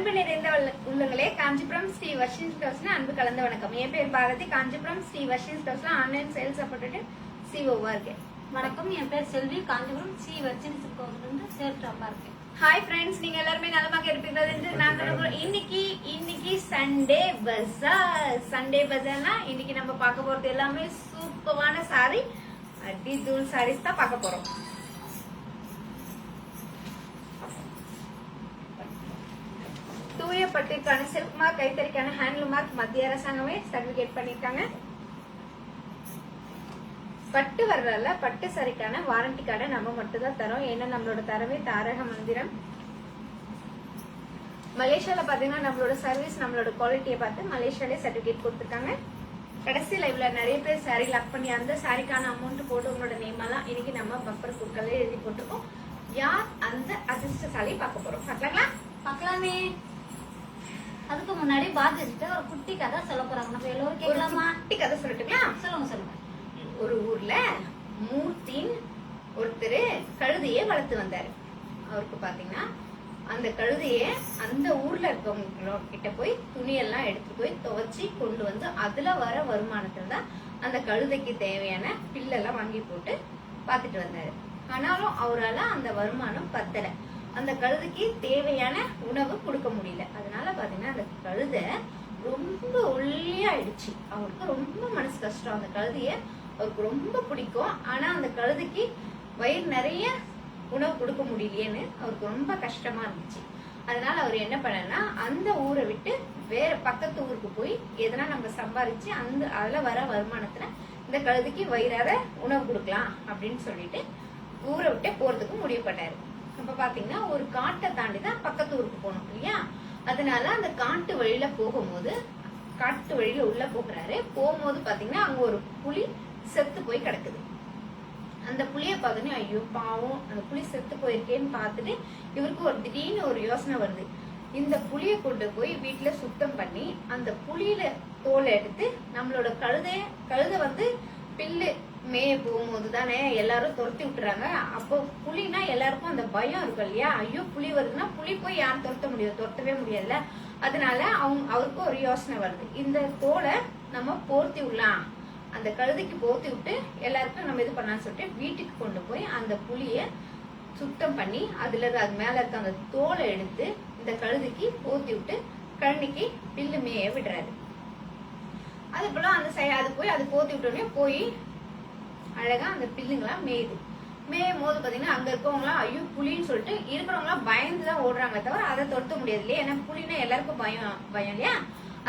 அன்பு நிறைந்த உள்ளங்களே, காஞ்சிபுரம் ஸ்ரீ வர்ஷின் ஸ்டோர்ஸ்ல அன்பு கலந்த வணக்கம். என் பேர் பாரதி. காஞ்சிபுரம் ஸ்ரீ வர்ஷின் ஸ்டோர்ஸ்ல ஆன்லைன் சேல்ஸ் சப்போர்ட் சிஓவா இருக்கேன். வணக்கம், என் பேர் செல்வி. காஞ்சிபுரம் ஸ்ரீ வர்ஷின் ஸ்டோர்ஸ்ல சேல்ஸ் டாப்பா இருக்கேன். ஹாய் ஃப்ரெண்ட்ஸ், நீங்க எல்லாருமே நலமாக இருப்பீர்கள் என்று நான் நினைக்கிறேன். இன்னைக்கு சண்டே பஜார்னா இன்னைக்கு நம்ம பார்க்க போறது எல்லாமே சூப்பரான சாரி, அடி தூள் சாரீஸ் தான் பார்க்க போறோம். தூய பட்டிற்கான சில்க் மார்க், கைத்தறிக்கான ஹேண்ட்லூம் மார்க் மத்திய அரசாங்கமே சர்டிபிகேட் பண்ணிருக்காங்க. பட்டு வர்றல பட்டு சரிக்கான வாரண்டி கார்டை நம்ம மட்டும் தான் தரோம். ஏன்னா நம்மளோட தரவே தாரக மந்திரம். மலேசியால பாத்தீங்கன்னா நம்மளோட சர்வீஸ், நம்மளோட குவாலிட்டியை பார்த்து மலேசியாலே சர்டிபிகேட் கொடுத்துருக்காங்க. கடைசி லைவ்ல நிறைய பேர் சாரி லாக் பண்ணி அந்த சாரிக்கான அமௌண்ட் போட்டு உங்களோட நேம் எல்லாம் இன்னைக்கு நம்ம பப்பர் குட்கல்ல எழுதி போட்டிருக்கோம். யார் அந்த அதிர்ஷ்டசாலி பார்க்க போறோம். பார்க்கலாமே. அதுக்கு முன்னாடி பாத்துட்டு ஒரு குட்டி கதை சொல்ல போறாங்க. நம்ம எல்லோரும் கேட்கலாமா? குட்டி கதை சொல்லட்டுங்களா? சொல்லுங்க. ஒரு ஊர்ல மூர்த்தின் ஒருத்தர் கழுதைய வளர்த்து வந்தாரு. அவருக்கு பாத்தீங்கன்னா அந்த கழுதைய அந்த ஊர்ல இருக்கவங்க கிட்ட போய் துணியெல்லாம் எடுத்து போய் துவைச்சி கொண்டு வந்து அதுல வர வருமானத்துல தான் அந்த கழுதைக்கு தேவையான பில்லெல்லாம் வாங்கி போட்டு பாத்துட்டு வந்தாரு. ஆனாலும் அவரால் அந்த வருமானம் பத்தல. அந்த கழுதைக்கு தேவையான உணவு கொடுக்க முடியல. அதனால பாத்தீங்கன்னா அந்த கழுதை ரொம்ப ஒல்லியாயிடுச்சு. அவருக்கு ரொம்ப மனசு கஷ்டம். அந்த கழுதைய அவருக்கு ரொம்ப பிடிக்கும். ஆனா அந்த கழுதைக்கு வயிறு நிறைய உணவு கொடுக்க முடியலையேன்னு அவருக்கு ரொம்ப கஷ்டமா இருந்துச்சு. அதனால அவர் என்ன பண்ணனா, அந்த ஊரை விட்டு வேற பக்கத்து ஊருக்கு போய் எதனா நம்ம சம்பாதிச்சு அந்த அதுல வர வருமானத்துல இந்த கழுதைக்கு வயிறார உணவு கொடுக்கலாம் அப்படின்னு சொல்லிட்டு ஊரை விட்டு போறதுக்கு முடிவு பண்ணாரு. அப்ப பாத்தீங்கன்னா ஒரு காட்டை தாண்டி தான் பக்கத்து ஊருக்கு போகணும் இல்லையா? அதனால அந்த காட்டு வழியில போகும்போது, காட்டு வழியில உள்ள போகிறாரு. போகும்போது பாத்தீங்கன்னா அங்க ஒரு புலி செத்து போய் கிடக்குது. அந்த புலிய பாத்தீங்கன்னா ஐயோ பாவம், அந்த புலி செத்து போயிருக்கேன்னு பார்த்துட்டு இவருக்கு ஒரு திடீர்னு ஒரு யோசனை வருது. இந்த புலிய கொண்டு போய் வீட்டுல சுத்தம் பண்ணி அந்த புலியில தோலை எடுத்து நம்மளோட கழுதை வந்து பில்லு மேய போகும்போது தானே எல்லாரும் துரத்தி விட்டுறாங்க. அப்போ புலினா எல்லாருக்கும் அந்த பயம் இருக்கும் இல்லையா? ஐயோ புலி வருதுன்னா புலி போய் யாரும் துரத்தவே முடியாதுல்ல. அதனால அவருக்கு ஒரு யோசனை வருது. இந்த தோலை நம்ம போர்த்தி விடலாம், அந்த கழுதைக்கு போர்த்தி விட்டு எல்லாருக்கும் நம்ம இது பண்ணலாம்னு சொல்லிட்டு வீட்டுக்கு கொண்டு போய் அந்த புலிய சுத்தம் பண்ணி அது மேல இருக்க அந்த தோலை எடுத்து இந்த கழுதைக்கு போர்த்தி விட்டு கழனிக்கு பில்லு மேய விடுறாரு. அது போல அது போய் அது போர்த்தி விட்டோடனே போய் அழகா அந்த பில்லுங்கெல்லாம் மேயும் போது பாத்தீங்கன்னா அங்க இருக்கவங்க எல்லாம் ஐயோ புலின்னு சொல்லிட்டு இருக்கிறவங்க எல்லாம் பயந்துதான் ஓடுறாங்க தவிர அதை துரத்த முடியாது இல்லையா? ஏன்னா புலின்னா எல்லாருக்கும் பயம் இல்லையா?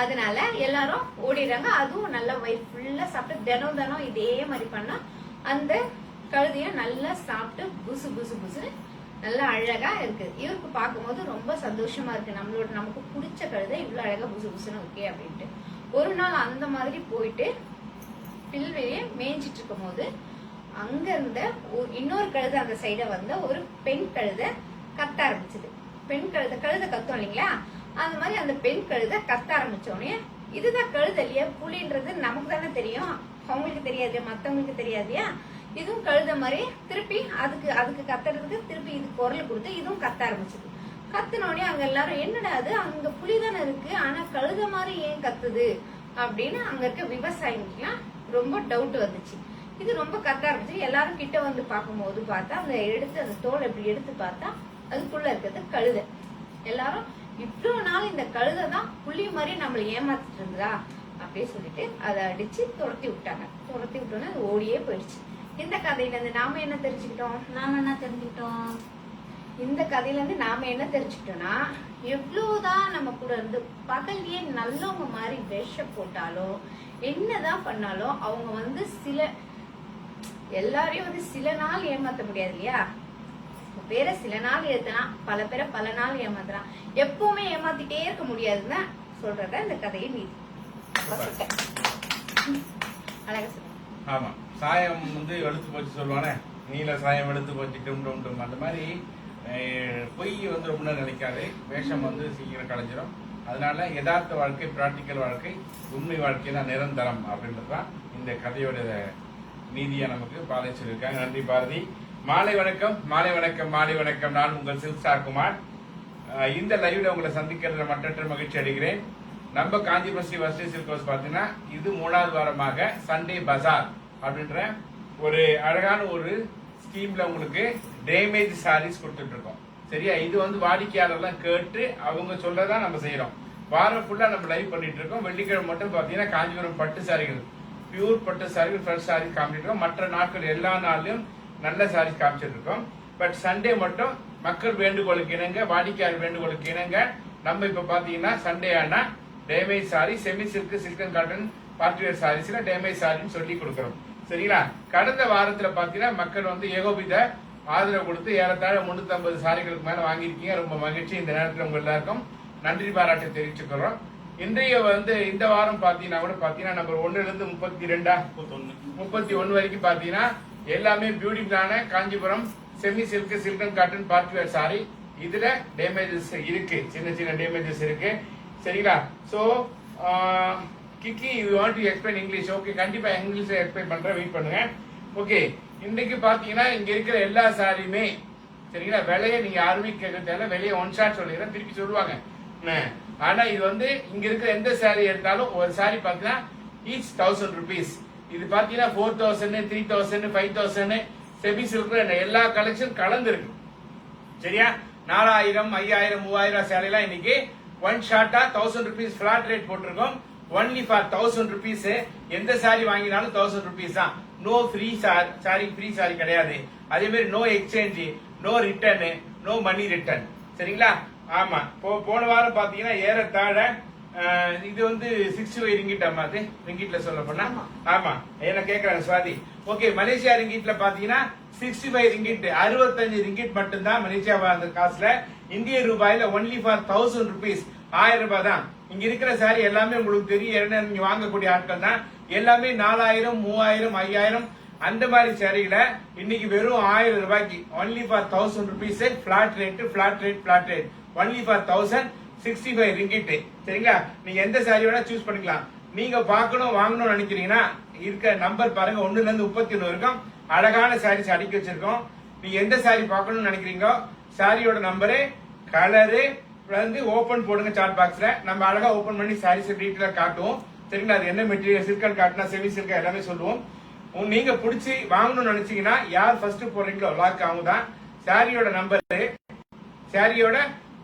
அதனால எல்லாரும் ஓடிடுறாங்க. அதுவும் நல்லா வயிறு ஃபுல்லா சாப்பிட்டு தினம் இதே மாதிரி பண்ணா அந்த கழுதைய நல்லா சாப்பிட்டு புசு புசுன்னு நல்லா அழகா இருக்கு. இவருக்கு பார்க்கும்போது ரொம்ப சந்தோஷமா இருக்கு. நமக்கு பிடிச்ச கழுதை இவ்வளவு அழகா புசுன்னு இருக்கே அப்படின்ட்டு. ஒரு நாள் அந்த மாதிரி போயிட்டு பில்வெளியே மேய்ஞ்சிட்டு இருக்கும் போது அங்க இருந்த இன்னொரு கழுதை அந்த சைட வந்த ஒரு பெண் கழுதை கத்த ஆரம்பிச்சது. பெண் கழுதை கத்தும் இல்லைங்களா? அந்த மாதிரி அந்த பெண் கழுதை கத்த ஆரம்பிச்சோடனே இதுதான் கழுதை இல்லையா? புலின்றது நமக்கு தானே தெரியும், அவங்களுக்கு தெரியாது, மத்தவங்களுக்கு தெரியாதியா? இதுவும் கழுதை மாதிரி திருப்பி அதுக்கு கத்துறதுக்கு திருப்பி இது குரல் கொடுத்து இதுவும் கத்த ஆரம்பிச்சது. கத்துனோடனே அங்க எல்லாரும் என்னடா அது, அங்க புலிதானே இருக்கு ஆனா கழுதை மாதிரி ஏன் கத்துது அப்படின்னு அங்க இருக்க விவசாயிகளுக்குலாம் ரொம்ப டவுட் வந்துச்சு. இது ரொம்ப கத்த ஆரம்பிச்சு. எல்லாரும் கிட்ட வந்து பார்க்கும்போது பார்த்தா அந்த தோலை எப்படி எடுத்து பார்த்தா அதுக்குள்ள இருக்கிறது கழுதை. எல்லாரும் இவ்வளவு நாள் இந்த கழுதை தான் புலி மாதிரி நம்மள ஏமாத்திட்டு இருந்தா அப்படியே சொல்லிட்டு அதை அடிச்சு துரத்தி விட்டாங்க. துரத்தி விட்டோன்னா அது ஓடியே போயிடுச்சு. இந்த கதையில இருந்து நாம என்ன தெரிஞ்சுக்கிட்டோம்? இந்த கதையில இருந்து நாம என்ன தெரிஞ்சுக்கிட்டோம்னா, எவ்வளவுதான் நம்ம கூட இருந்து பகல்லையே நல்லவங்க மாதிரி வேஷம் போட்டாலும் என்னதான் பண்ணாலும் அவங்க வந்து எல்லாரையும் சில நாள் ஏமாத்த முடியாது இல்லையா? பேரை சில நாள் ஏத்தனா பல பேரை பல நாள் ஏமாத்தலாம். எப்பவுமே ஏமாத்திட்டே இருக்க முடியாதுன்னு சொல்றத இந்த கதையை நீதி அழகா சொல்லுங்க. ஆமா, சாயம் எடுத்து போச்சு சொல்லுவானே, நீல சாயம் எடுத்து போச்சு டும் அந்த மாதிரி பொய் ரொம்ப நேரம் நினைக்காது. வேஷம் சீக்கிரம் கலைஞ்சிடும். அதனால யதார்த்த வாழ்க்கை, பிராக்டிக்கல் வாழ்க்கை, உண்மை வாழ்க்கை தான் நிரந்தரம் அப்படின்றதுதான் இந்த கதையோட நீதியா நமக்கு பாரதி சொல்லியிருக்காங்க. நன்றி பாரதி. மாலை வணக்கம். நான் உங்கள் சில்க் ஸ்டார் குமார். இந்த லைவ்ல உங்களை சந்திக்கிறதுல மற்றற்ற மகிழ்ச்சி அடைகிறேன். நம்ம காஞ்சிபுரம் ஸ்ரீ வசதி சில்க் ஹவுஸ் பாத்தீங்கன்னா இது 3வது வாரமாக சண்டே பஜார் அப்படின்ற ஒரு அழகான ஒரு ஸ்கீம்ல உங்களுக்கு டேமேஜ் சாரீஸ் கொடுத்துட்டு இருக்கோம். சரியா, இது வந்து வாடிக்கையாளர்லாம் கேட்டு அவங்க சொல்றதா நம்ம செய்யறோம். வாரம் ஃபுல்லா நம்ம லைவ் பண்ணிட்டு இருக்கோம். வெள்ளிக்கிழமை மட்டும் பாத்தீங்கன்னா காஞ்சிபுரம் பட்டு சாரிகள், பியூர் பட்டு சாரிகள், ஃப்ரெஷ் சாரீஸ் காமிச்சிட்டு இருக்கோம். மற்ற நாட்கள் எல்லா நாள்லயும் நல்ல சாரீஸ் காமிச்சிட்டு இருக்கோம். பட் சண்டே மட்டும் மக்கள் வேண்டுகோளுக்கு இணங்க, வாடிக்கையாளர் வேண்டுகோளுக்கு இணங்க நம்ம இப்ப பாத்தீங்கன்னா சண்டே ஆனா damage sari, semi silk, silk and cotton, party wear சாரீஸ்ல டேமேஜ் சாரின்னு சொல்லி கொடுக்கறோம். சரிங்களா, கடந்த வாரத்துல பாத்தீங்கன்னா மக்கள் வந்து ஏகோபித ஆதரவு கொடுத்து ஏறத்தாழ 350 சாரிகளுக்கு மேல வாங்கியிருக்கீங்க. ரொம்ப மகிழ்ச்சி. இந்த நேரத்தில் உங்க எல்லாருக்கும் நன்றி பாராட்டை தெரிவிச்சுக்கிறோம். இன்றைய வந்து இந்த வாரம் பாத்தீங்கன்னா கூட பாத்தீங்கன்னா நம்பர் 1ல இருந்து 31 வரைக்கும் பாத்தீங்கன்னா எல்லாமே பியூட்டிஃபுல்லான Kanchipuram semi silk, silk and cotton, partywear sorry. இதுல டேமேஜஸ் இருக்கு, சின்ன சின்ன டேமேஜஸ் இருக்கு. சரிங்களா, so Kiki you want to explain English? Okay, கண்டிப்பா இங்கிலீஷ்ல எக்ஸ்பிளைன் பண்றேன், வெயிட் பண்ணுங்க. ஓகே, இன்னைக்கு பாத்தீங்கன்னா இங்க இருக்கிற எல்லா சாரியுமே சரிங்களா, விலையை நீங்க யாருமே கேட்க தேவை, விலையை ஒன் ஷாட் சொல்லிடுறேன், திருப்பி சொல்லுவாங்க. ஆனா இது வந்து இங்க இருக்கிற எந்த சாரி எடுத்தாலும் ஒரு சாரி பாத்தீங்கன்னா ஈச் 1000 rupees. இது பாத்தீங்கன்னா 4000, 3000, 5000 செமி சில்க்ல எல்லா கலெக்ஷன் கலந்து இருக்கு. சரியா, 4000, 5000, 3000 சேலை எல்லாம் இன்னைக்கு ஒன் ஷாட்டா 1000 rupees பிளாட் ரேட் போட்டிருக்கோம். Only for 1000 rupees. எந்த சாரி வாங்கினாலும் 1000 rupees தான். No free saree, free saree கிடையாது. அதே மாதிரி no exchange, no return, no money return. சரிங்களா, ஆமா. போன வாரம் பாத்தீங்கன்னா ஏறத்தாழ இது வந்து 65 ரிங்கிட். ஆமா, அது ரிங்கிட்ல சொல்ல போனா ஆமா, என்ன கேக்குறாங்க சுவாதி. ஓகே, மலேசியா ரிங்கிட்ல பாத்தீங்கன்னா 65 ரிங்கிட், 65 ரிங்கிட் மட்டும்தான் மலேசியா காசுல. இந்திய ரூபாயில ஒன்லி ஃபார் 1000 rupees, 1000 ரூபாய் தான். இங்க இருக்கிற சாரி எல்லாமே உங்களுக்கு தெரியும், நீங்க வாங்கக்கூடிய ஆட்கள் தான். எல்லாமே 4000, 3000, 5000 அந்த மாதிரி சாரியில இன்னைக்கு வெறும் 1000 ரூபாய்க்கு only for 1000 rupees flat rate, flat rate, flat rate. Only for 1065 ringgit. சரிங்களா, நீங்க எந்த சாரி வேணா சூஸ் பண்ணிக்கலாம். நீங்க பார்க்கணும், வாங்கணும்னு நினைக்கிறீங்கன்னா இருக்க நம்பர் பாருங்க, 1ல இருந்து 31 வரைக்கும் அழகான சாரீஸ் அடுக்கி வச்சிருக்கோம். நீங்க எந்த சாரி பார்க்கணும்னு நினைக்கிறீங்களோ சாரியோட நம்பரு, கலரு வந்து ஓபன் போடுங்க சாட் பாக்ஸ்ல. நம்ம அழகா ஓபன் பண்ணி சாரீஸ் டீட்டெயிலா காட்டுவோம். சரிங்களா, அது என்ன மெட்டீரியல், சில்க் காட்டினா செமி சில்க் எல்லாமே சொல்லுவோம். நீங்க பிடிச்சி வாங்கணும்னு நினைச்சீங்கன்னா யார் ஃபர்ஸ்ட் போடுறீங்களோ லாக் அவங்க தான். சாரியோட நம்பரு, சாரியோட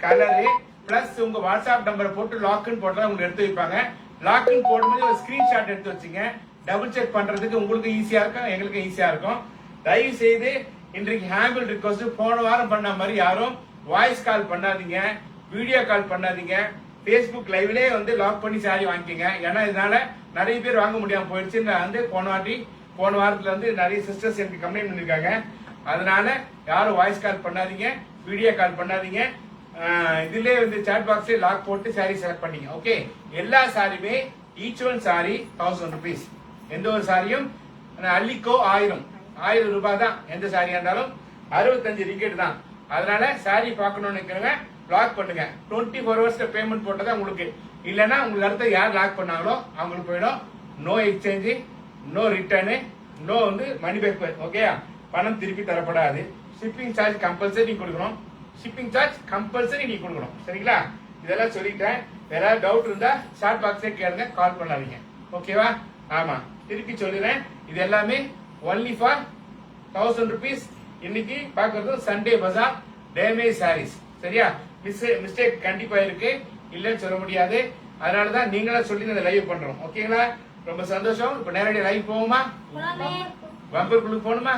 கலரு பிளஸ் உங்க வாட்ஸ்அப் நம்பரை போட்டு லாக்னு போட்டா உங்களுக்கு எடுத்து வைப்பாங்க. லாக்னு போடும்போது ஒரு ஸ்கிரீன்ஷாட் எடுத்து வச்சுங்க. டபுள் செக் பண்றதுக்கு உங்களுக்கு ஈஸியா இருக்கும், எங்களுக்கு ஈஸியா இருக்கும். தயவு செய்து இன்றைக்கு ஹேம்பிள் ரிக்வஸ்ட், போன வாரம் பண்ண மாதிரி யாரும் வாய்ஸ் கால் பண்ணாதீங்க, வீடியோ கால் பண்ணாதீங்க. பேஸ்புக் லைவ்லே வந்து லாக் பண்ணி சாரி வாங்கிக்கங்க. ஏன்னா இதனால நிறைய பேர் வாங்க முடியாம போயிடுச்சு. வந்து போன வாரத்துல வந்து நிறைய சிஸ்டர்ஸ் எனக்கு கம்ப்ளைண்ட் பண்ணிருக்காங்க. அதனால யாரும் வாய்ஸ் கால் பண்ணாதீங்க, வீடியோ கால் பண்ணாதீங்க. இதுல வந்து சாட் பாக்ஸ்ல லாக் போட்டு சாரி செலக்ட் பண்ணீங்க. ஓகே, எல்லா சாரியுமே ஈச் ஒன் சாரி 1000 rupees. எந்த ஒரு சாரியும் அள்ளிக்கோ 1000 ரூபாய் தான். எந்த சாரியா இருந்தாலும் 65 ரிங்கிட் தான். அதனால சாரி பார்க்கணும்னு நினைக்கிறவங்க லாக் பண்ணுங்க. 24 hours பேமெண்ட் போட்டதா உங்களுக்கு. இல்லைன்னா உங்களுக்கு அடுத்த யார் லாக் பண்ணாங்களோ அவங்களுக்கு போயிடும். No exchange, no return, no வந்து மணி பேக். ஓகே, பணம் திருப்பி தரப்படாது. ஷிப்பிங் சார்ஜ் கம்பல்சரி கொடுக்கணும். ஷிப்பிங் சார்ஜ் கம்பல்சரி நீங்க கொடுக்கணும். சரிங்களா, இதெல்லாம் சொல்லிட்டேன். வேற ஏதாவது டவுட் இருந்தா சாட் பாக்ஸே கேளுங்க, கால் பண்ணாதீங்க. ஓகேவா? ஆமா, திருப்பி சொல்லுறேன். இது எல்லாமே ஒன்லி ஃபார் 1000 rupees. இன்னைக்கு பாக்குறது சண்டே பஜார் டேமேஜ் சாரீஸ். சரியா, மிஸ்டேக் கண்டிப்பா இருக்கு, இல்லன்னு சொல்ல முடியாது. அதனாலதான் நீங்களா சொல்லி இந்த லைவ் பண்றோம். ஓகேங்களா, ரொம்ப சந்தோஷம். இப்ப நேரடியா லைவ் போவோமா? பம்பர் குழு போகணுமா?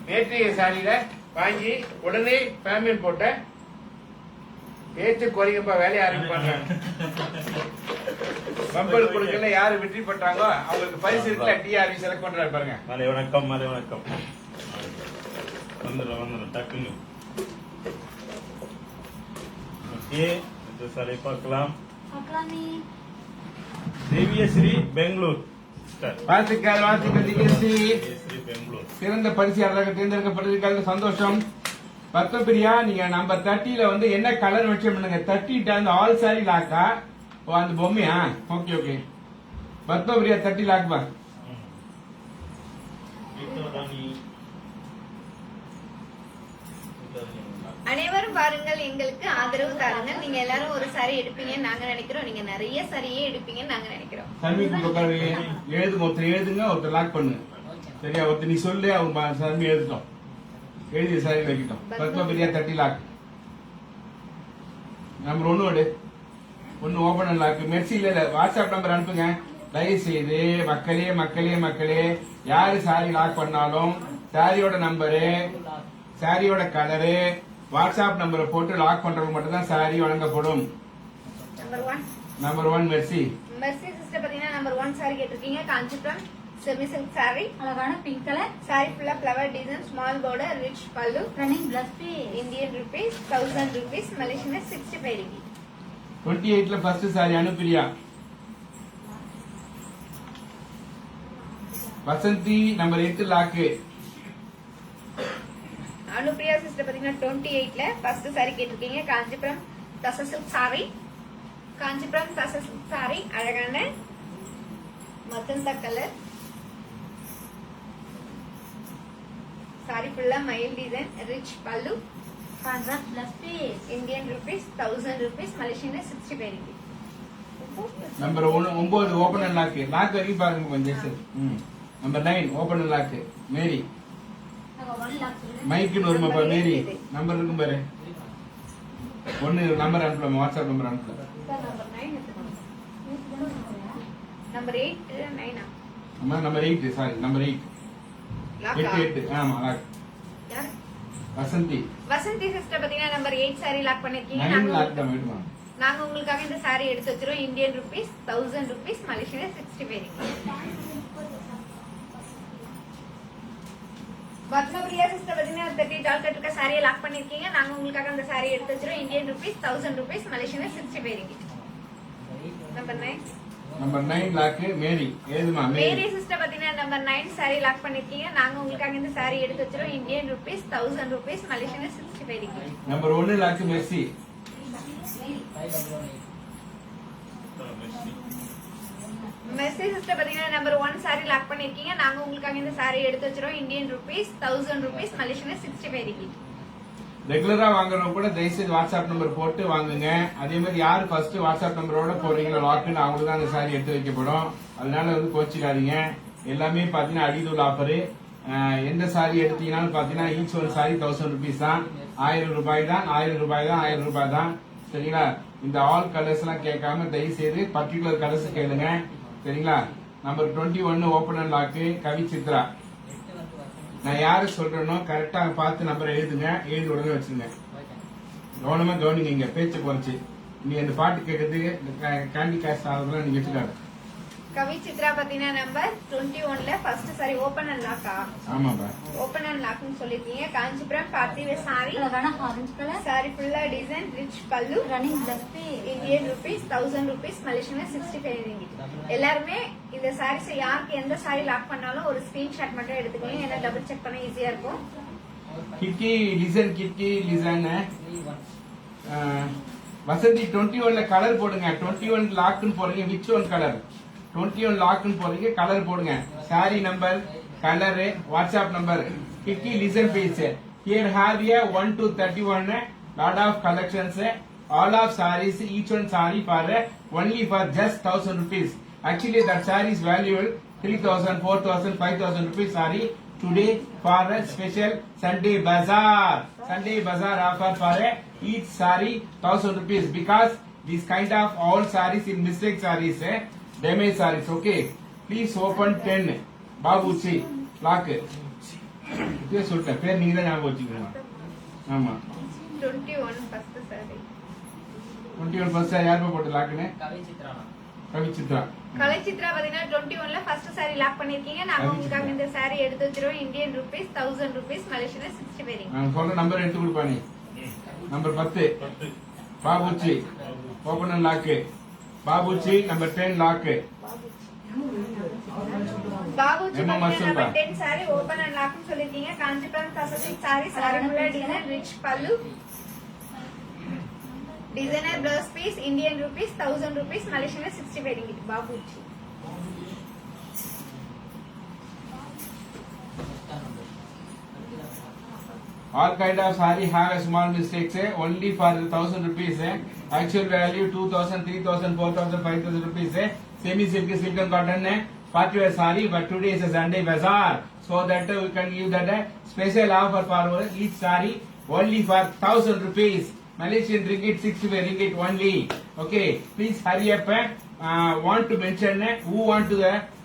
நேற்றைய சாரியில வாங்கி உடனே ஃபேமிலி போட்ட பேச்சு குறைங்கப்பா, வேலையை ஆரம்பிப்பாங்க. பம்பர் குழுக்கள்ல யாரு வெற்றி பெற்றாங்களோ அவங்களுக்கு பரிசு இருக்குல்ல, டிஆர்வி செலக்ட் பண்றாரு பாருங்க. மாலை வணக்கம், மாலை வணக்கம். வந்துடும் டக்குன்னு. ஓகே, இந்த சாலை பார்க்கலாம். திவ்யஸ்ரீ பெங்களூர். வாழ்த்துக்கள், வாழ்த்துக்கள் திவ்யஸ்ரீ. திவ்யஸ்ரீ பெங்களூர் சிறந்த பரிசுயாளராக தேர்ந்தெடுக்கப்பட்டிருக்கிறது. சந்தோஷம். பத்மபிரியா, நீங்க நம்பர் 30ல வந்து என்ன கலர் வச்சு பண்ணுங்க. 30 அந்த ஆல் சாரி லாக்கா? ஓ, அந்த பொம்மையா? Okay okay. பத்மபிரியா 30 லாக் பா. அனைவரும் பாருங்கள், எங்களுக்கு ஆதரவு தாருங்கள். நீங்க எல்லாரும் ஒரு சாரி எடுப்பீங்கன்னு நாங்க நினைக்கிறோம். நீங்க நிறைய சாரியே எடுப்பீங்கன்னு நாங்க நினைக்கிறோம். சர்மி உட்காரு, எழுதுங்க. ஒருத்தர் எழுதுங்க, ஒருத்தர் லாக் பண்ணு. சரியா? ஒருத்தர் நீ சொல்லு, அவங்க சர்மி எழுதிட்டோம். எழுதி சாரி வைக்கிட்டோம். பத்மா பிரியா 30 லாக். நம்பர் 1 ஓடு. 1 ஓபன் அண்ட் லாக். மெர்சி இல்ல, வாட்ஸ்அப் நம்பர் அனுப்புங்க. தயவு செய்து மக்களே யாரு சாரி லாக் பண்ணாலும் சாரியோட நம்பரு, சாரியோட கலரு, வாட்ஸ்அப் நம்பரை போட்டு லாக் பண்றவங்க மட்டும் தான் சாரி வழங்கப்படும். Number 1 Mercy. மெர்சி சிஸ்டர் பாத்தீங்கன்னா நம்பர் 1 சாரி கேட்டிருக்கீங்க. காஞ்சிபுரம் செமி சில்க் சாரி, அழகான பிங்க் கலர் சாரி ஃபுல்லா flower design, small border, rich பல்லு, running plus piece. Indian rupees 1000 rupees, Malaysian 65 ringgit. 28ல first sari Anupriya. Vasanthi number 8 lock. Anupriya sister பாத்தீங்கன்னா 28ல ஃபர்ஸ்ட் சாரி கேட்டிருக்கீங்க. காஞ்சிபுரம் தச silk sorry, Kanchipuram தச silk sorry, அழகான magenta colour sorry ஃபுல்லா மயில் டிசைன், ரிச் பல்லு, contrast plus piece. Indian rupees 1000 rupees, Malaysian 65 ringgit. Number 9 open and lock. Lock வரைக்கும் பாருங்க கொஞ்சம் sir. Number 9 open and lock. Mary மைக்குன்னு வருமாப்பா மேரி. நம்பர் இருக்கும் பாரு. 1 நம்பர் அனுப்பலாம், வாட்ஸ்அப் நம்பர் அனுப்பலாம். நம்பர் 9 நம்பர் 8 9 அம்மா நம்பர் 8 சாரி நம்பர் 8. லாக்கா 8 ஆமா லாக். யார்? வசந்தி வசந்தி சிஸ்டர் பாத்தீங்கன்னா நம்பர் 8 சாரி லாக் பண்ணிருக்கீங்க. 9 லாக் தான் வேணுமா? நாங்க உங்களுக்காக இந்த சாரி எடுத்து வச்சிரோம். Indian rupees 1000 rupees, Malaysian 65 ringgit. Padmapriya sister பாத்தீங்கன்னா 30 டால் கட் இருக்க சாரியை லாக் பண்ணிருக்கீங்க. நாங்க உங்களுக்காக அந்த சாரி எடுத்து வச்சிரோம். Indian rupees 1000 rupees, Malaysian 65 ringgit. Number 9 number 9 lock. Mary ஏதுமா மேரி. மேரி சிஸ்டர் பாத்தீங்கன்னா நம்பர் 9 சாரி லாக் பண்ணிருக்கீங்க. நாங்க உங்களுக்காக இந்த சாரி எடுத்து வச்சிரோம். Indian rupees 1000 rupees, Malaysian 65 ringgit. Number 1 lock Mercy. Mercy sister பாத்தீங்கன்னா நம்பர் 1 சாரி லாக் பண்ணிருக்கீங்க. நாங்க உங்களுக்காக இந்த சாரி எடுத்து வச்சிரோம். Indian rupees 1000 rupees, Malaysian 65 ringgit. ரெகுலரா வாங்குறவங்க கூட தயவுசெய்து வாட்ஸ்அப் நம்பர் போட்டு வாங்குங்க. அதே மாதிரி யாரு ஃபர்ஸ்ட் வாட்ஸ்அப் நம்பரோட போறீங்களோ லாக்குன்னு அவங்களுக்கு தான் அந்த சாரி எடுத்து வைக்கப்படும். அதனால வந்து கோச்சிக்காதீங்க. எல்லாமே பாத்தீங்கன்னா அடிதூள் ஆஃபரு. எந்த சாரி எடுத்தீங்கன்னாலும் பாத்தீங்கன்னா ஈச் ஒரு சாரி 1000 rupees தான். 1000 ரூபாய் தான். 1000 ரூபாய் தான். சரிங்களா? இந்த ஆல் கலர்ஸ் எல்லாம் கேட்காம தயவு செய்து பர்டிகுலர் கலர்ஸ் கேளுங்க. சரிங்களா? Number 21 open and lock. Kavi Chitra. நான் யாரு சொல்றேனோ கரெக்டா பார்த்து நம்பர் எழுதுங்க. எழுதி உடனே வச்சுருங்க. கவனமா கவனிங்க. இங்க பேச்சு குறைச்சு நீ அந்த பாட்டு கேட்கறதுக்கு கேண்டி கேஷ் ஆகுதுலாம் நீங்க வச்சுக்காரு. கவி சித்ரா பாத்தீங்கன்னா நம்பர் 21ல ஃபர்ஸ்ட் சாரி ஓபன் அண்ட் லாக்கா. ஆமாப்பா ஓபன் அண்ட் லாக்னு சொல்லிருக்கீங்க. காஞ்சிபுரம் பார்த்திவே சாரி, அழகான ஆரஞ்சு கலர் சாரி ஃபுல்லா டிசைன், ரிச் பல்லு, running plus piece. Indian rupees 1000 rupees, Malaysian 65 ringgit. எல்லாருமே இந்த சாரீஸ் யாருக்கு எந்த சாரி லாக் பண்ணாலும் ஒரு ஸ்கிரீன்ஷாட் மட்டும் எடுத்துக்கோங்க. ஏன்னா டபுள் செக் பண்ண ஈஸியா இருக்கும். கிட்கி டிசைன் வசந்தி 21ல கலர் போடுங்க. 21 லாக்னு போறீங்க. Which one colour? 21 லாக்னு போறீங்க. கலர் போடுங்க. Sari number, colour, WhatsApp number. கிட்கி listen page. Here have a 1 to 31 lot of collections. All of sarees, each one saree for only for just 1000 rupees. Actually that saree is valuable 3000, 4000, 5000 rupees saree. Today for a special Sunday bazaar. Sunday bazaar offer for each saree 1000 rupees because this kind of all sarees in mistake sarees, damaged sarees. Okay, please open 10. Babuchi lock. இதே சொல்லிட்டேன். பேர் நீங்க தான் ஞாபகம் வச்சுக்கணும். ஆமா 21 first sorry. 21 first sorry யார் போட்டு லாக்குன்னு? கவி சித்ரா. கலை சித்ரா பாத்தீங்கன்னா 21ல ஃபர்ஸ்ட் சாரி லாக் பண்ணிருக்கீங்க. நாங்க உங்களுக்காக இந்த சாரி எடுத்து வச்சிரோம். Indian rupees 1000 rupees, Malaysian 65 ringgit. நான் சொல்ற நம்பர் எடுத்து கொடுப்பா நீ. Number 10 Babuchi open and lock. Babuchi number 10 lock. Babuji Emma Masulba. Number 10 sari open and lock சொல்லிருக்கீங்க. காஞ்சிபுரம் தசசில்க் சாரி, சாரி ஃபுல்லா டிசைன், ரிச் பல்லு, designer blouse piece, Indian rupees 1000 rupees, Malaysian 65 ringgit. Babuji All kind of saree have a small mistakes. Only for 1,000 rupees. Actual value 2,000, 3,000, 4,000, 5,000 rupees. Semi silk, silk and cotton. Party wear saree, but today is a Sunday bazaar, so that we can give that special offer for each saree only for 1,000 rupees. Malaysian ringgit, 65 ringgit only. Okay, please hurry up. Want to mention who want to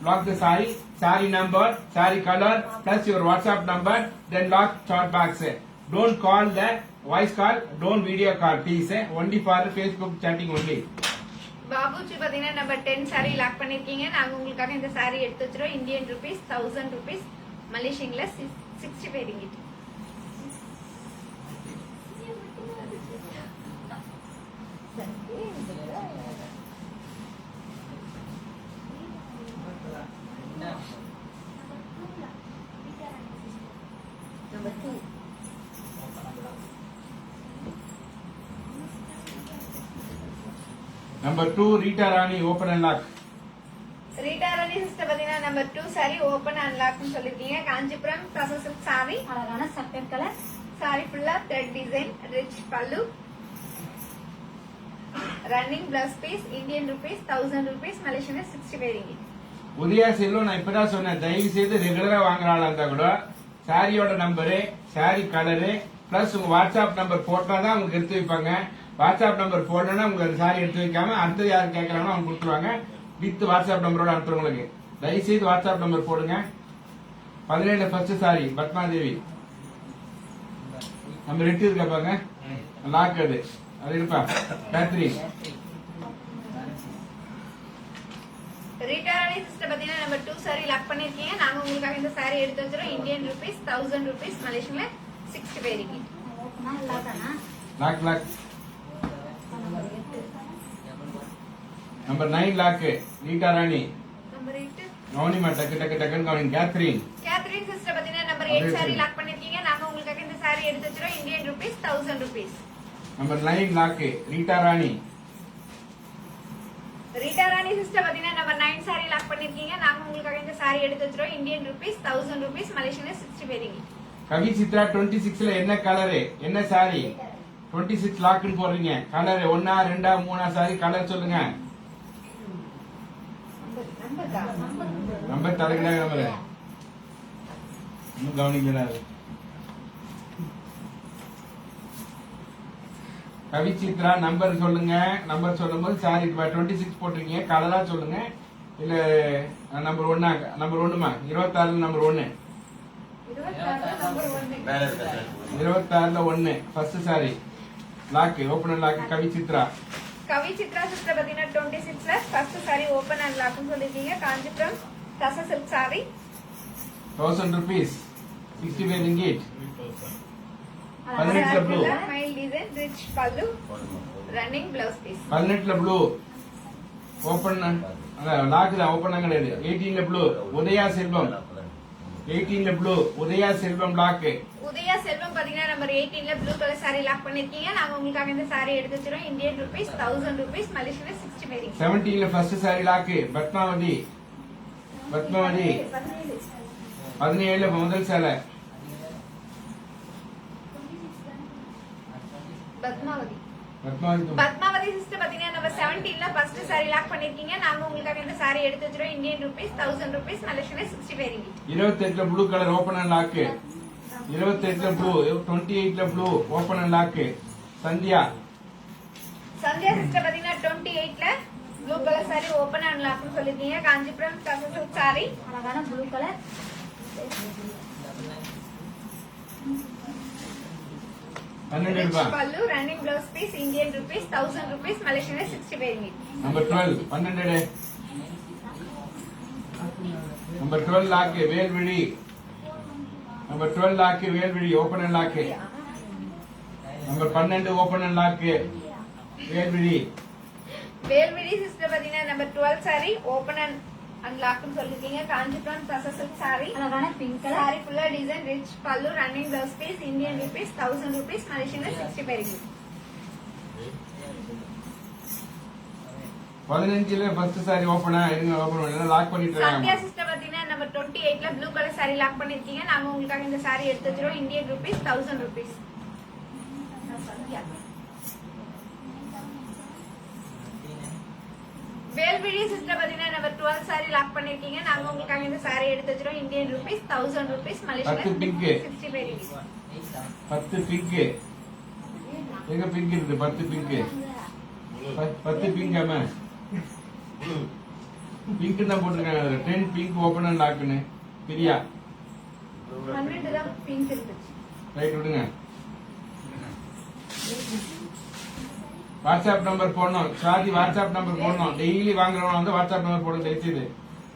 lock the saree number, saree color, plus your WhatsApp number, then lock chat box. Don't call the voice call, don't video call, please. Only for Facebook chatting only. Babuji பாத்தீங்கன்னா number 10 sorry lock பண்ணிருக்கீங்க. நாங்க உங்களுக்காக இந்த sorry எடுத்து வச்சிரோம். Indian rupees 1000 rupees, மலேசியன்ல 65 ringgit. Number 2. Number 2, Rita Rani, open and lock. Rita Rani sister பாத்தீங்கன்னா number 2 sari open and லாக்னு சொல்லிருக்கீங்க. காஞ்சிபுரம் ப்ராசஸ் சாரி, அழகான சப்பேட் கலர். சாரி ஃபுல்லா த்ரெட் டிசைன், ரிச் பல்லு, running blouse piece, Indian rupees 1000 rupees, மலேசியன்ல 65 ringgit. உதயா செல்வம் நான் இப்பதான் சொன்னேன், தயவு செய்து ரெகுலரா வாங்குறாளா இருந்தா கூட சாரியோட நம்பரு, சாரி கலரு, பிளஸ் உங்க வாட்ஸ்அப் நம்பர் போட்டாதான் உங்களுக்கு எடுத்து வைப்பாங்க. வாட்ஸ்அப் நம்பர் போடணும்னா உங்களுக்கு சாரி எடுத்து வைக்காம அடுத்து யாரு கேட்கறாங்களோ அவங்க கொடுத்துருவாங்க. வித் வாட்ஸ்அப் நம்பரோட அனுப்புறவங்களுக்கு தயவு செய்து வாட்ஸ்அப் நம்பர் போடுங்க. 17 ஃபர்ஸ்ட் சாரி பத்மாதேவி நம்பர் 8 இருக்கா பாங்க, லாக் அது இருப்பா கேத்ரின். ரீட்டா ராணி சிஸ்டர் பாத்தீங்கன்னா நம்பர் 2 சாரி லாக் பண்ணிருக்கீங்க. நாங்க உங்களுக்காக இந்த சாரி எடுத்து வச்சிரோம். இந்தியன் ருபீஸ் 1000 ருபீஸ், மலேசியன்ல 65 ringgit. ஓப்பனா இல்லாதானா? Lock number 9 lock Rita Rani. Number 8 கவனிமா டக்கு டக்கு டக்குன்னு கவனி. கேத்ரின் சிஸ்டர் பாத்தீங்கன்னா நம்பர் 8 சாரி லாக் பண்ணிருக்கீங்க. நாங்க உங்களுக்காக இந்த சாரி எடுத்து வச்சிரோம். Indian rupees 1000 rupees. Number 9 lock Rita Rani. Rita Rani sister பாத்தீங்கன்னா நம்பர் 9 சாரி லாக் பண்ணிருக்கீங்க. நாங்க உங்களுக்காக இந்த சாரி எடுத்து வச்சிரோம். இந்தியன் ருபீஸ் 1000 ருபீஸ், மலேசியன்ல 65 ringgit. கவி சித்ரா 26ல என்ன கலரு, என்ன சாரி? 26 லாக்னு போடுறீங்க. கலர் 1 2 3 சாரி கலர் சொல்லுங்க. நம்பர் தலைக்கடா நம்பர் இன்னும் கவனிக்கல. கவி சித்ரா நம்பர் சொல்லுங்க. நம்பர் சொல்லும்போது சாரி 26 போட்டிருக்கீங்க. கலரா சொல்லுங்க. இல்ல நம்பர் 1 நம்பர் 1மா 26 நம்பர் 1 26ல 1 first sorry lock open lock Kavi Chitra. Kavi Chitra sister பாத்தீங்கன்னா 26ல ஃபர்ஸ்ட் சாரி ஓபன் அண்ட் லாக்னு சொல்லிருக்கீங்க. Kanchipuram tussar silk sari 1000 rupees 65 ringgit. 3,000. 18ல ப்ளூ, மைல் டிசைன், ரிச் பல்லு, ரன்னிங் பிளவுஸ் பீஸ். 18ல ப்ளூ ஓபன் லாக் தான் ஓபன் கிடையாது. 18ல ப்ளூ உதயா செல்வம். 18ல ப்ளூ உதயா செல்வம் லாக். உதயா செல்வம் பாத்தீங்கன்னா நம்பர் 18ல ப்ளூ கலர் சாரி லாக் பண்ணிருக்கீங்க. நாங்க உங்களுக்காக இந்த சாரி எடுத்து வச்சிரோம். இந்தியன் ருபீஸ் 1000 ருபீஸ், மலேசியன்ல 65 ringgit. 17ல ஃபர்ஸ்ட் சாரி லாக் பத்மாவதி. 17ல முதல் சேலை பத்மாவதி. பத்மாவதி. பத்மாவதி சிஸ்டர் பாத்தீங்கன்னா நம்பர் 17ல ஃபர்ஸ்ட் சாரி லாக் பண்ணிருக்கீங்க. நாங்க உங்களுக்காக இந்த சாரி எடுத்து வச்சிரோம். இந்தியன் ருபீஸ் 1000 ருபீஸ், மலேசியன்ல 65 ringgit. 28ல blue colour open and lock. 28ல ப்ளூ 28ல blue open and lock Sandhya. Sandhya sister பாத்தீங்கன்னா 28ல blue colour sorry open and லாக்னு சொல்லிருக்கீங்க. காஞ்சிபுரம் டசர் சில்க் சாரி, அழகான ப்ளூ கலர். 12 ரிச் ரூபாய். பல்லு, running blouse piece, Indian rupees 1000 rupees, மலேசியன்ல 65 ringgit. Number 12 12 number 12 lock Velvizhi. Number 12 lock Velvizhi open and lock. Number 12 open and lock Velvizhi. Velvizhi sister பாத்தீங்கன்னா number 12 sari open and லாக்னு சொல்லிருக்கீங்க. Kanchipuram tussar silk sorry, அழகான பிங்க் கலர். சாரி ஃபுல்லா design, rich பல்லு, running blouse piece, Indian rupees 1000 rupees, மலேசியன்ல 65 ringgit. 15ல first sari ஓபனா இருங்க, ஓபன் பண்ணி லாக் பண்ணிட்டு சந்தியா இருக்காங்க. சிஸ்டர் பாத்தீங்கன்னா number 28ல blue colour saree lock பண்ணிருக்கீங்க. நாங்க உங்களுக்காக இந்த saree எடுத்து வச்சிரோம். Indian rupees 1000 rupees. Velvizhi sister பாத்தீங்கன்னா நம்பர் 12 saree லாக் பண்ணிருக்கீங்க. நாங்க உங்களுக்காக இந்த saree எடுத்து வச்சிரோம். Indian rupees 1000 rupees. Malaysian 10 pink. 65 rupees. 10 pink எங்க பிங்க் இருக்கு 10 பிங்க் 10 பிங்க் ஆமா பிங்க் தான் போட்டிருக்காங்க அதுல 10 பிங்க் ஓபன் அண்ட் லாக்னு பிரியா 12 தான் பிங்க் இருந்துச்சு. ரைட் விடுங்க. வாட்ஸ்அப் நம்பர் போடணும். சுவாதி வாட்ஸ்அப் நம்பர் போடணும். டெய்லி வாங்குறவங்க வந்து வாட்ஸ்அப் நம்பர் போடுங்க தயவுசெய்து.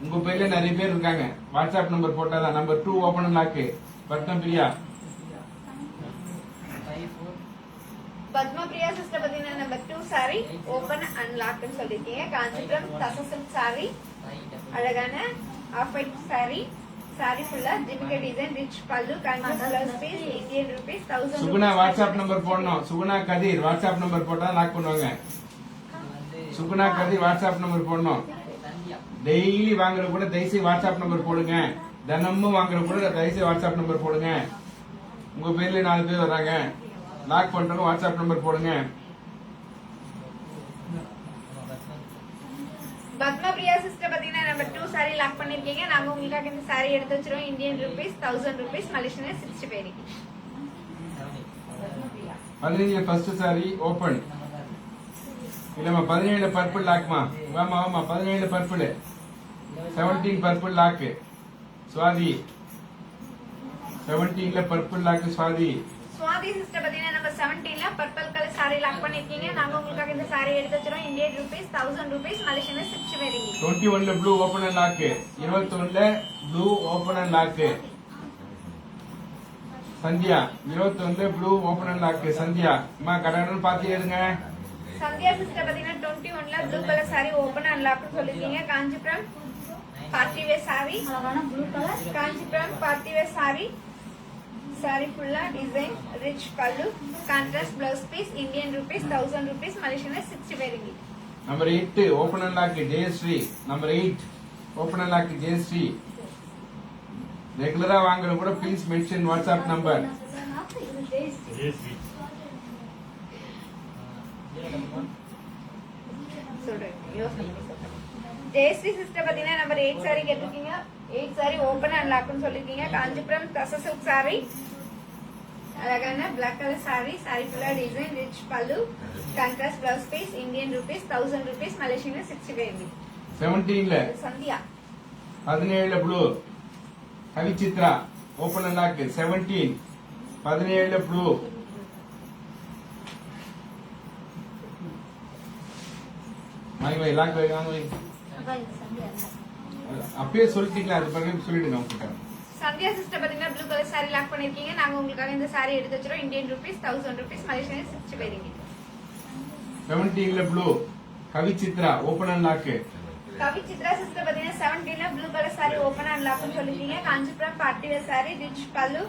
உங்க பேர்ல நிறைய பேர் இருக்காங்க. வாட்ஸ்அப் நம்பர் போட்டாதான். நம்பர் 2 ஓபன் அண்ட் லாக் பட்டம் பிரியா. பத்மா பிரியா சிஸ்டர் பாத்தீங்கன்னா நம்பர் 2 saree ஓபன் அண்ட் லாக்னு சொல்லிருக்கீங்க. காஞ்சிபுரம் தசசல் saree அழகான ஆஃப் ஒயிட் saree ஃபுல்லா ஜிமிக்கா டிசைன் ரிச் பல்லு contrast blouse piece Indian rupees 1000. Suguna WhatsApp number போடணும். சுகுணா கதிர் வாட்ஸ்அப் நம்பர் போட்டா லாக் பண்ணுவாங்க. சுகுணா கதிர் வாட்ஸ்அப் நம்பர் போடணும். டெய்லி வாங்குற கூட தயவுசெய்து வாட்ஸ்அப் நம்பர் போடுங்க. தினமும் வாங்குற கூட தயவுசெய்து வாட்ஸ்அப் நம்பர் போடுங்க. உங்க பேர்ல 4 பேர் வர்றாங்க. லாக் பண்றவங்க வாட்ஸ்அப் நம்பர் போடுங்க. பத்மா பிரியா சிஸ்டர் பாத்தீங்கன்னா நம்பர் 2 saree லாக் பண்ணிருக்கீங்க. நாங்க உங்களுக்காக இந்த saree எடுத்து வச்சிரோம். Indian rupees 1000 rupees. Malaysian 65 rupees. 15 first sorry open இல்லம்மா 17 பர்பிள் லாக்மா வாமா வாமா 17 பர்பிள் 17 பர்பிள் லாக் சுவாதி 17ல purple lock Swathi. Swathi sister பாத்தீங்கன்னா நம்பர் 17ல பர்பிள் கலர் saree லாக் பண்ணிருக்கீங்க. நாங்க உங்களுக்காக இந்த saree எடுத்து வச்சிரோம். Indian rupees 1000 rupees. Malaysian 65 rupees. 21ல blue open and lock 21ல blue open and lock Sandhya 21ல blue open and lock Sandhya அம்மா கடகடன்னு பாத்து ஏறுங்க. சந்தியா சிஸ்டர் பாத்தீங்கன்னா 21ல blue colour saree open and லாக்னு சொல்லிருக்கீங்க. காஞ்சிபுரம் பார்ட்டி வேர் saree அழகான blue colour Kanchipuram party wear saree ஃபுல்லா டிசைன் ரிச் பல்லு contrast blouse piece Indian rupees 1000 rupees. Malaysian 65 rupees. Number 8 open and lock Jayashree number 8 open and lock Jayashree. ரெகுலரா வாங்குற கூட please mention WhatsApp number. Jayashree சொல்றேன் யோசனை பண்ணி சொல்றேன். ஜெயஸ்ரீ சிஸ்டர் பாத்தீங்கன்னா நம்பர் 8 saree கேட்டிருக்கீங்க. 8 saree ஓபன் அண்ட் லாக்னு சொல்லிருக்கீங்க. காஞ்சிபுரம் தச சில்க் saree அழகான பிளாக் கலர் saree ஃபுல்லா டிசைன் ரிச் பல்லு contrast blouse piece Indian rupees 1000 rupees. Malaysian 65 rupees. 17ல சந்தியா 17ல blue Kavichitra open and lock 17 17ல ப்ளூ வை லாக் வை வாங்க வை. அப்பயே சொல்லிட்டீங்களா அது பிறகு சொல்லிடுங்க உங்ககிட்ட. சந்தியா சிஸ்டர் பாத்தீங்கன்னா ப்ளூ கலர் saree லாக் பண்ணிருக்கீங்க. நாங்க உங்களுக்காக இந்த saree எடுத்து வச்சிரோம். Indian rupees 1000 rupees. Malaysian 65 rupees. 17ல blue Kavichitra open and lock Kavi Chitra sister பாத்தீங்கன்னா 17ல blue colour saree open and லாக்னு சொல்லிருக்கீங்க. Kanchipuram party wear saree rich பல்லு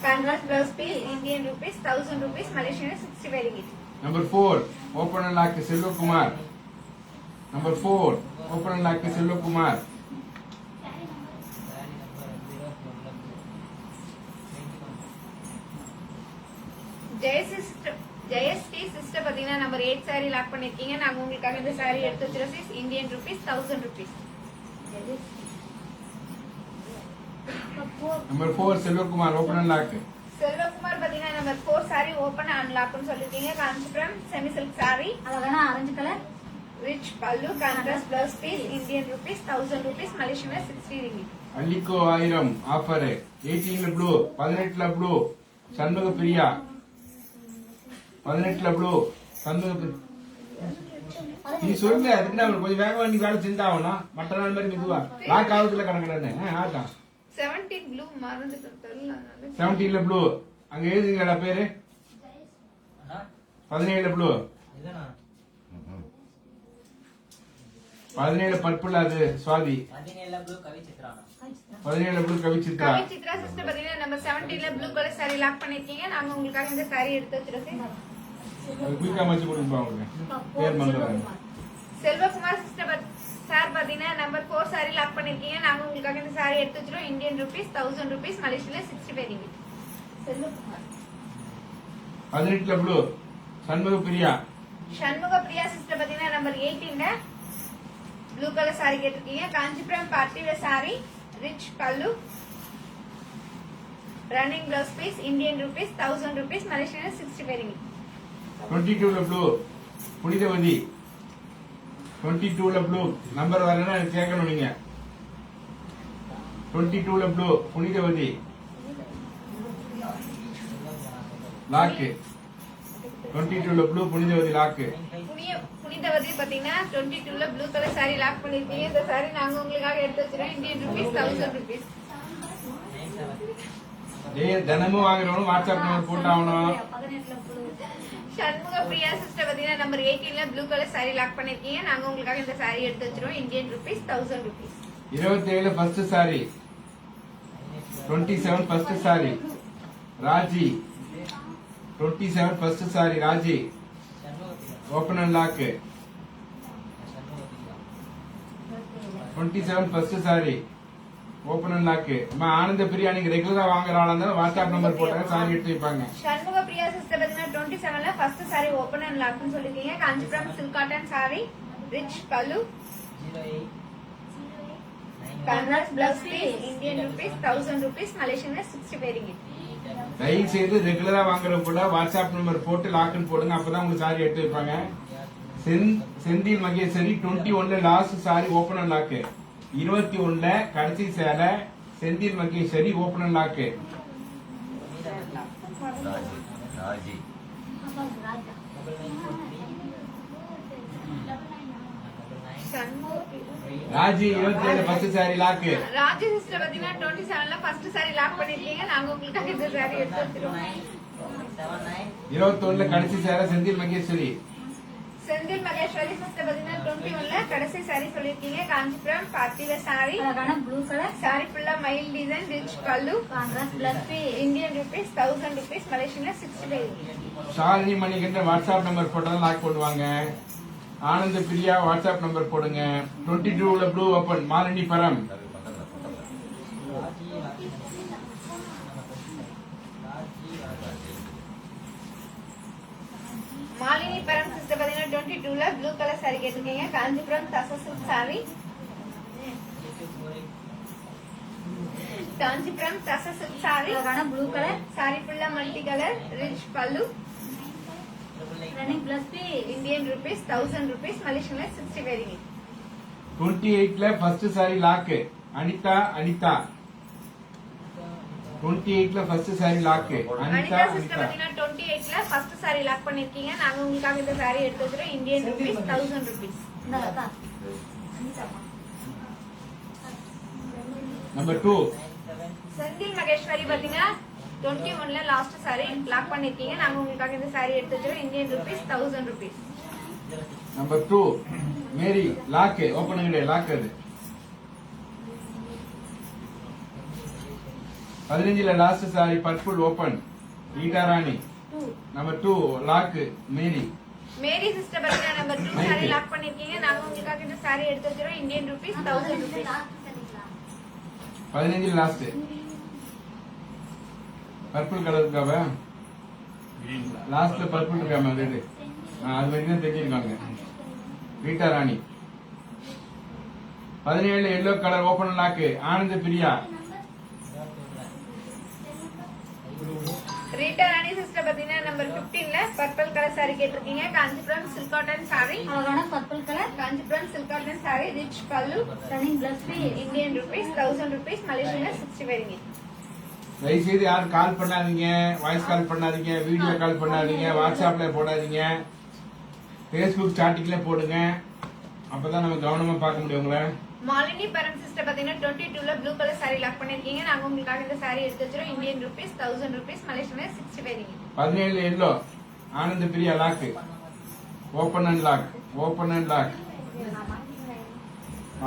contrast blouse piece Indian rupees 1000 rupees. Malaysian 65 rupees. Number 4 open and lock Selvakumar number 4 open and lock Selvakumar. Jayashree sister பாத்தீங்கன்னா number 8 saree lock பண்ணிருக்கீங்க. நாங்க உங்களுக்காக இந்த saree எடுத்து வச்சிரோம். Indian rupees 1000 rupees. Number 4 Selvakumar open and lock Selvakumar பாத்தீங்கன்னா number 4 saree open and லாக்னு சொல்லிருக்கீங்க. காஞ்சிபுரம் செமி சில்க் saree அழகான ஆரஞ்சு கலர் ரிச் பல்லு contrast blouse piece Indian rupees 1000 rupees. Malaysian 60 rupees. அள்ளிக்கோ 1000 ஆஃபர் 18ல ப்ளூ 18ல ப்ளூ சண்முக பிரியா 18ல ப்ளூ சண்முக நீ சொல்லுங்க அதுக்கு நான் கொஞ்சம் வேகமா நீ வேலை செஞ்சாகணும். மற்ற நாள் மாதிரி மெதுவா லாக் ஆகுதுல கடற்கடன்னு ஆட்டா 17 ப்ளூ மறந்துட்டு தெரியல. 17ல ப்ளூ அங்க எழுதுங்கடா பேரு 17ல ப்ளூ 17 பர்பிள் அது சுவாதி 17 ப்ளூ கவிச்சித்ரா 17ல ப்ளூ கவிச்சித்ரா. கவி சித்ரா சிஸ்டர் பாத்தீங்கன்னா நம்பர் 17ல ப்ளூ கலர் saree லாக் பண்ணிருக்கீங்க. நாங்க உங்களுக்காக இந்த saree எடுத்து வச்சிரோம். அது குயிக்கா மச்சு கொடுப்பா உங்களுக்கு பேர் மறந்துடுறாங்க. செல்வகுமார் சிஸ்டர் சார் பாத்தீங்கன்னா நம்பர் 4 சாரி லாக் பண்ணிருக்கீங்க. நாங்க உங்களுக்காக இந்த சாரி எடுத்து வச்சிரோம். இந்தியன் ருபீஸ் 1000 ருபீஸ், மலேசியால 65 ringgit. செல்வகுமார் 18ல ப்ளூ சண்முக பிரியா. சண்முக பிரியா சிஸ்டர் பாத்தீங்கன்னா நம்பர் 18ல ப்ளூ கலர் சாரி கேட்டிருக்கீங்க. Kanchipuram party wear sari, rich பல்லு, running blouse piece, Indian rupees 1000 rupees, மலேசியால 65 ringgit. 22ல ப்ளூ புனிதவதி. 22ல ப்ளூ நம்பர் வரலன்னா கேட்கணும் நீங்க. 22ல ப்ளூ புனிதவதி லாக்கு. 22ல ப்ளூ புனிதவதி லாக்கு. புனிதவதி பாத்தீங்கன்னா 22ல ப்ளூ கலர் சாரி லாக் பண்ணிருக்கீங்க. இந்த சாரி நாங்க உங்களுக்காக எடுத்து வச்சிரோம். Indian rupees 1000 rupees. தினமும் வாங்குறவனும் வாட்ஸ்அப் நம்பர் போட்டாகணும். 18ல ப்ளூ சண்முக பிரியா சிஸ்டர் பாத்தீங்கன்னா நம்பர் 18ல ப்ளூ கலர் சாரி லாக் பண்ணிருக்கீங்க. நாங்க உங்களுக்காக இந்த சாரி எடுத்து வச்சிரோம். Indian rupees 1000 rupees. 27 first sari. 27 first sari Raji. 27 first sari Raji. Open and lock. 27 first sorry open and lock. ஆனந்த பிரியா நீங்க ரெகுலரா வாங்குற ஆளா இருந்தா வாட்ஸ்அப் நம்பர் போட்டாங்க சாரி எடுத்து வைப்பாங்க. சண்முக பிரியா சிஸ்டர் பாத்தீங்கன்னா 27ல ஃபர்ஸ்ட் சாரி ஓபன் அண்ட் லாக்னு சொல்லிருக்கீங்க. Kanchipuram silk cotton sari, rich pallu, contrast blouse piece, Indian rupees 1000 rupees, மலேசியால 65 ringgit. தயவு செய்து ரெகுலரா வாங்குறவங்க கூட வாட்ஸ்அப் நம்பர் போட்டு லாக்குன்னு போடுங்க. அப்பதான் உங்களுக்கு சாரி எடுத்து வைப்பாங்க. செந்தில் மகேஸ்வரி 21ல last sorry open and lock. 21ல கடைசி சேலை Senthil Maheswari open and lock. Raji Raja Raji 27 first sorry lock. Raji sister பாத்தீங்கன்னா 27ல ஃபர்ஸ்ட் சாரி லாக் பண்ணிருக்கீங்க. நாங்க உங்களுக்காக இந்த சாரி எடுத்து வச்சிரோம். 21ல கடைசி சேலை செந்தில் மகேஸ்வரி. செந்தில் மகேஸ்வரி சிஸ்டர் பாத்தீங்கன்னா 21ல கடைசி சாரி சொல்லிருக்கீங்க. காஞ்சிபுரம் பார்ட்டி வேர் சாரி, அழகான ப்ளூ கலர் சாரி ஃபுல்லா மயில் டிசைன், ரிச் பல்லு, contrast plus piece, Indian rupees 1000 rupees, மலேசியால 65 ringgit. Shalini Manikanda WhatsApp number போட்டாலும் லாக் போடுவாங்க. ஆனந்த பிரியா வாட்ஸ்அப் நம்பர் போடுங்க. 22ல ப்ளூ ஓபன் மாலினி பரம். மாலினி பரம் சிஸ்டர் பாத்தீங்கன்னா 22ல ப்ளூ கலர் சாரி கேட்டிருக்கீங்க. காஞ்சிபுரம் தசசில்க் சாரி, காஞ்சிபுரம் தசசில்க் சாரி, அழகான ப்ளூ கலர் சாரி ஃபுல்லா மல்டி கலர், ரிச் பல்லு, running plus piece, Indian rupees 1000 rupees, மலேசியால 65 ringgit. 28ல ஃபர்ஸ்ட் சாரி லாக். அனிதா 28ல first sorry lock. Anitha sister பாத்தீங்கன்னா 28ல ஃபர்ஸ்ட் சாரி லாக் பண்ணிருக்கீங்க. நாங்க உங்களுக்காக இந்த சாரி எடுத்து வச்சிரோம். Indian rupees 1000 rupees. இந்த அக்கா அனிதாமா நம்பர் 2 செந்தில் மகேஸ்வரி பாத்தீங்கன்னா 21ல லாஸ்ட் சாரி லாக் பண்ணிருக்கீங்க. நாங்க உங்களுக்காக இந்த சாரி எடுத்து வச்சிரோம். Indian rupees 1000 rupees. Number 2 Mary lock. Open பண்ணி லாக். அது 15ல last sari purple open Rita Rani. Number 2 lock Mary. Mary sister பாத்தீங்கன்னா நம்பர் 2 சாரி லாக் பண்ணிருக்கீங்க. நாங்க உங்களுக்காக இந்த சாரி எடுத்து வச்சிரோம். Indian rupees 1000 rupees. 15ல லாஸ்ட் பர்பிள் கலர் இருக்காவ லாஸ்ட்ல பர்பிள் இருக்காம அது அது மாதிரி தான் தெரிஞ்சிருக்காங்க. ரீட்டா ராணி. 17ல எல்லோ கலர் ஓபன் லாக். ஆனந்த பிரியா. ரீட்டா ராணி சிஸ்டர் பாத்தீங்கன்னா நம்பர் 15ல பர்பிள் கலர் சாரி கேட்டிருக்கீங்க. காஞ்சிபுரம் சில்க் காட்டன் சாரி, அழகான purple colour Kanchipuram silk cotton sari, rich பல்லு, running plus piece, Indian rupees 1000 rupees, மலேசியால 65 ringgit. தயவுசெய்து யாரும் கால் பண்ணாதீங்க, வாய்ஸ் கால் பண்ணாதீங்க, வீடியோ கால் பண்ணாதீங்க, வாட்ஸ்அப்ல போடாதீங்க, பேஸ்புக் ஸ்டார்டிங்ல போடுங்க. அப்பதான் நம்ம கவனமா பார்க்க முடியும் உங்களை. மாலினி பரம் சிஸ்டர் பாத்தீங்கன்னா 22ல ப்ளூ கலர் சாரி லாக் பண்ணிருக்கீங்க. நாங்க உங்களுக்காக இந்த சாரி எடுத்து வச்சிரோம். இந்தியன் ருபீஸ் 1000 ருபீஸ், மலேசியால 65 ringgit. 17ல yellow Ananda Priya lock. Open and lock. Open and lock.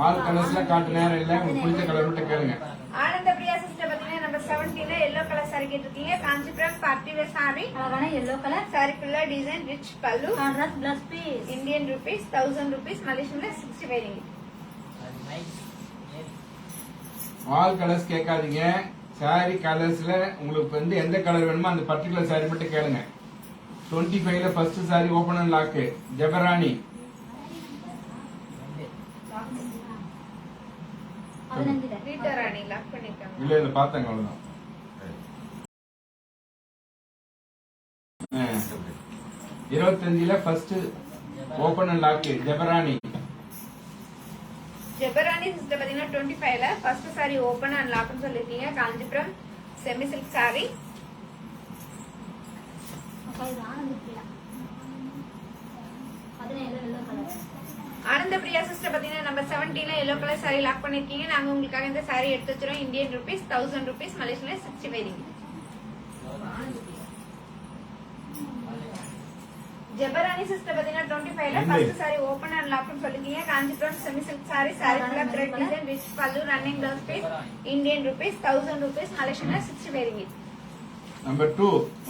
All கலர்ஸ்ல காட்டு நேரம் இல்ல. உங்களுக்கு பிடிச்ச கலர் விட்டு கேளுங்க. ஆனந்த பிரியா சிஸ்டர் பாத்தீங்கன்னா நம்பர் 17ல எல்லோ கலர் சாரி கேட்டிருக்கீங்க. காஞ்சிபுரம் பார்ட்டி வேர் சாரி, அழகான எல்லோ கலர் சாரி ஃபுல்லா டிசைன், ரிச் பல்லு, contrast plus piece, Indian rupees 1000 rupees, மலேசியால 65 ringgit. ஆல் கலர்ஸ் கேட்காதீங்க. சாரி கலர்ஸ்ல உங்களுக்கு வந்து எந்த கலர் வேணுமோ அந்த பர்டிகுலர் சாரி மட்டும் கேளுங்க. 25ல first sorry open and lock Jebarani. 15 Rita Rani lock பண்ணிருக்காங்க. இல்ல இல்ல பாத்தாங்க அவ்வளவுதான். 25ல first open and lock Jebarani. Jebarani sister பாத்தீங்கன்னா 25ல ஃபர்ஸ்ட் சாரி ஓபன் அண்ட் லாக்னு சொல்லிருக்கீங்க. Kanchipuram semi silk sari. அப்ப இது ஆனந்த பிரியா 17 வெள்ளை கலர். ஆனந்த பிரியா சிஸ்டர் பாத்தீங்கன்னா நம்பர் 17ல எல்லோ கலர் சாரி லாக் பண்ணிருக்கீங்க. நாங்க உங்களுக்காக இந்த சாரி எடுத்து வச்சிரோம். இந்தியன் ருபீஸ் 1000 ருபீஸ், மலேசியன்ல 65 ringgit. ஜெபராணி சிஸ்டர் பாத்தீங்கன்னா 25ல ஃபர்ஸ்ட் சாரி ஓபன் அண்ட் லாக்னு சொல்லிருக்கீங்க. Kanchipuram semi silk sorry. Sorry ஃபுல்லா த்ரெட் டிசைன், ரிச் பல்லு, running blouse piece. Indian rupees 1000 rupees, மலேசியன்ல 65 ringgit. Number 2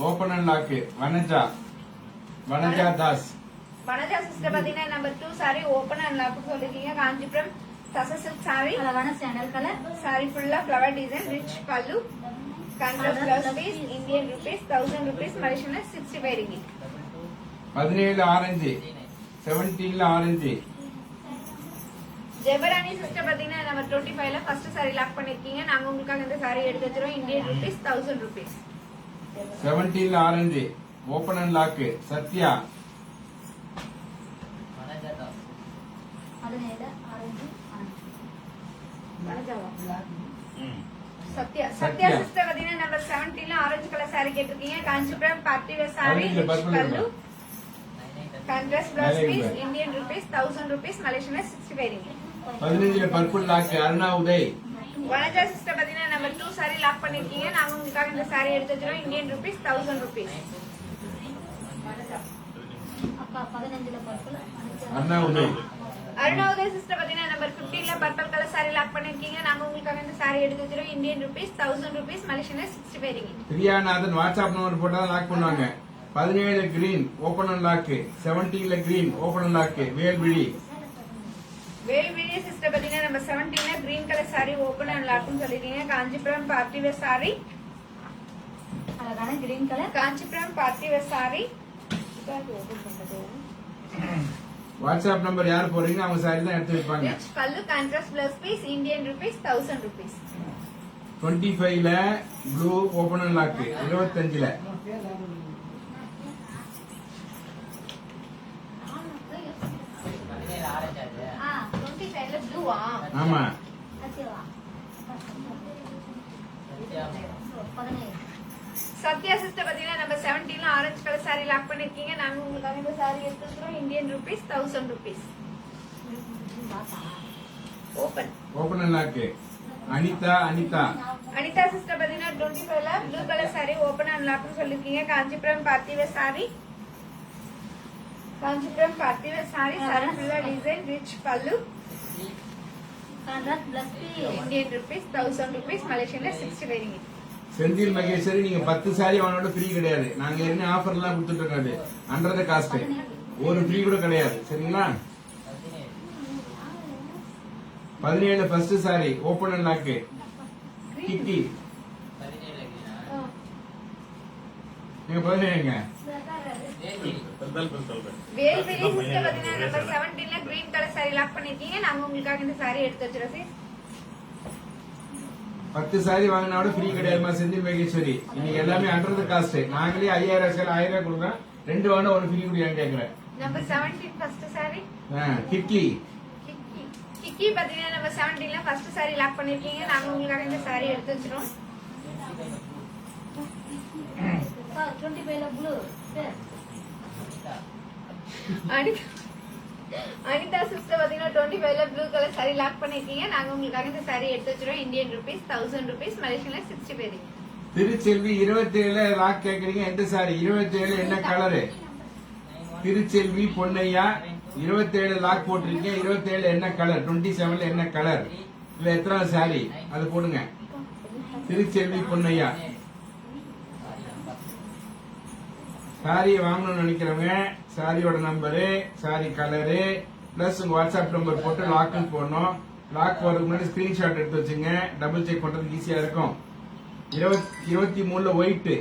open and lock Vanaja. Vanaja Das. Vanaja sister பாத்தீங்கன்னா நம்பர் 2 சாரி ஓபன் அண்ட் லாக்னு சொல்லிருக்கீங்க. காஞ்சிபுரம் தச சில்க் சாரி. அழகான சாண்டல் கலர். சாரி ஃபுல்லா ஃப்ளவர் டிசைன், ரிச் பல்லு, contrast blouse piece. Indian rupees 1000 rupees, மலேசியன்ல 65 ringgit. 17 orange. 17ல orange. Jebarani sister பாத்தீங்கன்னா நம்ம 25ல ஃபர்ஸ்ட் சாரி லாக் பண்ணிருக்கீங்க. நாங்க உங்களுக்காக இந்த சாரி எடுத்து வச்சிரோம். Indian rupees 1000 rupees. 17ல orange open and lock Sathya. 17 orange. Sathya Sathya. Sathya sister பாத்தீங்கன்னா நம்பர் 17ல ஆரஞ்சு கலர் சாரி கேட்டிருக்கீங்க. காஞ்சிபுரம் பார்ட்டி வேர் சாரி, ஆரஞ்சுல purple பல்லு, கான்ட்ராஸ்ட் பிளவுஸ் மேலே பீஸ். இருக்கு. இந்தியன் ருபீஸ் 1000 ருபீஸ், மலேசியன்ல 65 ringgit. 15ல purple lock Aruna Uday. Vanaja sister பாத்தீங்கன்னா நம்பர் 2 சாரி லாக் பண்ணிருக்கீங்க. நாங்க உங்களுக்காக இந்த சாரி எடுத்து வச்சிரோம். Indian rupees 1000 rupees. அக்கா 15ல பர்பிள். அருணா உதய். அருணாவுதய் சிஸ்டர் பாத்தீங்கன்னா நம்பர் 15ல பர்பிள் கலர் சாரி லாக் பண்ணிருக்கீங்க. நாங்க உங்களுக்காக இந்த சாரி எடுத்து வச்சிரோம். இந்தியன் ருபீஸ் 1000 ருபீஸ், மலேசியன்ல 65 ringgit. பிரியாநாதன் வாட்ஸ்அப் நம்பர் போட்டா லாக் பண்ணுவாங்க. 17ல கிரீன் ஓபன் அண்ட் லாக். 17ல green open and lock Velvizhi. Velvizhi sister பாத்தீங்கன்னா நம்ம 17ல green colour sorry open and லாக்னு சொல்லிருக்கீங்க. Kanchipuram party wear sorry. அழகான green colour. Kanchipuram party wear sorry. WhatsApp number யார் போறீங்க அவங்க சாரி தான் எடுத்து வைப்பாங்க. ரிச் பல்லு, contrast blouse piece. Indian rupees 1000 rupees. 25ல ப்ளூ ஓபன் அண்ட் லாக். 25ல ஆ 25ல ப்ளூவா? ஆமா. சத்யாவா. 17 சத்யா சிஸ்டர் பாத்தீங்கன்னா நம்ம 17ல ஆரஞ்சு கலர் சாரி லாக் பண்ணிருக்கீங்க. நாங்க உங்களுக்காக இந்த சாரி எடுத்து வச்சிரோம். Indian rupees 1000 rupees. Open. Open and lock Anitha. Anitha. Anitha sister பாத்தீங்கன்னா 25ல blue colour sorry open and லாக்னு சொல்லிருக்கீங்க. Kanchipuram party wear sorry. Kanchipuram party wear sorry. Sorry ஃபுல்லா டிசைன், ரிச் பல்லு. Contrast plus piece. Indian rupees 1000 rupees, மலேசியன்ல 65 ringgit. செந்தில் மகேஸ்வரி நீங்க 10 சாரி அவனோட ஃப்ரீ கிடையாது. நாங்க என்ன ஆஃபர் எல்லாம் கொடுத்துட்டு இருக்காது. அண்டர் காஸ்ட் ஒரு ஃப்ரீ கூட கிடையாது. சரிங்களா? 17ல first sorry open and lock Kitty. நீங்க 17ங்க வேல்விழி சிஸ்டர் பாத்தீங்கன்னா நம்பர் 17ல கிரீன் கலர் சாரி லாக் பண்ணிருக்கீங்க. நாங்க உங்களுக்காக இந்த சாரி எடுத்து வச்சிரோம். sis. 10 சாரி வாங்கினாவோட ஃப்ரீ கிடையாதுமா செந்தில் மகேஸ்வரி. இன்னைக்கு எல்லாமே அண்டர் காஸ்ட். நாங்களே 5000 சேல் 1000 கொடுக்குறோம். 2 வாங்கினா 1 ஃப்ரீ கொடுக்குறேன் கேக்குறேன். Number 17 first sari. Kiki. Kiki பாத்தீங்கன்னா நம்ம 17ல ஃபர்ஸ்ட் சாரி லாக் பண்ணிருக்கீங்க. நாங்க உங்களுக்காக இந்த சாரி எடுத்து வச்சிரோம். 25ல ப்ளூ. அனிதா சிஸ்டர் பாத்தீங்கன்னா 25ல ப்ளூ கலர் சாரி லாக் பண்ணிருக்கீங்க. நாங்க உங்களுக்காக இந்த சாரி எடுத்து வச்சிரோம். இந்தியன் ருபீஸ் 1000 ருபீஸ், மலேசியன்ல 65 ringgit. திருச்செல்வி 27ல லாக் கேக்குறீங்க. எந்த சாரி? 27 என்ன கலரு? திருச்செல்வி பொன்னையா 27 லாக் போட்டிருக்கீங்க. 27 என்ன கலர்? 27ல என்ன கலர்? இல்ல எத்தனை சாரி அது போடுங்க. திருச்செல்வி பொன்னையா. சாரி வாங்கணும்னு நினைக்கிறவங்க சாரியோட நம்பரு, சாரி கலரு பிளஸ் உங்க வாட்ஸ்அப் நம்பர் போட்டு லாக்குன்னு போடணும். லாக் போறதுக்கு முன்னாடி ஸ்கிரீன்ஷாட் எடுத்து வச்சுங்க, டபுள் செக் பண்றதுக்கு ஈஸியா இருக்கும். 23ல ஒயிட்,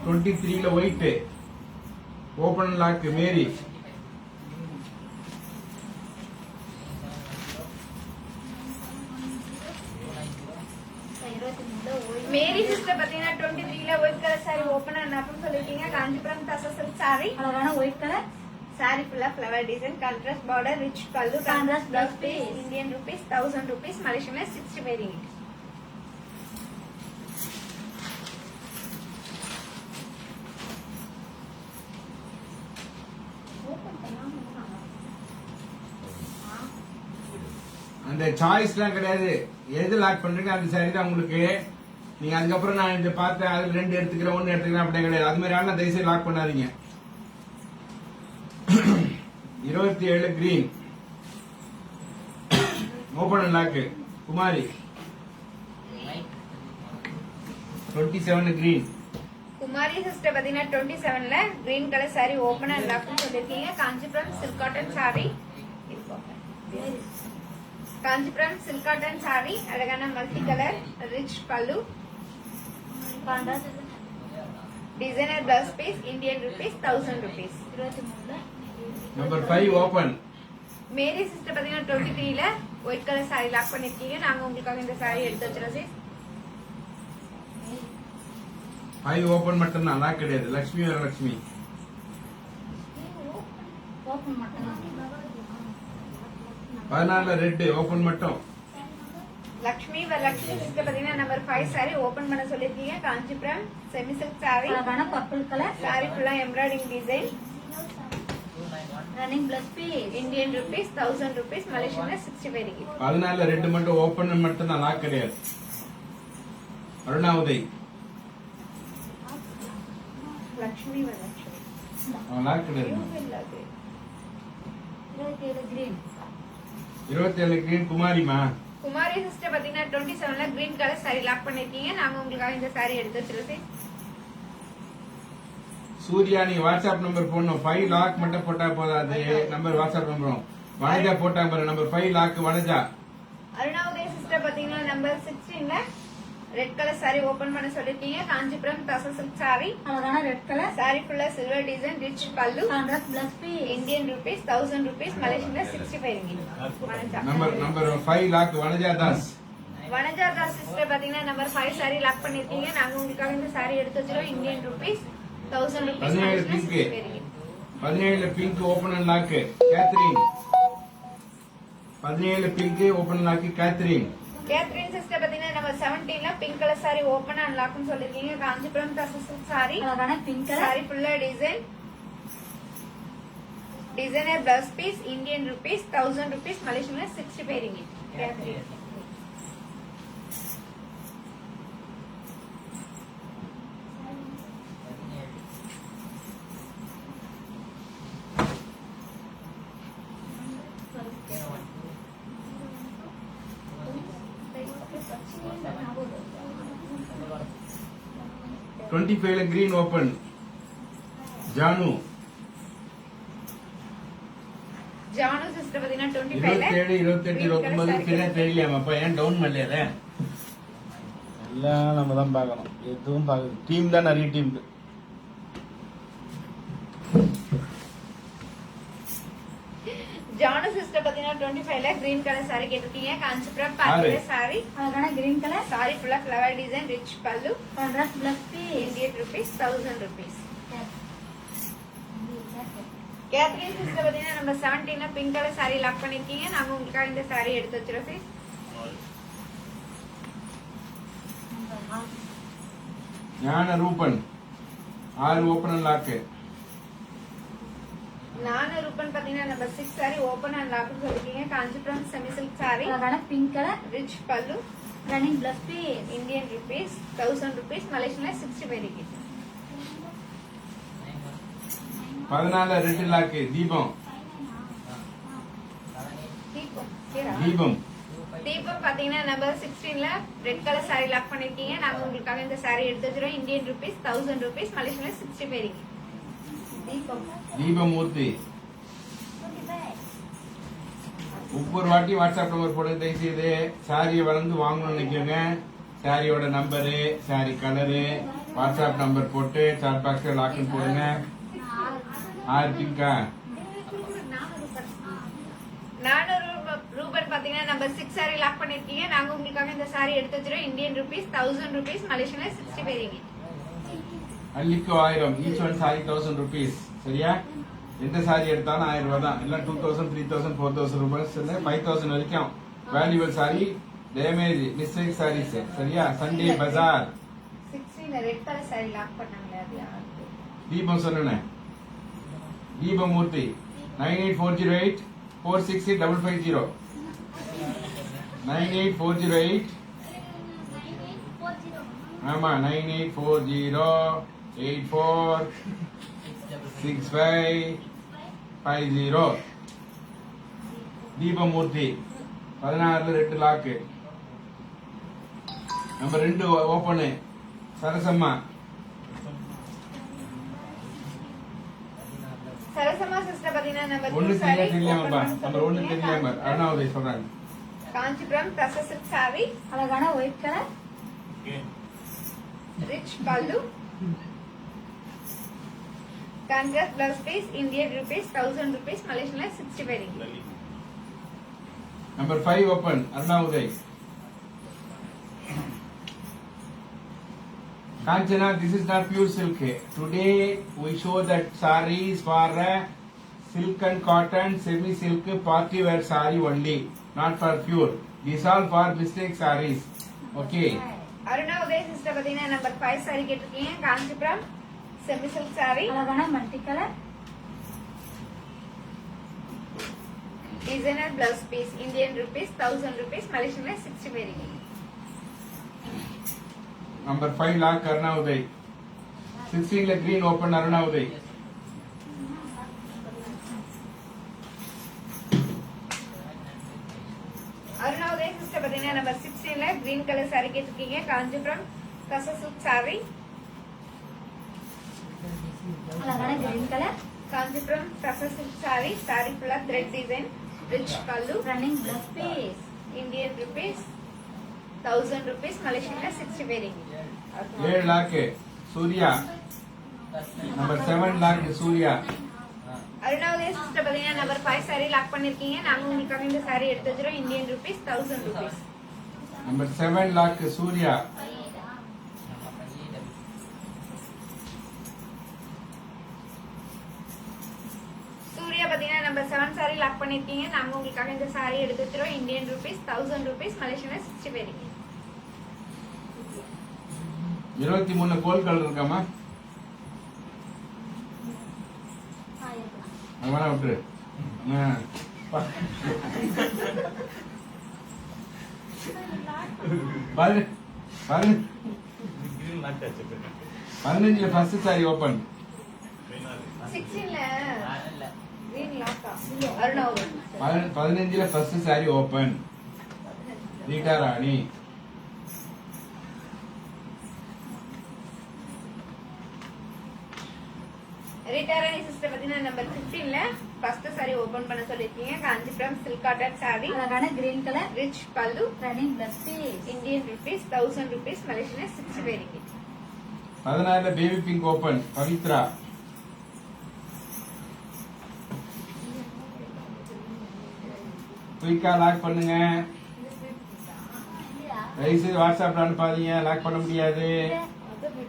23ல white, open lock Mary. Mary sister பாத்தீங்கன்னா 23ல white colour sorry open and லாக்னு சொல்லிருக்கீங்க. காஞ்சிபுரம் தசா சில்க் சாரி, அழகான ஒயிட் கலர் சாரி ஃபுல்லா flower design, contrast border, rich pallu, Contrast blouse piece. Indian rupees 1000 rupees, மலேசியன்ல 60 ringgit. அந்த சாய்ஸ்லாம் கிடையாது, எது லாக் பண்றீங்க அந்த சாரி தான் உங்களுக்கு. நீங்க அதுக்கப்புறம் நான் இந்த பார்த்தேன் அதுல 2 எடுத்துக்கிறேன் 1 எடுத்துக்கிறேன் அப்படியே கிடையாது. அது மாதிரி ஆனா தயவுசெய்து லாக் பண்ணாதீங்க. 27 green open lock Kumari. 27 green Kumari sister பாத்தீங்கன்னா 27ல green colour sorry open and லாக்னு சொல்லிருக்கீங்க. Kanchipuram silk cotton sorry, Kanchipuram silk cotton sorry, அழகான மல்டி கலர், ரிச் பல்லு, designer blouse piece, Indian rupees 1000 rupees. 23ல நம்பர் 5 ஓபன். மேரி சிஸ்டர் பாத்தீங்கன்னா 23ல ஒயிட் கலர் சாரி லாக் பண்ணிருக்கீங்க. நாங்க உங்களுக்காக இந்த சாரி எடுத்து வச்சிரோம் sis. 5 ஓபன் மட்டும் தான், லாக் கிடையாது. லட்சுமி வரலட்சுமி. ஓபன் மட்டும் 14ல ரெட் ஓபன் மட்டும். லக்ஷ்மி வரலட்சுமி சிஸ்டர் பாத்தீங்கன்னா நம்பர் 5 சாரி ஓபன் பண்ண சொல்லிருக்கீங்க. காஞ்சிபுரம் செமி சில்க் சாரி, அழகான பர்பிள் கலர் சாரி ஃபுல்லா embroidering design, running plus piece, Indian rupees 1000 rupees, மலேசியன்ல 65 ringgit. 14ல ரெட் மட்டும் ஓபன் மட்டும் தான், லாக் கிடையாது. அருணா உதய் லக்ஷ்மி வரலட்சுமி லாக் கிடையாது. இல்ல அது 27 கிரீன் 27 கிரீன் குமாரிமா. குமாரி சிஸ்டர் பாத்தீங்கன்னா 27ல கிரீன் கலர் சாரி லாக் பண்ணிருக்கீங்க. நாங்க உங்களுக்காக இந்த சாரி எடுத்து வச்சிருக்கோம். சூர்யா நீ வாட்ஸ்அப் நம்பர் போடணும். 5 லாக் மட்டும் போட்டா போதாது, நம்பர் வாட்ஸ்அப் நம்பரும். வனஜா போட்டா பாரு, number 5 lock Vanaja. Aruna Uday sister பாத்தீங்கன்னா நம்பர் 16ல ரெட் கலர் சாரி ஓபன் பண்ண சொல்லிருக்கீங்க. காஞ்சிபுரம் தசா சில்க் சாரி, அழகான ரெட் கலர் சாரி ஃபுல்லா சில்வர் டிசைன், ரிச் பல்லு, contrast plus piece, Indian rupees 1000 rupees, மலேசியன்ல 65 ringgit. Vanaja number 5 lock Vanaja Das. Vanaja Das sister பாத்தீங்கன்னா நம்பர் 5 சாரி லாக் பண்ணிருக்கீங்க. நாங்க உங்களுக்காக இந்த சாரி எடுத்து வச்சிரோம். இந்தியன் ருபீஸ் 1000 rupees, 17 மலேசியன்ல pink 65 ringgit. 17 pink open and lock Catherine. 17 pink open lock Catherine. Catherine sister பாத்தீங்கன்னா நம்பர் 17ல pink colour sorry open and லாக்னு சொல்லிருக்கீங்க. காஞ்சிபுரம் தசா சில்க் சாரி, அழகான பிங்க் கலர் சாரி ஃபுல்லா design, designer blouse piece, Indian rupees 1000 rupees, மலேசியன்ல 65 ringgit. Catherine 25ல green open Janu. Janu sister பாத்தீங்கன்னா 25ல 27 28 29 பின்ன தெரியலையாமாப்பா, ஏன் டவுன் பண்ணலையா? எல்லாம் நம்ம தான் பார்க்கணும், எதுவும் பார்க்கணும். டீம் தான் நிறைய டீம். ஜானு சிஸ்டர் பாத்தீங்கன்னா 25ல கிரீன் கலர் சாரி கேட்டிருக்கீங்க. காஞ்சிபுரம் பாட்டில சாரி, அழகான கிரீன் கலர் சாரி ஃபுல்லா ஃபிளவர் டிசைன், ரிச் பல்லு, contrast plus piece, Indian rupees 1000 rupees. Catherine sister பாத்தீங்கன்னா நம்ம 17ல பிங்க் கலர் சாரி லாக் பண்ணிருக்கீங்க. நாங்க உங்களுக்காக இந்த சாரி எடுத்து வச்சிரோம் sis. ஞான ரூபன் 6 ஓபன் அண்ட் லாக். நானு ரூபன் பாத்தீங்கன்னா நம்ம 6 சாரி ஓபன் அண்ட் லாக்னு சொல்லிருக்கீங்க. காஞ்சிபுரம் செமி சில்க் சாரி, அழகான பிங்க் கலர் ரிச் பல்லு, running plus piece, Indian rupees 1000 rupees, மலேசியன்ல 65 ringgit. 14ல ரெட் லாக் தீபம். தீபம் தீபம் பாத்தீங்கன்னா நம்பர் 16ல ரெட் கலர் சாரி லாக் பண்ணிருக்கீங்க. நாங்க உங்களுக்காக இந்த சாரி எடுத்து வச்சிரோம். இந்தியன் ருபீஸ் 1000 rupees, மலேசியன்ல 65 ringgit. தீபம் தீபமூர்த்தி. ஒவ்வொரு வாட்டி வாட்ஸ்அப் நம்பர் போட்டு தயவுசெய்து சாரியை வந்து வாங்கணும்னு நினைக்கிறேங்க. சாரியோட number, sorry colour, WhatsApp number போட்டு சாட் பாக்ஸ்ல லாக்னு போடுங்க. 6 பிங்கா 400 ரூபாய் பாத்தீங்கன்னா நம்பர் 6 சாரி லாக் பண்ணிருக்கீங்க. நாங்க உங்களுக்காக இந்த சாரி எடுத்து வச்சிரோம். இந்தியன் ருபீஸ் 1000 rupees, மலேசியன்ல 60 பேரிங்க. அள்ளிக்கு 1000, ஈச் ஒன் சாரி 1000 rupees. சரியா? எந்த சாரி எடுத்தாலும் 1000 ரூபாய் தான். எல்லாம் 2000, 3000, 4000 ரூபாய்ஸ் இல்ல 5000 வரைக்கும் valuable saree, damage mistake sarees. சரியா? Sunday Bazaar 16 red colour sorry lock பண்ணாங்களே அது யாருக்கு? தீபம் சொன்னேன். தீபமூர்த்தி 98408 468 550 98408 ஆமா 9840846550. Deepamurthy 16 red lock. Number 2 open Sarasamma. Sarasamma sister பாத்தீங்கன்னா நம்பர் 2 ஒண்ணு சாரி தெரியாமப்பா. நம்பர் 1 தெரியாம அருணாவுதய் சொல்றாங்க. காஞ்சிபுரம் தசசில்க் சாரி, அழகான ஒயிட் கலர், ரிச் பல்லு, contrast blouse piece, Indian rupees 1000 rupees, மலேசியன்ல 60 பேரிங்க. Number 5 open Aruna Uday. Kanchana, this is not pure silk. Today we show that sarees for silk and cotton, semi-silk, party wear saree only, not for pure. These all for mistake sarees. Okay. Aruna Uday sister பாத்தீங்கன்னா number 5 saree கேட்டிருக்கீங்க. Kanchipuram semi silk sorry, அழகான multi colour, designer blouse piece, Indian rupees 1000 rupees, மலேசியன்ல 60 பேரிங்க. Number 5 lock Arunauday. 16 la green open Arunauday. Aruna Uday sister பாத்தீங்கன்னா number 16 ல green colour sorry கேட்டிருக்கீங்க. காஞ்சிபுரம் கச silk sorry, அழகான கிரீன் கலர், காஞ்சிபுரம் கச சில்க் சாரி, சாரி ஃபுல்லா த்ரெட் டிசைன், ரிச் பல்லு, running plus piece, Indian rupees 1000 rupees, மலேசியன்ல 60 பேரிங்க. 7 lakh Surya. Number 7 lakh Surya. Aruna Uday sister பாத்தீங்கன்னா நம்பர் 5 சாரி லாக் பண்ணிருக்கீங்க. நாங்க உங்களுக்காக இந்த சாரி எடுத்து வச்சிரோம். Indian rupees 1000 rupees. Number 7 lakh Surya. Surya பாத்தீங்கன்னா நம்பர் 7 சாரி லாக் பண்ணிருக்கீங்க. நாங்க உங்களுக்காக இந்த சாரி எடுத்து வச்சிரோம். இந்தியன் ருபீஸ் 1000 rupees, மலேசியன்ல 60 பேரிங்க. 23 கோல் கலர் இருக்காமா? அவனா விட்டுரு. பாரு பாரு 15 ஃபர்ஸ்ட் சாரி ஓபன். 16 ல கிரீன் லாக்கா Aruna Uday 15 first sorry open. Rita Rani. Ritarani sister பாத்தீங்கன்னா நம்பர் 15 ல ஃபர்ஸ்ட் சாரி ஓபன் பண்ண சொல்லிருக்கீங்க. காஞ்சிபுரம் சில்க் காட்டன் சாரி, அழகான கிரீன் கலர், ரிச் பல்லு, running plus piece, Indian rupees 1000 rupees, மலேசியன்ல 60 பேரிங்க. 16 பேபி பிங்க் ஓபன். பவித்ரா. குயிக்கா லாக் பண்ணுங்க. தயவுசெய்து வாட்ஸ்அப்ல அனுப்பாதீங்க. லாக் பண்ண முடியாது.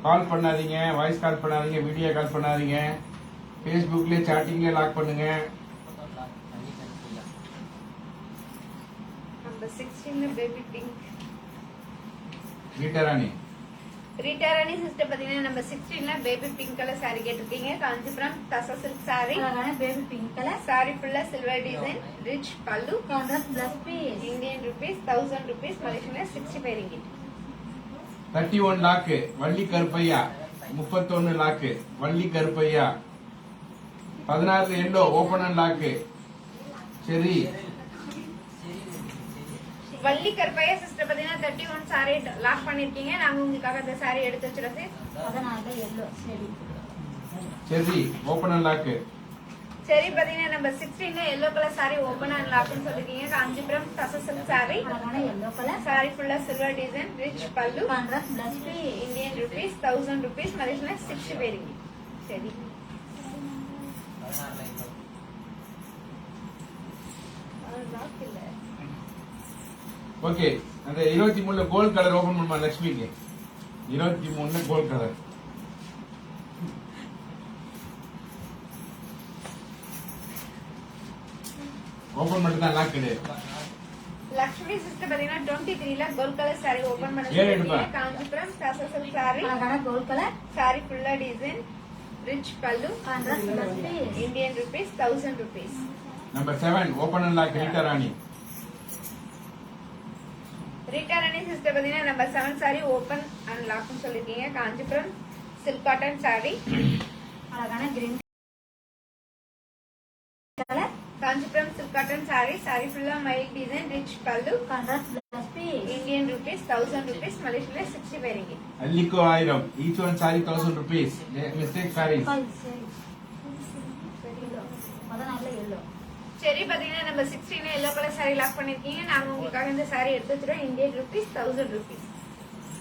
கால் பண்ணாதீங்க. வாய்ஸ் கால் பண்ணாதீங்க. வீடியோ கால் பண்ணாதீங்க. ஃபேஸ்புக்லயே சாட்டிங்ல லாக் பண்ணுங்க. Number 16 baby pink. Ritarani. Ritarani sister பாத்தீங்கன்னா நம்பர் 16 ல பேபி பிங்க் கலர் சாரி கேட்டிருக்கீங்க. காஞ்சிபுரம் தச சில்க் சாரி, அழகான பேபி பிங்க் கலர், சாரி ஃபுல்லா சில்வர் டிசைன், ரிச் பல்லு, contrast plus piece, Indian rupees 1000 rupees, மலேசியன்ல 60 பேரிங்க. 31 lock Valli Karuppaiah. 31 lock Valli Karuppaiah. 16 yellow open lock சரி. வள்ளி கருப்பையா சிஸ்டர் பாத்தீங்கன்னா 31 சாரி லாக் பண்ணிருக்கீங்க. நாங்க உங்களுக்காக அந்த சாரி எடுத்து வச்சிரோம். 14 எல்லோ சரி, சரி ஓபன் லாக்கு. சரி பாத்தீங்கன்னா நம்ம 16ல yellow colour sorry open and லாக்னு சொல்லிருக்கீங்க. காஞ்சிபுரம் டசல் சாரி, அழகான எல்லோ கலர் சாரி ஃபுல்லா சில்வர் டிசைன், ரிச் பல்லு, contrast plus piece. Indian rupees 1000 rupees, மலேசியன்ல 60 பேருங்க. சரி லாக் இல்ல. ஓகே, அந்த 23ல கோல்ட் கலர் ஓபன் பண்ணுமா லட்சுமிக்கு. 23ல கோல்ட் கலர். ஓபன் மட்டும் தான் லாக் கிடையாது. லக்ஷ்மி சிஸ்டர் பாத்தீங்கன்னா 23ல கோல்ட் கலர் சாரி ஓபன் பண்ண ஏன் எடுப்பா? சொல்லிருக்கீங்க. காஞ்சிபுரம் டசல் சாரி, அழகான கோல்ட் கலர் சாரி ஃபுல்லா டிசைன், ரிச் பல்லு, contrast plus piece. Indian rupees 1000 rupees. Number 7 open and lock Rita Rani. Rita Rani sister பாத்தீங்கன்னா நம்பர் 7 சாரி ஓபன் அண்ட் லாக்னு சொல்லிருக்கீங்க. காஞ்சிபுரம் சில்க் காட்டன் சாரி, அழகான green colour Kanchipuram silk cotton sorry, sorry ஃபுல்லா மைல் design, rich பல்லு, contrast plus piece. Indian rupees 1000 rupees, மலேசியன்ல 60 பேருங்க. அல்லிக்கோ 1000. Each one saree 1000 rupees. Mistake sarees. பதினாறுல எல்லோ. சரி பாத்தீங்கன்னா நம்ம 16 எல்லோ கலர் சாரி லாக் பண்ணிருக்கீங்க. நாங்க உங்களுக்காக இந்த சாரி எடுத்து வச்சிரோம். Indian rupees 1000 rupees.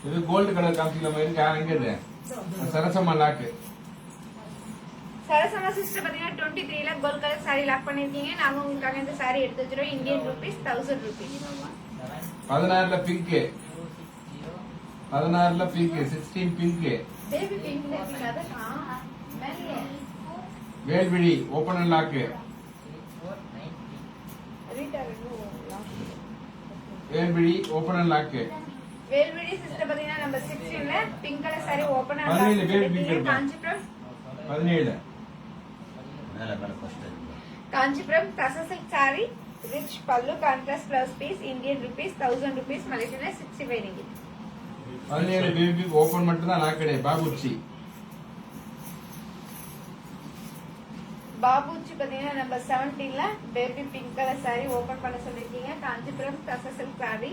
இது கோல்ட் கலர் காமிக்கலாமா இருக்கா? எங்க இது சரசமா லாக். சரசமா சிஸ்டர் பாத்தீங்கன்னா 23ல கோல்ட் கலர் சாரி லாக் பண்ணிருக்கீங்க. நாங்க உங்களுக்காக இந்த சாரி எடுத்து வச்சிரோம். Indian rupees 1000 rupees. 16ல பிங்க். 16ல பிங்க். 16 பிங்க். பேபி பிங்க் இருக்கீங்க அதான் மேலே Velvizhi open and lock. Rita lock. Velvizhi open and lock. Velvizhi sister பாத்தீங்கன்னா நம்ம 16ல pink colour sorry open and 17 lock baby pink பண்ணிருக்கீங்க. இருக்கா? காஞ்சிபுரம் 17. மேல மேல ஃபர்ஸ்ட் காஞ்சிபுரம் டசல் சாரி, ரிச் பல்லு, contrast plus piece, Indian rupees 1000 rupees, மலேசியன்ல 60 பேருங்க. 17 பேபி ஓபன் மட்டும் தான் லாக் கிடையாது. பாபுச்சி. பாபுச்சி பாத்தீங்கன்னா நம்ம 17ல baby pink colour sorry open பண்ண சொல்லிருக்கீங்க. காஞ்சிபுரம் டசல் சாரி,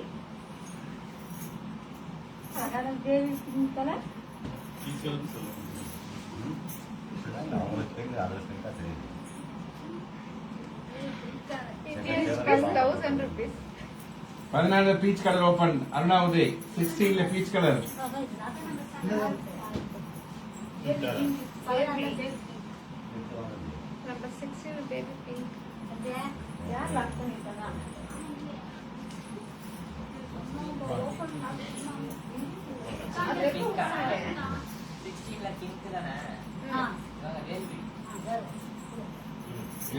அழகான பேபி பிங்க் கலர் அவங்களுக்கு தெரியுது, அதில் தெரிஞ்சா தெரியுது. Indian rupees 1000 rupees. 14ல peach colour open. Aruna Uday. 16ல பீச் கலர். நம்ம 16 பேபி பிங்க் யார் லாக் பண்ணிருக்காங்க?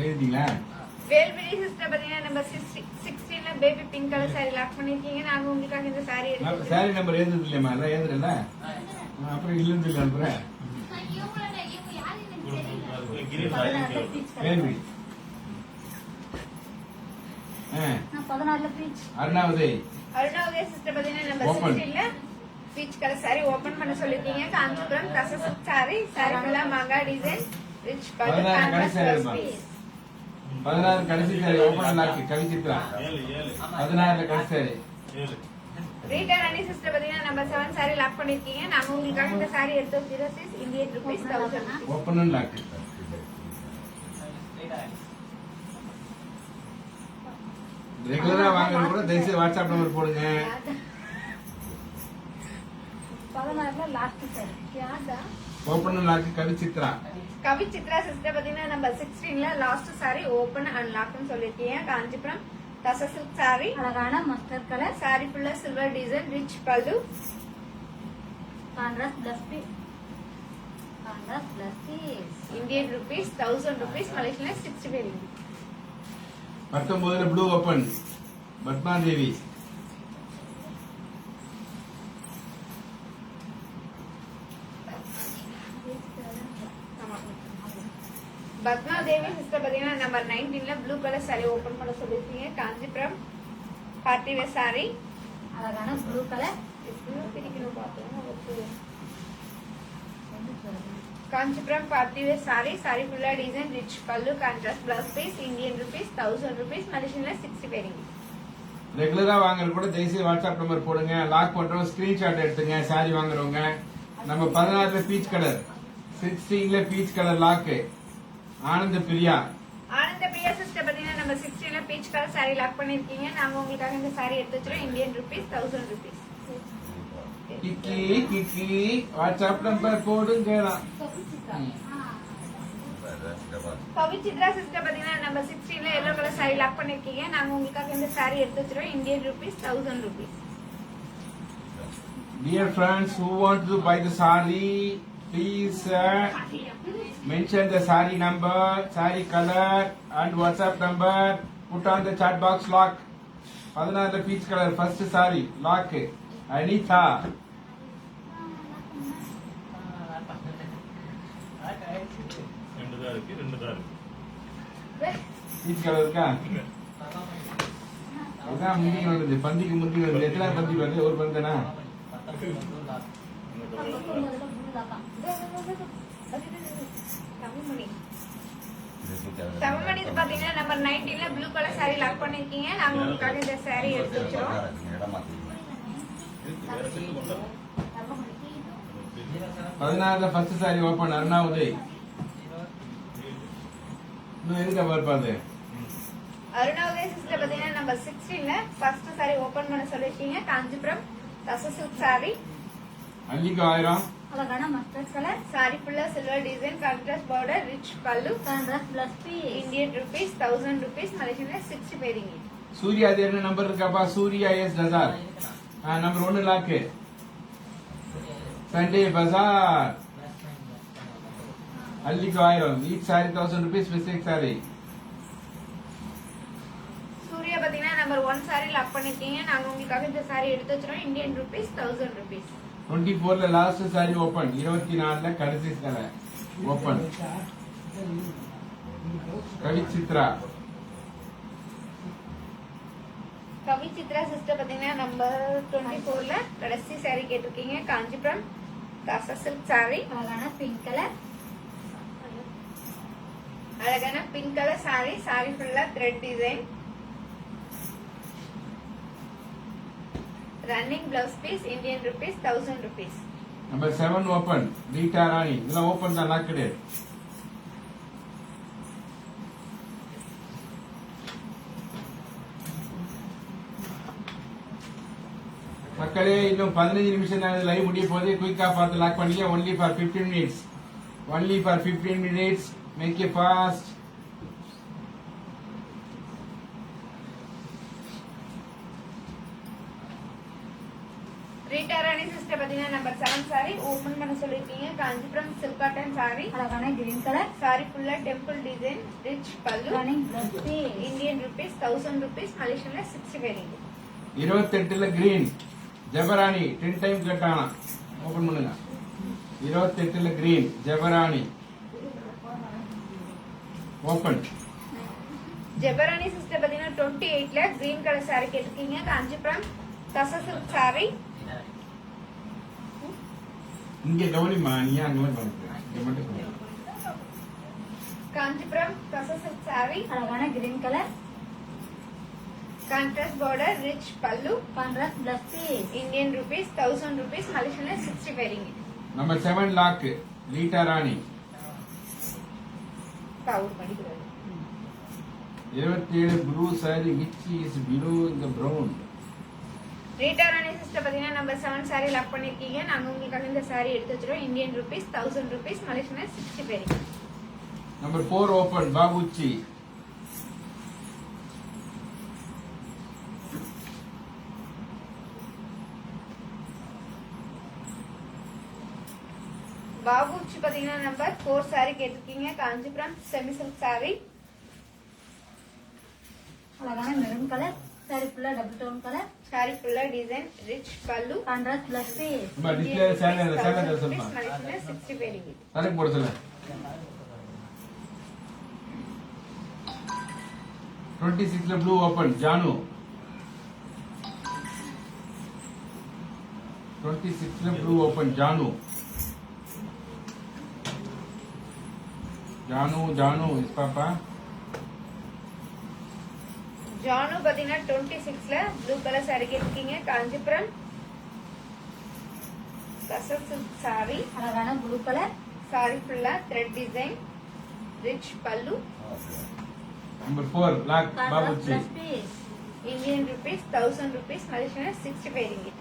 எழுதிங்களா? வேல்விழி சிஸ்டர் பாத்தீங்கன்னா நம்ம 16ல baby pink colour sorry lock பண்ணிருக்கீங்க. நாங்க உங்களுக்காக இந்த சாரி எடுத்து சாரி நம்பர் எழுதுறது இல்லையம்மா? எல்லாம் எழுதுறல. அப்புறம் இல்லன்னு சொல்லி அனுப்புறேன். வேல்விழி. 16ல பீச். அருணா உதய். அருணாவுதய சிஸ்டர் பாத்தீங்கன்னா நம்ம Open. 16ல பீச் கலர் சாரி ஓபன் பண்ண சொல்லிருக்கீங்க. காஞ்சிபுரம் டசல் சாரி, சாரி ஃபுல்லா மங்கா டிசைன், ரிச் பல்லு, 16 கான்ட்ராஸ்ட் கடைசி பிளஸ் சாரி பீஸ். 16 கடைசி saree open and lock. Kavichitra. 16ல கடைசி சாரி. ரீட்டா ராணி சிஸ்டர் பாத்தீங்கன்னா நம்ம 7 சாரி லாக் பண்ணிருக்கீங்க. நாங்க உங்களுக்காக இந்த சாரி எடுத்து வச்சிரோம். Indian rupees 1000. Open and lock. ரெகுலரா வாங்குறது கூட தயவுசெய்து வாட்ஸ்அப் நம்பர் போடுங்க. 16ல லாஸ்ட் சார். யாரா? Open and lock Kavichitra. Kavi Chitra sister பாத்தீங்கன்னா நம்ம 16ல லாஸ்ட் சாரி ஓபன் அண்ட் லாக்னு சொல்லிருக்கீங்க. காஞ்சிபுரம் டசல் சாரி, அழகான மஸ்டர்ட் கலர் சாரி ஃபுல்லா சில்வர் டிசைன், ரிச் பல்லு, contrast plus piece. Contrast plus piece. Indian rupees 1000 rupees, மலேசியன்ல 60 பேருங்க. 19ல blue open. Padmadevi. Padmadevi sister பாத்தீங்கன்னா நம்பர் 19ல ப்ளூ கலர் சாரி ஓபன் பண்ண சொல்லிருக்கீங்க. காஞ்சிபுரம் பார்ட்டி வேர் சாரி, அழகான ப்ளூ கலர். பிரிக்கணும் பார்த்தோம். Kanchipuram party wear sorry, sorry ஃபுல்லா டிசைன், ரிச் பல்லு, contrast plus piece, Indian rupees 1000 rupees, மலேசியன்ல 60 பேருங்க. ரெகுலரா வாங்குறது கூட தயவுசெய்து வாட்ஸ்அப் நம்பர் போடுங்க. லாக் பண்றோம். ஸ்கிரீன்ஷாட் எடுத்துங்க. சாரி வாங்குறவங்க. நம்ம 16ல பீச் கலர், 16ல பீச் கலர் லாக். ஆனந்த பிரியா. அடுத்த பிரியா சிஸ்டர் பாத்தீங்கன்னா நம்ம 16ல பீச் கலர் saree லாக் பண்ணிருக்கீங்க. நாங்க உங்களுக்காக இந்த saree எடுத்து வச்சிரோம். Indian rupees 1000 rupees. கிக்கி கிக்கி வாட்ஸ்அப் நம்பர் போடுங்கடா. பவிச்சித்ரா சிஸ்டர் பாத்தீங்கன்னா நம்ம 16ல yellow கலர் saree லாக் பண்ணிருக்கீங்க. நாங்க உங்களுக்காக இந்த saree எடுத்து வச்சிரோம். Indian rupees 1000 rupees. Dear friends, who want to buy the saree, please mention the saree number, saree color and WhatsApp number. Put on the chat box lock. 16 peach color first saree lock. Anita. Peach color இருக்கா? இதான் முந்தி வருது, பந்திக்கு முந்தி வருது. எத்தனை பந்தி வருது? ஒரு பந்தனா? தமிழ்மணி பாத்தீங்கன்னா நம்பர் 19ல ப்ளூ கலர் saree லாக் பண்ணிருக்கீங்க. நாங்க உங்களுக்காக இந்த saree எடுத்து வச்சிரோம். 16ல first saree open Aruna Uday. இன்னும் இருக்கா பார்ப்பாது. அருணா உதய் சிஸ்டர் பாத்தீங்கன்னா நம்பர் 16ல ஃபர்ஸ்ட் saree ஓபன் பண்ண சொல்லிருக்கீங்க. காஞ்சிபுரம் தச சில்க் saree. அள்ளிக்கு 1000. அழகான மஸ்டர்ட் கலர் saree ஃபுல்லா silver design, contrast border, rich பல்லு. Contrast plus piece. Indian rupees 1000 rupees. மலேசியன்ல 60 பேரிங்க. சூர்யா அது என்ன நம்பர் இருக்காப்பா? Surya S tussar. Number 1 lock. Sunday Bazaar. அள்ளிக்கு 1000. Each saree 1000 rupees mistake saree. Surya பாத்தீங்கன்னா நம்பர் 1 saree லாக் பண்ணிருக்கீங்க. நாங்க உங்களுக்காக இந்த saree எடுத்து வச்சிரோம். Indian rupees 1000 rupees. 24ல லாஸ்ட் saree ஓபன். 24ல கடைசி saree open. Kavichitra. Kavichitra sister பாத்தீங்கன்னா நம்பர் 24ல கடைசி saree கேட்டிருக்கீங்க. காஞ்சிபுரம் தச சில்க் saree. அழகான பிங்க் கலர் அழகான பிங்க் கலர் saree. saree ஃபுல்லா thread design. Running blouse piece. Indian rupees 1000 rupees. Number 7 open. Rita Rani. இதெல்லாம் ஓபன் தான், லாக் கிடையாது. மக்களே இன்னும் 15 நிமிஷம் தான் லைவ் முடிய போது. குயிக்கா பார்த்து லாக் பண்ணிக்க. Only for 15 minutes. Only for 15 minutes. Make it fast. Rita Rani sister பாத்தீங்கன்னா நம்பர் 7 saree ஓபன் பண்ண சொல்லிருக்கீங்க. Kanchipuram silk cotton saree. அழகான கிரீன் கலர் saree ஃபுல்லா டெம்பிள் டிசைன், ரிச் பல்லு. Running plus piece. Indian rupees 1000 rupees. மலேசியன்ல 60 பேரிங்க. 28ல கிரீன் ஜெபராணி 10 டைம் கேட்டானா. ஓபன் பண்ணுங்க. 28ல green Jebarani open. Jebarani sister பாத்தீங்கன்னா 28ல கிரீன் கலர் saree கேட்டிருக்கீங்க. காஞ்சிபுரம் தச சில்க் saree. இங்க கவனிமா, நீ அங்க கவனிக்க. இங்க மட்டும் கவனி. காஞ்சிபுரம் தச சில்க் saree. அழகான green colour contrast border, rich பல்லு. Contrast plus piece. Indian rupees 1000 rupees. மலேசியன்ல 60 பேரிங்க. Number 7 lock Rita Rani. கவுர் பண்ணிக்கிறாரு. 27 blue saree which is below the brown. Rita Rani sister பாத்தீங்கன்னா நம்பர் 7 saree லாக் பண்ணிருக்கீங்க. நாங்க உங்களுக்காக இந்த saree எடுத்து வச்சிரோம். Indian rupees 1000 rupees. மலேசியன்ல 60 பேரிங்க. Number 4 open. பாபுச்சி. பாபுச்சி பாத்தீங்கன்னா நம்பர் 4 saree கேட்டிருக்கீங்க. Kanchipuram semi silk saree. அழகான மெரூன் கலர் saree ஃபுல்லா டபுள் டோன் கலர் saree ஃபுல்லா டிசைன், ரிச் பல்லு. Contrast plus piece. நம்ம டிஸ்ப்ளே சேனல் சொல்லுமா. மலேசியன்ல 60 பேரிங்க. சரக்கு போட சொல்ல. 26ல ப்ளூ ஓபன். ஜானு. 26ல blue open. Janu. Janu Janu is பாப்பா. ஜானு பாத்தீங்கன்னா 26ல ப்ளூ கலர் saree கேட்டிருக்கீங்க. காஞ்சிபுரம் தச சில்க் saree. அழகான ப்ளூ கலர் saree ஃபுல்லா thread design, rich pallu. Number 4 lock Contrast Babuchi. plus piece. Indian rupees 1000 rupees Malaysian 65 ringgit.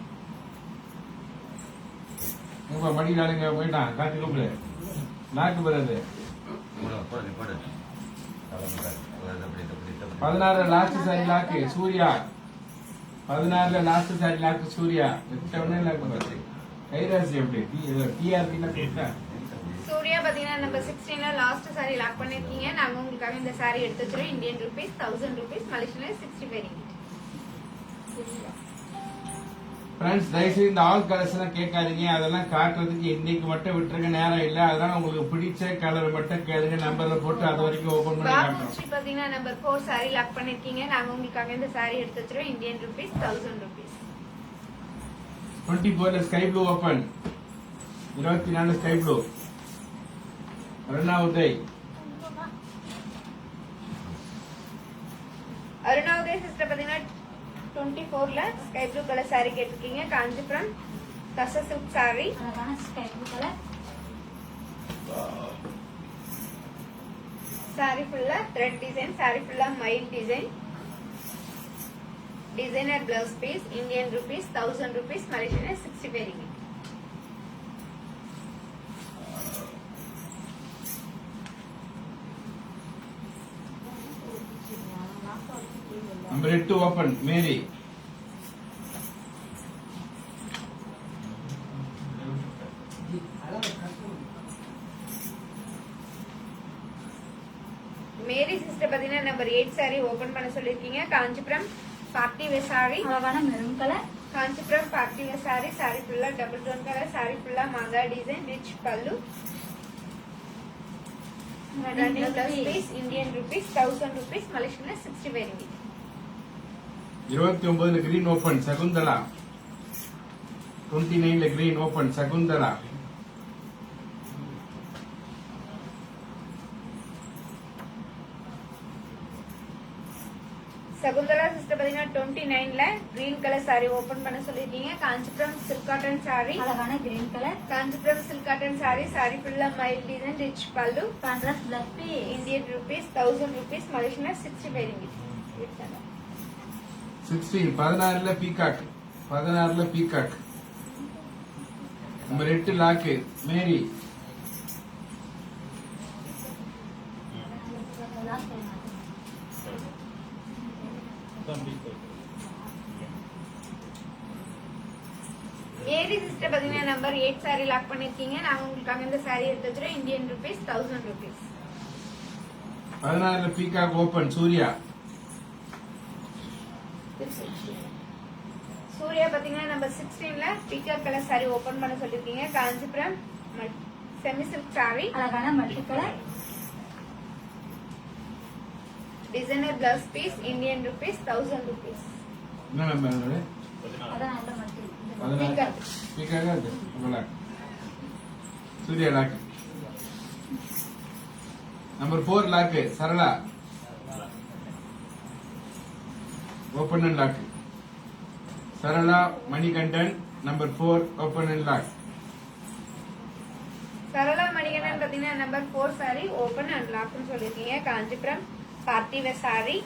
உங்க மடி நாளுங்க போயிட்டான் காட்டி கூப்பிடு. லாக் வருது. போடு நீ போடு. அப்படி 16 last saree lock Surya. 16 last saree lock Surya. எத்தனை லாக் வருது? கைராசி எப்படி? டிஆர்பி ல போட்டா. சூர்யா பாத்தீங்கன்னா நம்பர் 16ல லாஸ்ட் சாரி லாக் பண்ணிருக்கீங்க. நாங்க உங்களுக்காக இந்த சாரி எடுத்து வச்சிரோம். Indian rupees 1000 rupees Malaysian 65 ringgit. Friends தயவுசெய்து இந்த ஆல் கலர்ஸ்லாம் கேட்காதீங்க. அதெல்லாம் காட்டுறதுக்கு இன்னைக்கு மட்டும் விட்டுருக்க நேரம் இல்ல. அதனால உங்களுக்கு பிடிச்ச கலர் மட்டும் கேளுங்க. நம்பர்ல போட்டு அது வரைக்கும் ஓபன் பண்ணி காட்டுறோம். பாபுச்சி பாத்தீங்கன்னா நம்பர் 4 சாரி லாக் பண்ணிருக்கீங்க. நாங்க உங்களுக்காக இந்த சாரி எடுத்து வச்சிரோம். Indian rupees 1000 rupees. 24 sky blue open. 24 sky blue. Aruna Uday. Aruna Uday sister பாத்தீங்கன்னா 24ல ஸ்கை ப்ளூ கலர் சாரி கேட்டிருக்கீங்க. காஞ்சிபுரம் தச சில்க் சாரி. அழகான sky blue color. சாரி ஃபுல்லா த்ரெட் டிசைன். சாரி ஃபுல்லா மைல் design. Designer blouse piece. Indian rupees 1000 rupees Malaysian 65 ringgit. Number 8 open Mary. Mary sister பாத்தீங்கன்னா number 8 saree open பண்ண சொல்லிருக்கீங்க. Kanchipuram party wear sorry. அழகான maroon colour. Kanchipuram party wear sorry. Sorry ஃபுல்லா double tone colour. Sorry ஃபுல்லா மாங்கா design. Rich பல்லு. Running blouse piece. Indian rupees 1000 rupees Malaysian 65 ringgit. 29ல green open Shakuntala. 29ல green open Shakuntala. Shakuntala sister பாத்தீங்கன்னா 29ல கிரீன் கலர் சாரி ஓபன் பண்ண சொல்லிருக்கீங்க. Kanchipuram silk cotton sorry. அழகான green color. Kanchipuram silk cotton sorry. Sorry ஃபுல்லா மைல் design. Rich pallu. Contrast plus piece. Indian rupees 1000 rupees Malaysian 65 ringgit. 16ல பீகாக். 16ல peacock. Number 8 lock Mary. Last time. Mary sister பாத்தீங்கன்னா number 8 sari lock பண்ணிருக்கீங்க. நாங்க உங்களுக்காக இந்த சாரி எடுத்து வச்சிரோம். Indian rupees 1000 rupees. 16ல பீகாக் ஓபன் சூர்யா. சூர்யா பாத்தீங்கன்னா நம்பர் 16ல பீகாக் கலர் சாரி ஓபன் பண்ண சொல்லிருக்கீங்க. Kanchipuram semi silk sorry. அழகான multi colour. Designer blouse piece. Indian rupees 1000 rupees. என்ன நம்பர் அது? அதான் நல்ல மல்டி. 16 பீகாக் அது. Lock. Surya lock. Number 4 lock Sarala. Open and lock. Sarala Manikandan number 4 open and lock. Sarala Manikandan பாத்தீங்கன்னா நம்பர் 4 சாரி ஓபன் அண்ட் லாக்னு சொல்லிருக்கீங்க. Kanchipuram party wear sorry.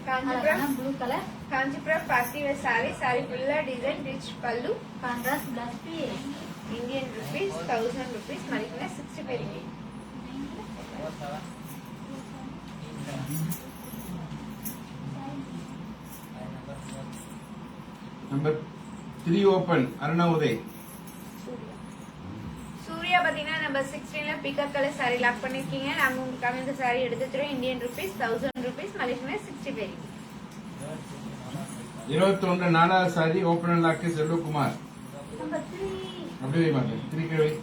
Kanchipuram அழகான blue color. Kanchipuram party wear sorry. Sorry ஃபுல்லா design. Rich pallu. Contrast plus piece. Indian rupees 1000 rupees Malaysian 65 ringgit. Number 3 open அருணாவுதய். சூர்யா பாத்தீங்கன்னா number 16ல peacock colour sorry lock பண்ணிருக்கீங்க. நாங்க உங்களுக்காக இந்த சாரி எடுத்து வச்சிரோம். Indian rupees 1000 rupees Malaysian 65 ringgit. 21 4வது saree open and lock Selvakumar. Number 3. அப்படியே மாட்டேன் 3 கிழவை.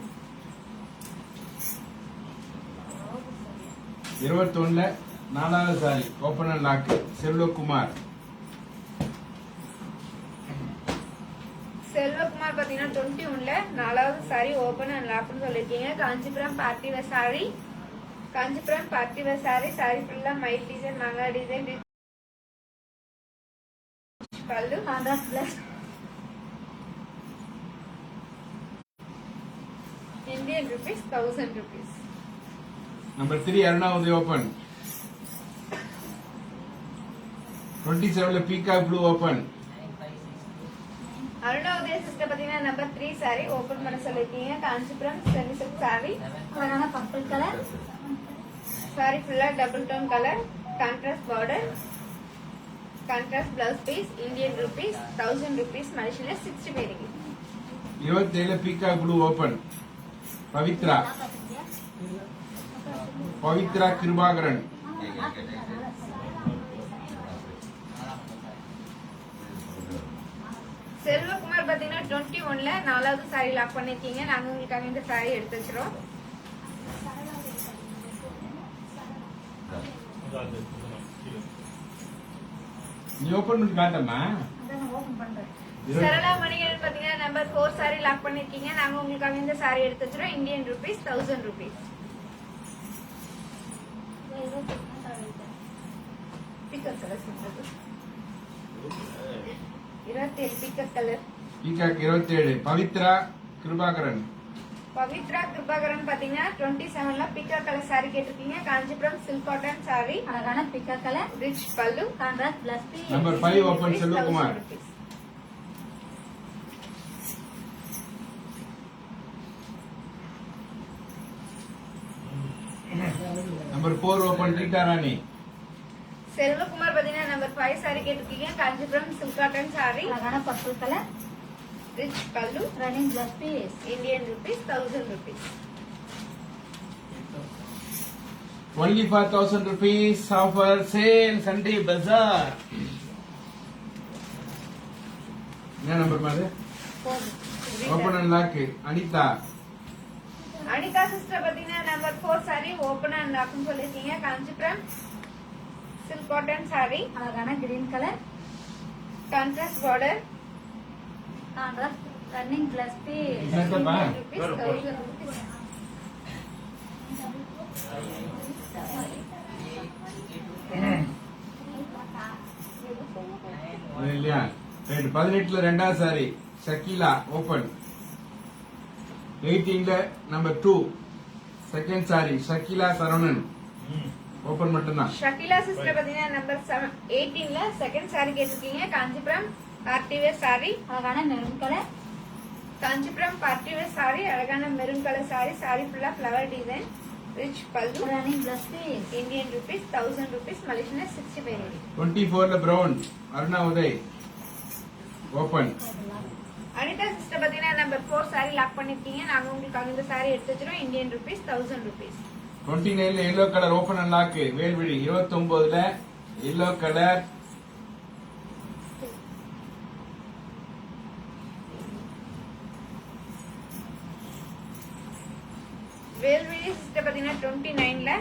21ல 4வது saree open and lock Selvakumar. Selvakumar பாத்தீங்கன்னா 21ல 4வது சாரி ஓபன் அண்ட் லாக்னு சொல்லிருக்கீங்க. Kanchipuram party wear sorry. Kanchipuram party wear sorry. Sorry ஃபுல்லா மைல் டிசைன். மாங்கா design. Pallu. Contrast plus. Indian rupees 1000 rupees. Number 3 Aruna Uday open. 27 Peacock Blue open. Aruna Uday sister பாத்தீங்கன்னா நம்பர் 3 சாரி ஓபன் பண்ண சொல்லிருக்கீங்க. Kanchipuram semi silk sorry. அழகான பர்பிள் கலர். சாரி ஃபுல்லா double tone colour, contrast border, contrast blouse piece, Indian rupees 1000 rupees, மலேசியன்ல 65 ringgit. 27 Peacock Blue open. Pavitra Kribakaran. Selvakumar பாத்தீங்கன்னா 21ல 4வது sorry lock பண்ணிருக்கீங்க. நாங்க உங்களுக்காக இந்த சாரி எடுத்து வச்சிரோம். நீ ஓபன் பண்ணி காட்டமா? அதான் ஓபன் பண்றேன். சரளா மணிகண்டன் பாத்தீங்கன்னா நம்பர் 4 சாரி லாக் பண்ணிருக்கீங்க. நாங்க உங்களுக்காக இந்த சாரி எடுத்து வச்சிரோம். Indian rupees 1000 rupees. Peacock colour சொல்றது 27 peacock colour. Peacock 27 Pavitra Kribakaran. Pavitra Kirubakaran பாத்தீங்கன்னா 27ல பிக்கப் கலர் சாரி கேட்டிருக்கீங்க. காஞ்சிபுரம் சில்க் காட்டன் சாரி, அழகான பிக்கா கலர். ரிச் பல்லு, கான்ட்ராஸ்ட் பிளஸ் பி. Number 5 open Selvakumar. Number 4 open Rita Rani. Selvakumar பாத்தீங்கன்னா நம்பர் 5 சாரி கேட்டிருக்கீங்க. காஞ்சிபுரம் சில்க் காட்டன் சாரி, அழகான பர்பிள் கலர். ரிச் பல்லு, running plus piece. Indian rupees 1000 rupees. Only for 1000 rupees offer sale Sunday Bazaar. என்ன number மாதிரி? Open and lock Anitha. Anitha sister பாத்தீங்கன்னா number 4 sorry open and லாக்னு சொல்லிருக்கீங்க. Kanchipuram silk cotton sorry, அழகான green colour. Contrast border, contrast running plus piece. என்னப்பா? Rupees 1000 rupees. இல்லையா? Right 18ல ரெண்டாவது சாரி ஷக்கீலா ஓபன். 18ல number 2 second sari Shakeela Saravanan open மட்டும்தான். ஷகிலா சிஸ்டர் பாத்தீங்கன்னா நம்பர் 18ல செகண்ட் சாரி கேட்டிருக்கீங்க. காஞ்சிபுரம் பார்ட்டி வேர் சாரி, அழகான maroon colour. Kanchipuram party wear sorry, அழகான மெரூன் கலர் சாரி. சாரி ஃபுல்லா ஃபிளவர் டிசைன், ரிச் பல்லு, running plus piece. Indian rupees 1000 rupees, மலேசியன்ல 65 ringgit. 24ல brown Aruna Uday open. Anitha sister பாத்தீங்கன்னா நம்பர் 4 சாரி லாக் பண்ணிருக்கீங்க. நாங்க உங்களுக்கு இந்த சாரி எடுத்து வச்சிரோம். Indian rupees 1000 rupees. 29ல yellow colour open and lock Velvizhi. 29ல எல்லோ கலர் வேல்விழி சிஸ்டர் பாத்தீங்கன்னா 29ல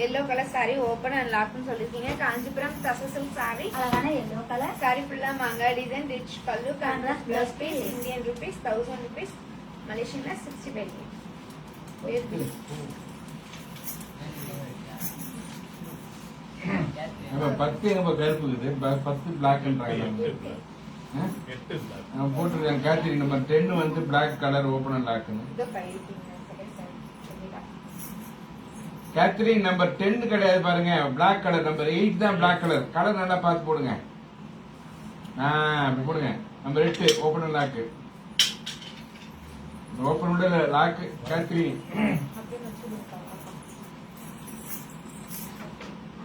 yellow colour sorry open and லாக்னு சொல்லிருக்கீங்க. காஞ்சிபுரம் தசசில் சாரி, அழகான எல்லோ கலர். சாரி ஃபுல்லா மாங்கா டிசைன், ரிச் பல்லு, contrast plus piece, Indian rupees 1000 rupees, மலேசியன்ல 65 ringgit. நம்ம 10 நம்ம கருப்புக்குது 10 பிளாக்ன்றாங்க. நான் போட்டிருக்கேன் கேட்டரிங் நம்பர் 10 வந்து பிளாக் கலர் ஓபன் அண்ட் லாக்னு. இதோ பண்ணிருக்கீங்க செகண்ட் சாரி சொல்லிடா. கேட்டரிங் நம்பர் 10 கிடையாது பாருங்க, பிளாக் கலர். நம்பர் 8 தான் பிளாக் கலர். கலர் நல்லா பார்த்து போடுங்க. அப்படி போடுங்க. Number 8 open and lock. Open உள்ள லாக் கேட்டரிங்.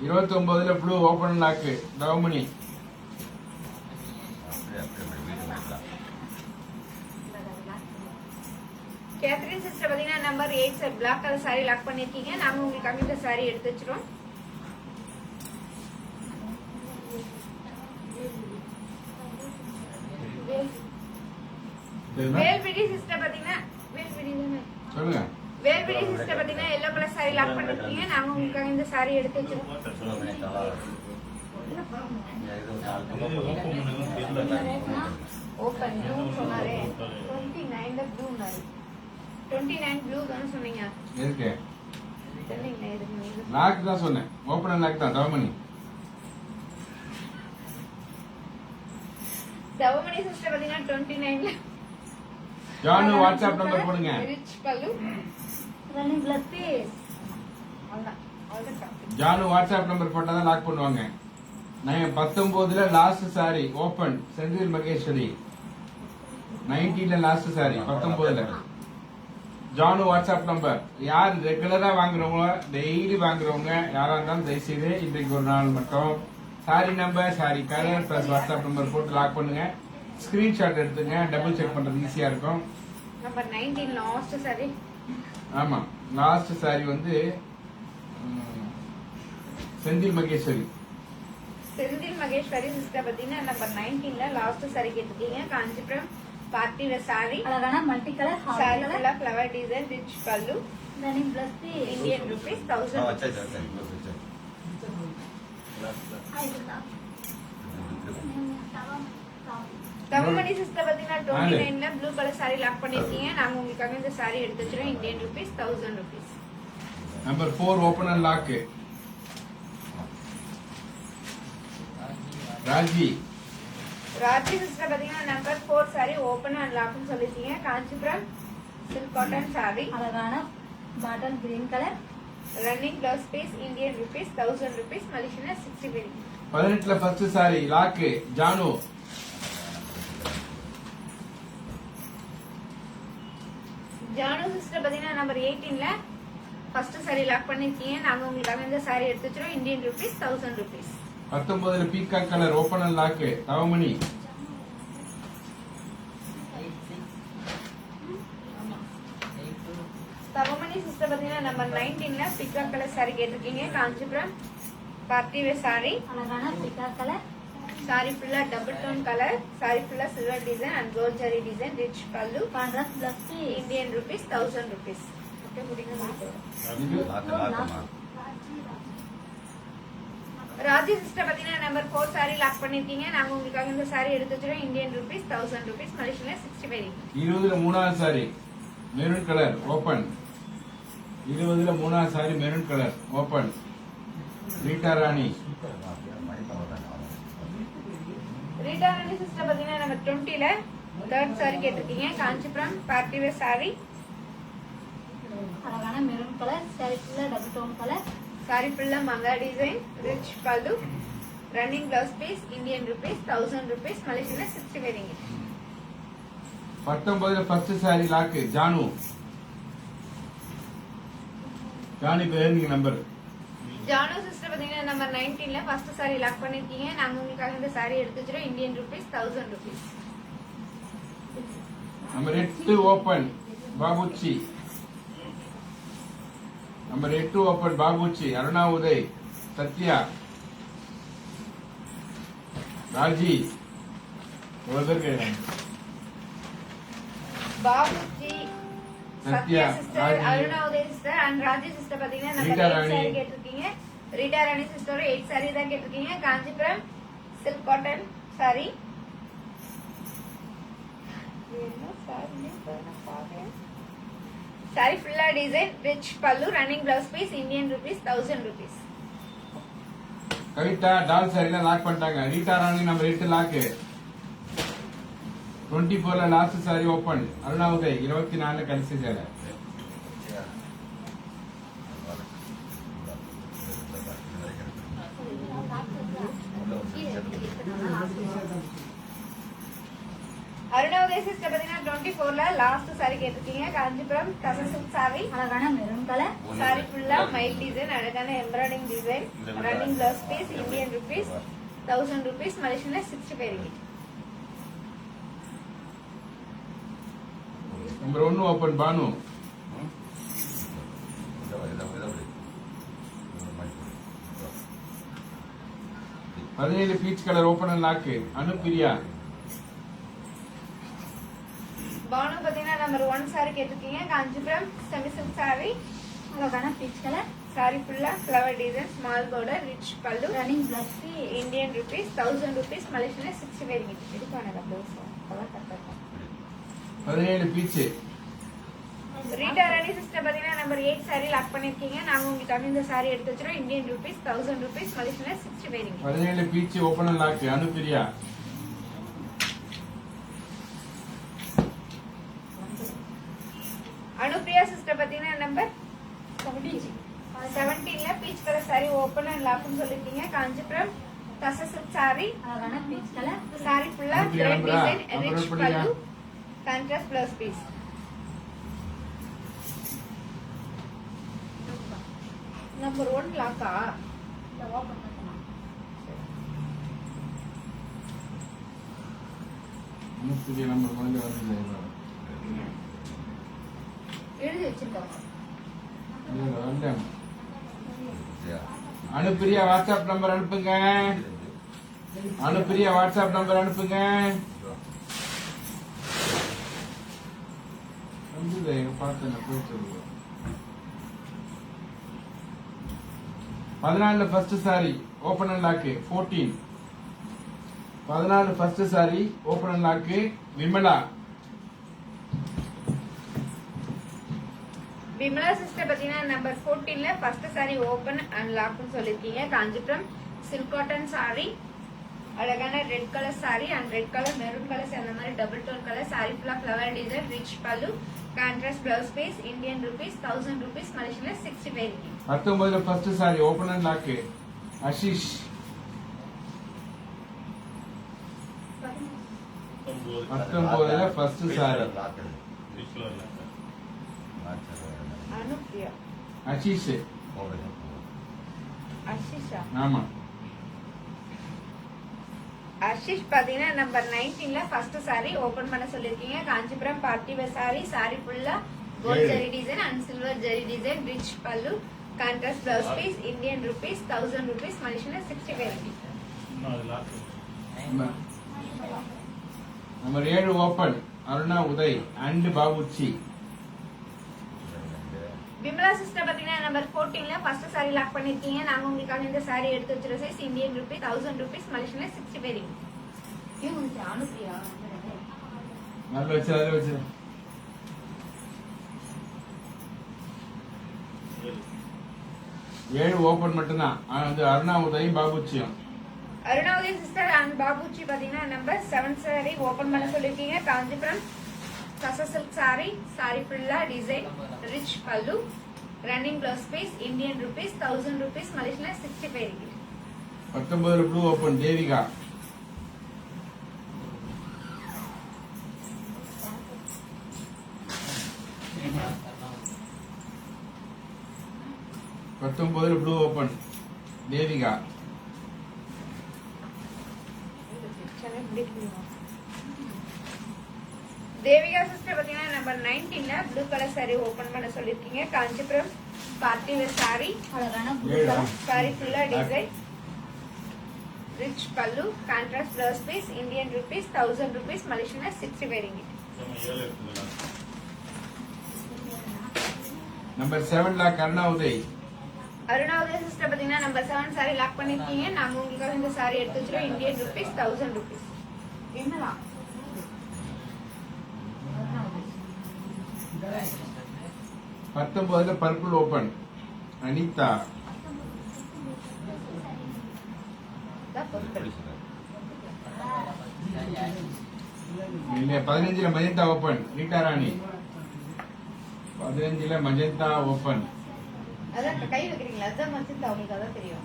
29ல blue open and lock Thavamani. Catherine sister பாத்தீங்கன்னா number 8 sir black colour sorry lock பண்ணிருக்கீங்க. நாங்க உங்களுக்கு இந்த சாரி எடுத்து வச்சிரோம். வேல்விழி சிஸ்டர் பாத்தீங்கன்னா சொல்லுங்க. வேல்விழி சிஸ்டர் பாத்தீங்கன்னா எல்லோ கலர் சாரி லாக் பண்ணிருக்கீங்க. நாங்க உங்களுக்கு இந்த சாரி எடுத்து வச்சிரோம். ஓபன் ப்ளூ சொன்னாரே 29ல ப்ளூனாரு. 29 ப்ளூ தான சொன்னீங்க. எதுக்கு? தெரியல எதுக்கு. லாக் தான் சொன்னேன். ஓபன் அண்ட் லாக் தான் தவமணி. தவமணி சிஸ்டர் பாத்தீங்கன்னா 29ல ஜானு வாட்ஸ்அப் நம்பர் போடுங்க. ரிச் பல்லு, ரன்னிங் பிளஸ் பீஸ். அவ்வளவுதான் அவ்வளவுதான் shopping. ஜானு வாட்ஸ்அப் நம்பர் போட்டா தான் லாக் பண்ணுவாங்க. 19ல last sorry open Senthil Maheswari. 19ல லாஸ்ட் சாரி 19ல. Janu WhatsApp number. யார் ரெகுலரா வாங்குறவங்க, டெய்லி வாங்குறவங்க யாரா இருந்தாலும் தயவுசெய்து இன்றைக்கு ஒரு நாள் மட்டும் sorry number, sorry colour plus WhatsApp number போட்டு லாக் பண்ணுங்க. ஸ்கிரீன்ஷாட் எடுத்துங்க, டபுள் செக் பண்றது ஈஸியா இருக்கும். Number 19 last sorry. ஆமா, லாஸ்ட் சாரி வந்து செந்தில் மகேஸ்வரி. செந்தில் மகேஸ்வரி சிஸ்டர் பாத்தீங்கன்னா நம்பர் 19ல லாஸ்ட் சாரி கேட்டிருக்கீங்க. Kanchipuram party wear sorry. அழகான மல்டி கலர் சாரி கலர் ஃபுல்லா ஃப்ளவர் டிசைன், ரிச் பல்லு, ரன்னிங் பிளஸ் இந்தியன் ருபீஸ் ஆ 1000. வச்சா வச்சா வச்சா தவமணி சிஸ்டர் பாத்தீங்கன்னா 29ல ப்ளூ கலர் சாரி லாக் பண்ணிருக்கீங்க. நாங்க உங்களுக்காக இந்த சாரி எடுத்து வச்சிரோம். Indian rupees 1000 rupees. Number 4 open and lock. Raji. Raji sister பாத்தீங்கன்னா நம்பர் 4 சாரி ஓபன் அண்ட் லாக்னு சொல்லிருக்கீங்க. Kanchipuram silk cotton sorry. அழகான bottle green colour running blouse piece, Indian rupees 1000 rupees. Malaysian 60 18ல first sorry lock Janu. Janu sister பாத்தீங்கன்னா நம்பர் 18ல first sorry lock பண்ணிருக்கீங்க. நாங்க உங்களுக்காக இந்த சாரி எடுத்து வச்சிரோம். Indian rupees 1000 rupees. 19ல peacock colour open and lock Thavamani. Thavamani sister பாத்தீங்கன்னா நம்பர் 19ல பிக்அப் கலர் சாரி கேட்டிருக்கீங்க. Kanchipuram party wear sorry. அழகான பிக்கா கலர் சாரி ஃபுல்லா டபுள் டோன் கலர். சாரி ஃபுல்லா silver design and gold zari design, rich பல்லு, contrast blouse Indian rupees 1000 rupees. Okay, முடியுமா? லாக்கமா ராஜி சிஸ்டர் பாத்தீங்கன்னா நம்பர் 4 சாரி லாக் பண்ணிருக்கீங்க. நாங்க உங்களுக்காக இந்த சாரி எடுத்து வச்சிரோம். Indian rupees 1000 rupees. மலேசியன் 65. 20ல மூணாவது சாரி மெரூன் கலர் ஓபன். 20ல மூணாவது sari maroon colour open. Rita Rani. Rita Rani sister பாத்தீங்கன்னா நம்பர் 20ல தேர்ட் சாரி கேட்டிருக்கீங்க. Kanchipuram party wear sorry. அழகான மெரூன் கலர் சாரி ஃபுல்லா டபுள் டோன் கலர் சாரி ஃபுல்லா மங்கா டிசைன், ரிச் பல்லு, running blouse piece, Indian rupees 1000 rupees. Malaysian 65. 19ல ஃபர்ஸ்ட் சாரி லாக் ஜானு. ஜானி பேர் நம்பர். ஜானு சிஸ்டர் பாத்தீங்கன்னா நம்பர் 19ல ஃபர்ஸ்ட் சாரி லாக் பண்ணிருக்கீங்க. நாங்க உங்களுக்காக இந்த சாரி எடுத்து வச்சிரோம். Indian rupees 1000 rupees. Number 8 open Babuchi. Number 8 open Babuchi. Aruna Uday, Sathya, Raji. எவ்வளவு பேர் கேட்கறாங்க? Babuji, Sathya, Sathya sister, Raji. Aruna Uday sister and Raji sister பாத்தீங்கன்னா ரீட்டா நம்பர் 8 ராணி. சாரி கேட்டிருக்கீங்க. ரீட்டா ராணி சிஸ்டர் 8 சாரி தான் கேட்டிருக்கீங்க. Kanchipuram silk cotton sorry. Sorry ஃபுல்லா டிசைன், ரிச் பல்லு, running blouse piece, Indian rupees 1000 rupees. Kavitha டால் சாரில லாக் பண்ணிட்டாங்க. Rita Rani number 8 lock. 24ல last sorry open. Aruna Uday 24ல கடைசி சாரி. அருணா உதய் சிஸ்டர் பாத்தீங்கன்னா 24ல லாஸ்ட் சாரி கேட்டிருக்கீங்க. Kanchipuram tussar silk sorry. அழகான மெரூன் கலர் சாரி ஃபுல்லா மைல் டிசைன், அழகான embroidering design, running blouse piece, Indian rupees 1000 rupees. Malaysian 65 ringgit. Number 1 open Bhanu. பதினேழு peach colour open and lock Anupriya. Bhanu பாத்தீங்கன்னா நம்பர் 1 சாரி கேட்டிருக்கீங்க. Kanchipuram semi silk sorry. அழகான பீச் கலர் சாரி ஃபுல்லா flower design, small border, rich பல்லு, running blouse Indian rupees 1000 rupees. Malaysian 65 ringgit. இதுக்கான blouse அதெல்லாம் கரெக்டா. 17 peach. Rita Rani sister பாத்தீங்கன்னா நம்பர் 8 சாரி லாக் பண்ணிருக்கீங்க. நாங்க உங்களுக்காக இந்த சாரி எடுத்து வச்சிரோம். Indian rupees 1000 rupees. Malaysian 65 ringgit. 17 peach open and lock Anupriya. Anupriya sister பாத்தீங்கன்னா நம்பர் 17ல peach colour sorry open and லாக்னு சொல்லிருக்கீங்க. காஞ்சிபுரம் தசை சில்க் சாரி. அழகான பீச் கலர். சாரி ஃபுல்லா த்ரெட் டிசைன், ரிச் பல்லு, கான்ட்ராஸ்ட் ப்ளவுஸ் பீஸ். நம்பர் 1 லாக்கா? இந்த ஓபன் பண்ணலாம். புதிய நம்பர் வந்து எழுதி வச்சிருக்கோம். அனுப்பிரியா வாட்ஸ்அப் நம்பர் அனுப்புங்க. அனுப்பிரியா வாட்ஸ்அப் நம்பர் அனுப்புங்க. பார்த்தேன் போய் சொல்லுவோம். 14 first sorry open and lock 14. 14 first sorry open and lock Vimala. Vimala sister பாத்தீங்கன்னா நம்பர் 14ல ஃபர்ஸ்ட் சாரி ஓபன் அண்ட் லாக்னு சொல்லிருக்கீங்க. காஞ்சிபுரம் சில்க் காட்டன் சாரி, அழகான red colour sari and red colour maroon colour அந்த மாதிரி டபுள் டோன் கலர் சாரி ஃபுல்லா ஃபிளவர் டிசைன், ரிச் பல்லு, contrast blouse piece, Indian rupees 1000 rupees, மலேசியன்ல 65 இருக்கு. 19 first sorry open and lock Ashish. 19 first sari அனுப்பியா ஆஷிஷ். அஷிஷா ஆமா. ஆஷிஷ் பாத்தீங்கன்னா நம்பர் 19ல ஃபர்ஸ்ட் சாரி ஓபன் பண்ண சொல்லிருக்கீங்க. Kanchipuram party wear sorry, sorry ஃபுல்லா gold zari design and silver zari design, rich பல்லு, contrast blouse piece, Indian rupees 1000 rupees, மலேசியன்ல 65 இருக்கு. Number 7 open Aruna Uday and Babuchi. Vimala sister பாத்தீங்கன்னா நம்பர் 14ல ஃபர்ஸ்ட் சாரி லாக் பண்ணிருக்கீங்க. நாங்க உங்களுக்காக இந்த சாரி எடுத்து வச்சிருக்க சைஸ் இந்தியன் ரூபீஸ் 1000 ரூபீஸ், மலேசியன்ல 65 இருக்கு. இவங்க அனுப்பியா நல்ல வச்சு அதில் வச்சு 7 ஓபன் மட்டும்தான். அது அருணா உதயும் பாபுச்சியும். அருணாவதி சிஸ்டர் அண்ட் பாபுச்சி பாத்தீங்கன்னா நம்பர் 7 சாரி ஓபன் பண்ண சொல்லிருக்கீங்க. காஞ்சிபுரம் கசா சில்க் சாரி, சாரி ஃபுல்லா டிசைன், ரிச் பல்லு, running blouse piece, Indian rupees 1000 rupees, மலேசியன்ல 65 இருக்கு. 19 ப்ளூ ஓபன் தேவிகா. பத்தொன்பது blue open Devika. Devika sister பாத்தீங்கன்னா நம்பர் 19ல ப்ளூ கலர் சாரி ஓபன் பண்ண சொல்லிருக்கீங்க. காஞ்சிபுரம் பார்ட்டி வேர் சாரி, அழகான blue ஏழா? color. சாரி ஃபுல்லா டிசைன், ரிச் பல்லு, contrast blouse piece, Indian rupees 1000 rupees, மலேசியன்ல 65 ringgit. Number 7 Karuna Uday. Arunavathi sister பாத்தீங்கன்னா நம்பர் 7 சாரி லாக் பண்ணிருக்கீங்க. நாங்க உங்களுக்காக இந்த சாரி எடுத்து வச்சிருக்கோம். Indian rupees 1000 rupees. Vimala 19 purple open Anitha. இல்ல 15 magenta open Rita Rani. 15 magenta open. அதான் கை வைக்கிறீங்களா? அதான் மச்சிந்தா உங்களுக்கு அதான் தெரியும்.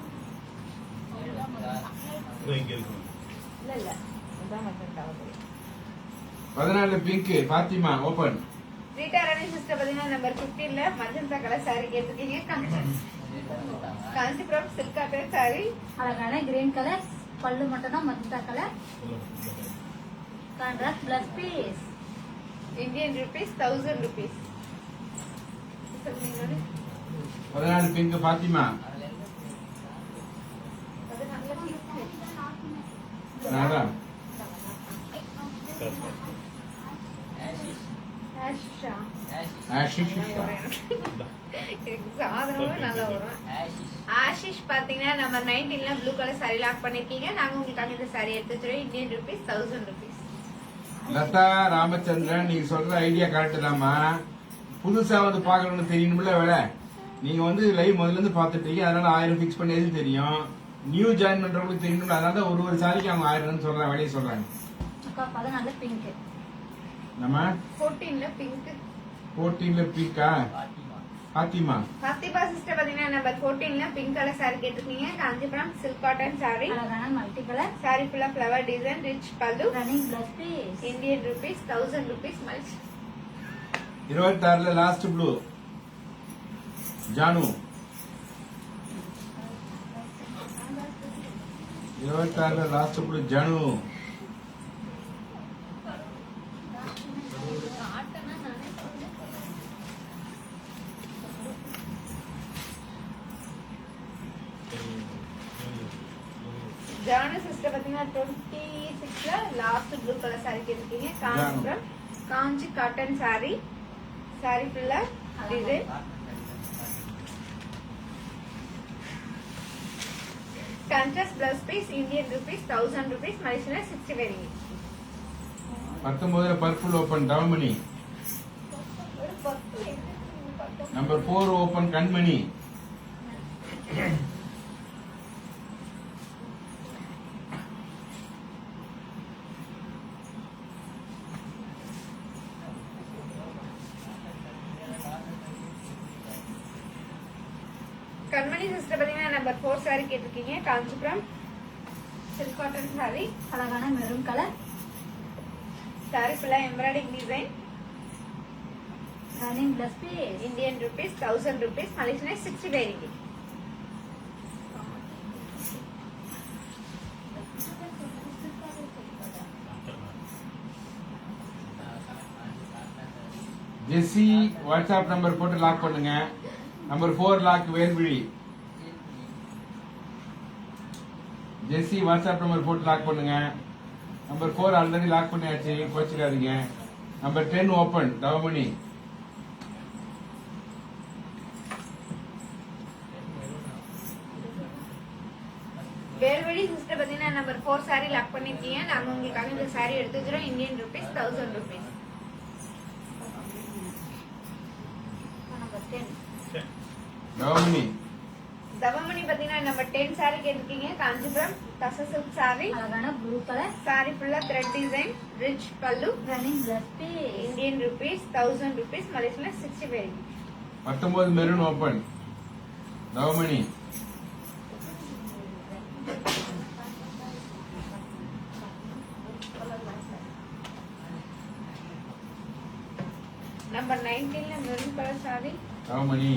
இல்ல இல்ல அதான் மச்சிந்தா தெரியும். 14 pink Fathima open. Rita Rani sister பாத்தீங்கன்னா நம்பர் 15ல மஜந்தா கலர் சாரி கேட்டிருக்கீங்க. காஞ்சிபுரம் சில்க் காட்டன் சாரி, அழகான கிரீன் கலர், பல்லு மட்டும் தான் magenta colour, contrast plus piece, Indian rupees 1000 ரூபீஸ். 14 பிங்க் பாத்திமா. அதான் ஆஷிஷ். சாதனமும் நல்லா வரும். ஆஷிஷ் பாத்தீங்கன்னா நம்பர் 19ல ப்ளூ கலர் சாரி லாக் பண்ணிருக்கீங்க. நாங்க உங்களுக்காக இந்த சாரி எடுத்து வச்சிருக்கோம். Indian rupees 1000 rupees. Latha Ramachandran நீங்க சொல்ற ஐடியா கரெக்ட் தாமா. புதுசா வந்து பாக்கணும்னு தெரியணும்ல வேலை. நீங்க வந்து லைவ் முதல்ல இருந்து பாத்துட்டு இருக்கீங்க, அதனால 1000 பிக்ஸ் பண்ணி தெரியும். நியூ ஜாயின் பண்றவங்களுக்கு தெரியணும்ல, அதனால ஒரு சாரிக்கு அவங்க 1000 சொல்றாங்க, வெளியே சொல்றாங்க. அக்கா 14 பிங்க். நம்ம 14ல பிங்க். 14 பிங்கா பாத்திமா பாத்திமா சிஸ்டர் பாத்தீங்கன்னா நம்பர் 14ல பிங்க் கலர் saree கேட்டிருக்கீங்க. Kanchipuram silk cotton saree. அழகான multi colour saree full of flower design, rich pallu. Running plus piece. Indian rupees 1000 rupees mulch. 26ல லாஸ்ட் ப்ளூ ஜானு 26ல last blue Janu Janu sister பாத்தீங்கன்னா 26ல லாஸ்ட் ப்ளூ கலர் saree கேட்டிருக்கீங்க. Kanchipuram Kanchi cotton saree. saree full of design. Contrast blouse piece, Indian rupees 1000 rupees, Malaysian 60 ringgit. 19ல purple open Thavamani. Number 4 open Kanmani. Kanmani sister பாத்தீங்கன்னா number 4 saree கேட்டிருக்கீங்க. Kanchipuram silk cotton saree. அழகான maroon colour saree full of embroidering design. Running plus piece. Indian rupees 1000 rupees, Malaysian 65 ringgit. Jessie WhatsApp number போட்டு lock பண்ணுங்க. Number 4 lock Velvizhi. Jessie WhatsApp number போட்டு lock பண்ணுங்க. Number 4 already lock பண்ணியாச்சு, கோச்சிக்காதீங்க. Number 10 open Thavamani. Velvizhi sister பாத்தீங்கன்னா number 4 saree lock பண்ணிருக்கீங்க. நாங்க உங்களுக்காக இந்த saree எடுத்து வச்சிரோம். Indian rupees 1000 rupees. Number 10 Thavamani. Thavamani பாத்தீங்கன்னா நம்பர் 10 saree கேட்டிருக்கீங்க. காஞ்சிபுரம் தச சில்க் saree. அழகான blue colour saree full of thread design, rich pallu. Running plus piece. Indian rupees 1000 rupees, Malaysian 65 ringgit. 19 maroon open Thavamani. Number 19ல maroon colour saree. Thavamani.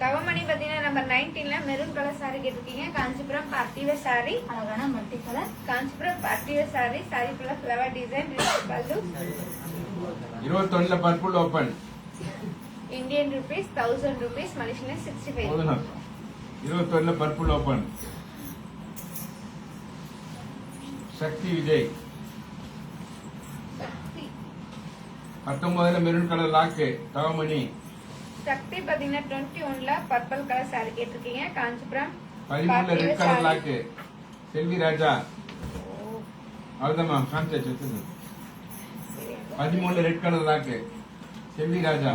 Thavamani பாத்தீங்கன்னா number 19ல maroon colour saree கேட்டிருக்கீங்க. Kanchipuram party wear saree. அழகான multi colour Kanchipuram party wear saree. saree full of flower design, rich pallu. 21ல purple open. Indian rupees 1000 rupees, Malaysian 65 ringgit. போதும். 21ல purple open. Shakthi Vijay. 19ல maroon colour lock Thavamani. Shakthi பாத்தீங்கன்னா 21ல பர்பிள் கலர் saree கேட்டிருக்கீங்க. காஞ்சிபுரம் 13ல red colour lock Selvi Raja. அவ்வளவுதாம்மா காமிச்சாச்சு வச்சிருங்க. 13ல red colour lock Selvi Raja.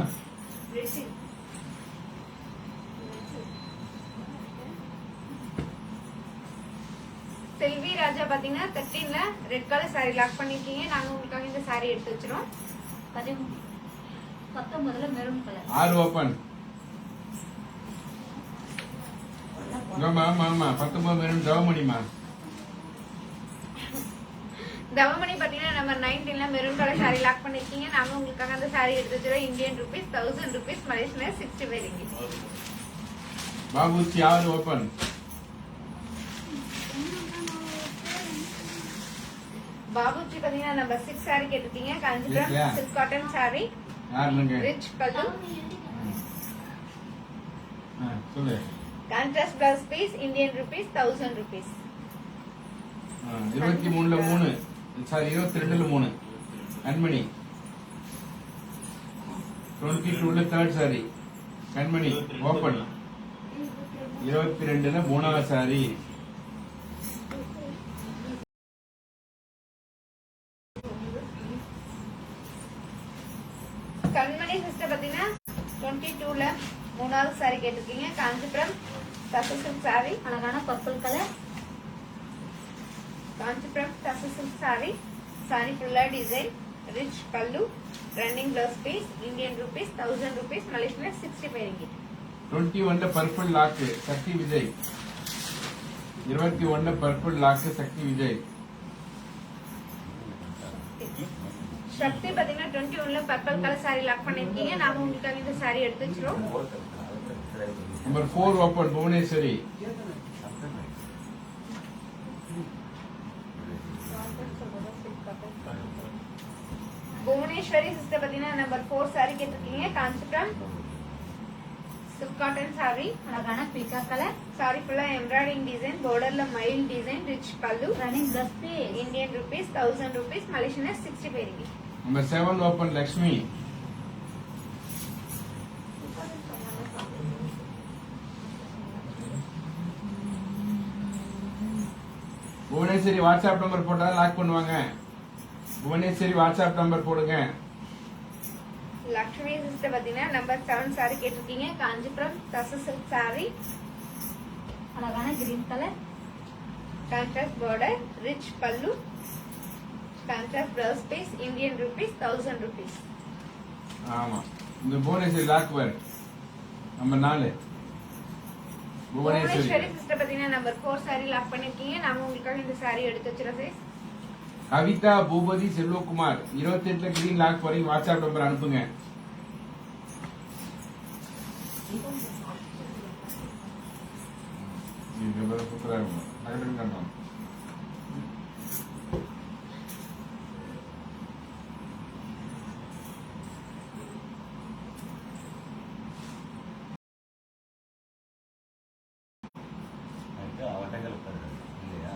Selvi Raja பாத்தீங்கன்னா 13ல ரெட் கலர் saree லாக் பண்ணிருக்கீங்க. நாங்க உங்களுக்காக இந்த saree எடுத்து வச்சிரோம். 19ல மெரூன் கலர் 6 ஓபன். ஆமா ஆமா ஆமா 19 மெரூன் தவமணிமா. தவமணி பாத்தீங்கன்னா நம்பர் 19ல மெரூன் கலர் saree லாக் பண்ணிருக்கீங்க. நாங்க உங்களுக்காக அந்த saree எடுத்து வச்சிரோம். Indian rupees 1000 rupees, Malaysian 65 ringgit. பாபுச்சி 6 ஓபன். பாபுஜி பாத்தீங்கன்னா நம்பர் 6 saree கேட்டிருக்கீங்க. காஞ்சிபுரம் இல்லையா? சில்க் காட்டன் saree, யாருங்க? rich pallu. சொல்லு. Contrast blouse piece, Indian rupees 1000 rupees. 23ல 3 sorry 22ல 3 கண்மணி. 22ல தேர்ட் சாரி கண்மணி ஓபன். 22ல 3வது சாரி. கண்மணி சிஸ்டர் பாத்தீங்கன்னா 22ல 3வது saree கேட்டிருக்கீங்க. காஞ்சிபுரம் தச சில்க் saree. அழகான purple colour Kanchipuram Dasha silk saree. saree full of design, rich pallu, running blouse piece, Indian rupees 1000 rupees, Malaysian 65 ringgit. 21 purple lock Sakthi Vijay. 21 purple lock சக்தி விஜய். சக்தி பாத்தீங்கன்னா 21ல purple colour sorry lock பண்ணிருக்கீங்க. நாம உங்களுக்காக இந்த sorry எடுத்து வச்சிரோம். Number 4 open Bhuvaneshwari. Bhuvaneshwari sister பாத்தீங்கன்னா number 4 saree கேட்டிருக்கீங்க. Kanchipuram silk cotton sorry. அழகான பீக்கா கலர். சாரி ஃபுல்லா எம்ப்ராய்டிங் டிசைன், பார்டர்ல மயில் டிசைன், ரிச் பல்லு. Running plus piece. Indian rupees 1000 rupees, Malaysian 65 ringgit. Number 7 open Lakshmi. Bhuvaneshwari WhatsApp number போட்டா லாக் பண்ணுவாங்க. புவனேஸ்வரி வாட்ஸ்அப் நம்பர் போடுங்க. லக்ஷ்மி சிஸ்டர் பாத்தீங்கன்னா நம்பர் 7 சாரி கேட்டிருக்கீங்க. காஞ்சிபுரம் தச சில்க் சாரி. அழகான green colour. Contrast border, rich பல்லு, contrast blouse piece, Indian rupees 1000 rupees. ஆமா, இந்த Bhuvaneshwari lock வர் நம்பர் 4. புவனேஸ்வரி புவனேஸ்வரி சிஸ்டர் பாத்தீங்கன்னா நம்பர் 4 சாரி லாக் பண்ணிருக்கீங்க. நாம உங்களுக்காக இந்த சாரி எடுத்து வச்சிரோம் sir. Kavitha Boopathi Selvakumar 28 green lock வரைக்கும் வாட்ஸ்அப் நம்பர் அனுப்புங்க. அவட்டங்கள் இல்லையா?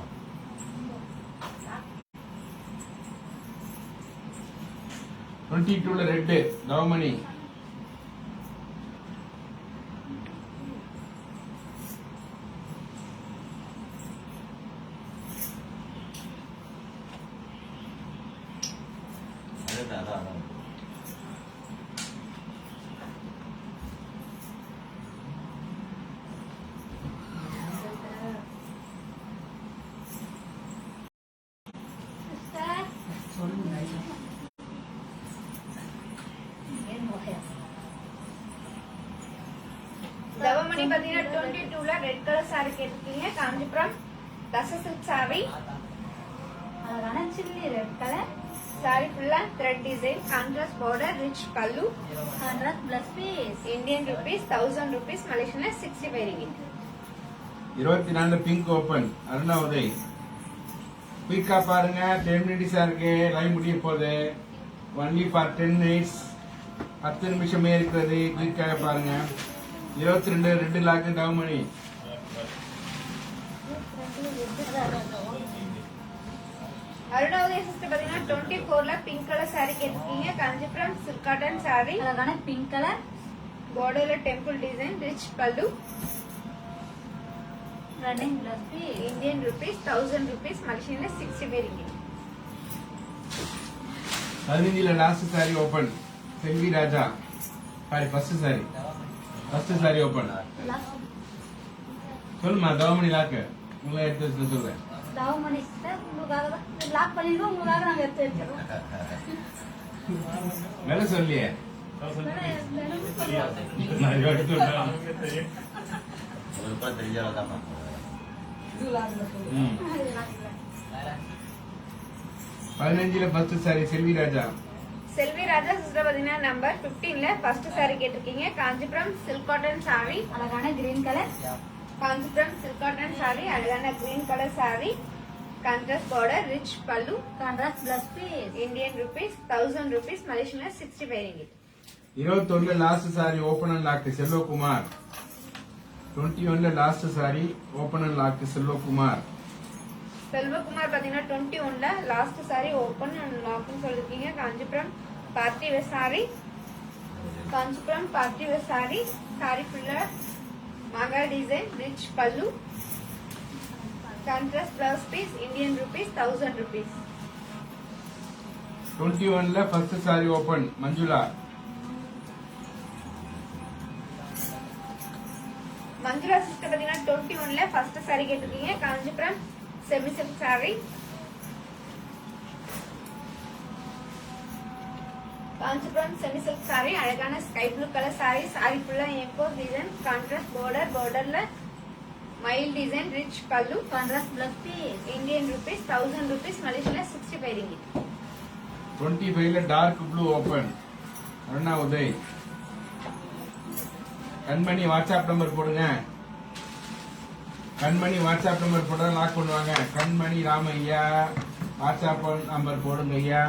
22ல ரெட் தவமணி. அதான் தவமணி பாத்தீங்கன்னா 22ல ரெட் கலர் சாரி கேட்டிருக்கீங்க. காஞ்சிபுரம் தச சில்க் சாரி. அழகான சில்லி ரெட் கலர். சாரி ஃபுல்லா thread design, contrast border, rich பல்லு. Contrast plus piece. Indian rupees 1000 rupees, Malaysian 65 ringgit. 24 pink open Aruna Uday. குயிக்கா பாருங்க, 10 minutes இருக்கு. லைவ் முடிய போகுது. Only for 10 minutes. 10 நிமிஷமே இருக்கிறது. குயிக்காக பாருங்க. 22 ரெண்டு லாக்கு தவமணி. அருணாவுதய சிஸ்டர் பாத்தீங்கன்னா 24ல பிங்க் கலர் சாரி கேட்டிருக்கீங்க. Kanchipuram silk cotton sorry. அழகான பிங்க் கலர். பார்டர்ல டெம்பிள் டிசைன், ரிச் பல்லு. Running plus piece. Indian rupees 1000 rupees, Malaysian 65 ringgit. 15ல last sorry open Selvi Raja. Saree first sorry open. சொல்லுமா தவமணி லாக்கு உங்களை எடுத்து வச்சு சொல்றேன். தவமணி சிஸ்டர் உங்களுக்காக தான் லாக் பண்ணிடுவோம். உங்களுக்காக நாங்க எடுத்து வச்சிருக்கோம். வேலை சொல்லியே நான் எடுத்து விட்டேன். ஒரு தெரிஞ்சவங்க ம். 15ல first saree Selvi Raja. Selvi Raja sister பாத்தீங்கன்னா நம்பர் 15ல ஃபர்ஸ்ட் சாரி கேட்டிருக்கீங்க. Kanchipuram silk cotton sorry. அழகான green colour. Kanchipuram silk cotton sorry, அழகான green colour saree, contrast border, rich பல்லு. Contrast plus piece. Indian rupees 1000 rupees, Malaysian 65 ringgit. 21ல last sorry open and lock Selvakumar. 21ல last sorry open and lock Selvakumar. Selvakumar பாத்தீங்கன்னா 21ல last sorry open and லாக்னு சொல்லிருக்கீங்க. Kanchipuram party wear sorry. Kanchipuram party wear sorry. Sorry ஃபுல்லா மாங்கா design, rich பல்லு, contrast blouse piece, Indian rupees 1000 rupees. 21ல first sorry open Manjula. Manjula sister பாத்தீங்கன்னா 21ல ஃபர்ஸ்ட் சாரி கேட்டிருக்கீங்க. Kanchipuram semi silk sorry. Kanchipuram semi silk sorry, அழகான sky blue colour sorry. Sorry ஃபுல்லா emboss design, contrast border, பார்டர்ல மைல் டிசைன், ரிச் பல்லு, contrast plus piece. Indian rupees 1000 rupees, மலேசியால 65 ringgit. 25ல dark blue open. Aruna Uday. கண்மணி வாட்ஸ்அப் நம்பர் போடுங்க. கண்மணி WhatsApp number போட்டா lock பண்ணுவாங்க. கண்மணி ராமையா வாட்ஸ்அப் நம்பர் போடுங்க ஐயா.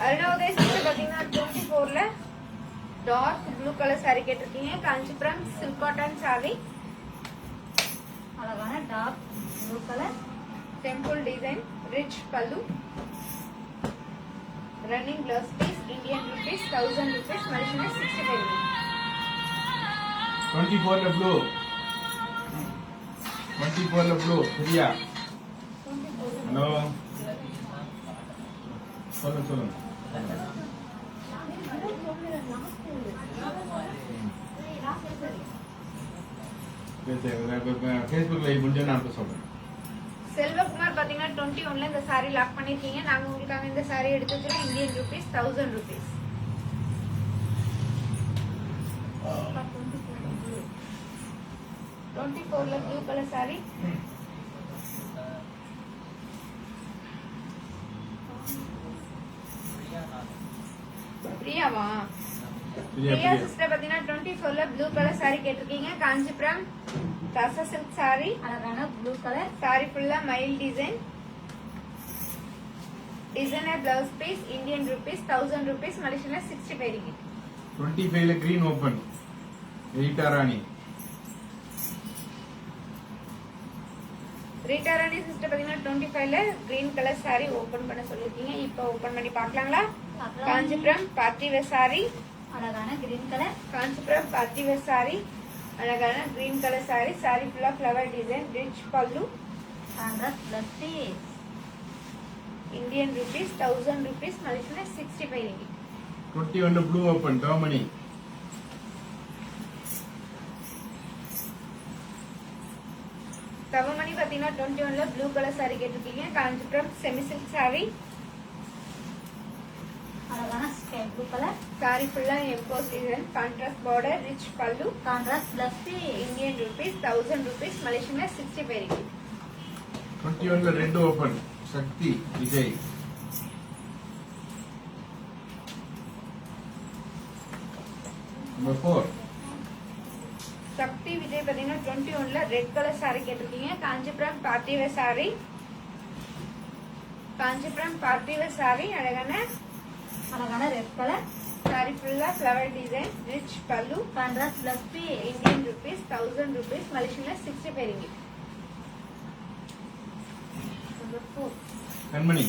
அருணோதய சிஸ்டர் பாத்தீங்கன்னா 24ல டார்க் ப்ளூ கலர் சாரி கேட்டிருக்கீங்க. காஞ்சிபுரம் சில்க் காட்டன் சாரி, அழகான dark blue colour. Temple design, rich பல்லு, running blouse piece, Indian rupees 1000 rupees, மலேசியால 65 ringgit. 24ல ப்ளூ. 24ல ப்ளூ பிரியா. ஹலோ சொல்லுங்க. ஃபேஸ்புக் லைவ் முடிஞ்சு நான் சொல்றேன். செல்வகுமார் பாத்தீங்கன்னா 21ல இந்த சாரி லாக் பண்ணிருக்கீங்க. நாங்க உங்களுக்காக இந்த சாரி எடுத்து வச்சிருக்கோம். Indian rupees 1000 rupees. 24ல ப்ளூ கலர் சாரி, பிரியாவா? பிரியா சிஸ்டர் பாத்தீங்கன்னா 24ல ப்ளூ கலர் சாரி கேட்டிருக்கீங்க. காஞ்சிபுரம் தசா சில்க் சாரி, அழகான ப்ளூ கலர். சாரி ஃபுல்லா மயில் design, designer blouse piece, Indian rupees 1000 rupees, மலேசியால 65 ringgit. 25ல green open. Rita Rani. Rita Rani sister பாத்தீங்கன்னா 25ல கிரீன் கலர் சாரி ஓபன் பண்ண சொல்லிருக்கீங்க. இப்போ ஓபன் பண்ணி பார்க்கலாங்களா? காஞ்சிபுரம் பார்ட்டி வேர் சாரி, அழகான green colour. Kanchipuram party wear sorry, அழகான கிரீன் கலர் சாரி. சாரி ஃபுல்லா ஃபிளவர் டிசைன், ரிச் பல்லு, contrast plus piece. Indian rupees 1000 rupees, மலேசியால 65 ringgit. 21ல ப்ளூ ஓபன். டோமணி. தவமணி பாத்தீங்கன்னா 21ல ப்ளூ கலர் சாரி கேட்டிருக்கீங்க. காஞ்சிபுரம் செமி சில்க் சாரி, அழகான ஸ்கை ப்ளூ கலர். சாரி ஃபுல்லா emboss design, contrast border, rich பல்லு, contrast plus piece. Indian rupees 1000 rupees, மலேசியால 65 ringgit. 21ல red open. Shakthi Vijay. Number 4. Shakthi Vijay பாத்தீங்கன்னா 21ல ரெட் கலர் சாரி கேட்டிருக்கீங்க. Kanchipuram party wear sorry, Kanchipuram party wear sorry, அழகான red colour. Sorry ஃபுல்லா flower design, rich பல்லு, contrast plus piece. Indian rupees 1000 rupees, மலேசியால 65 ringgit. Number 4 கண்மணி.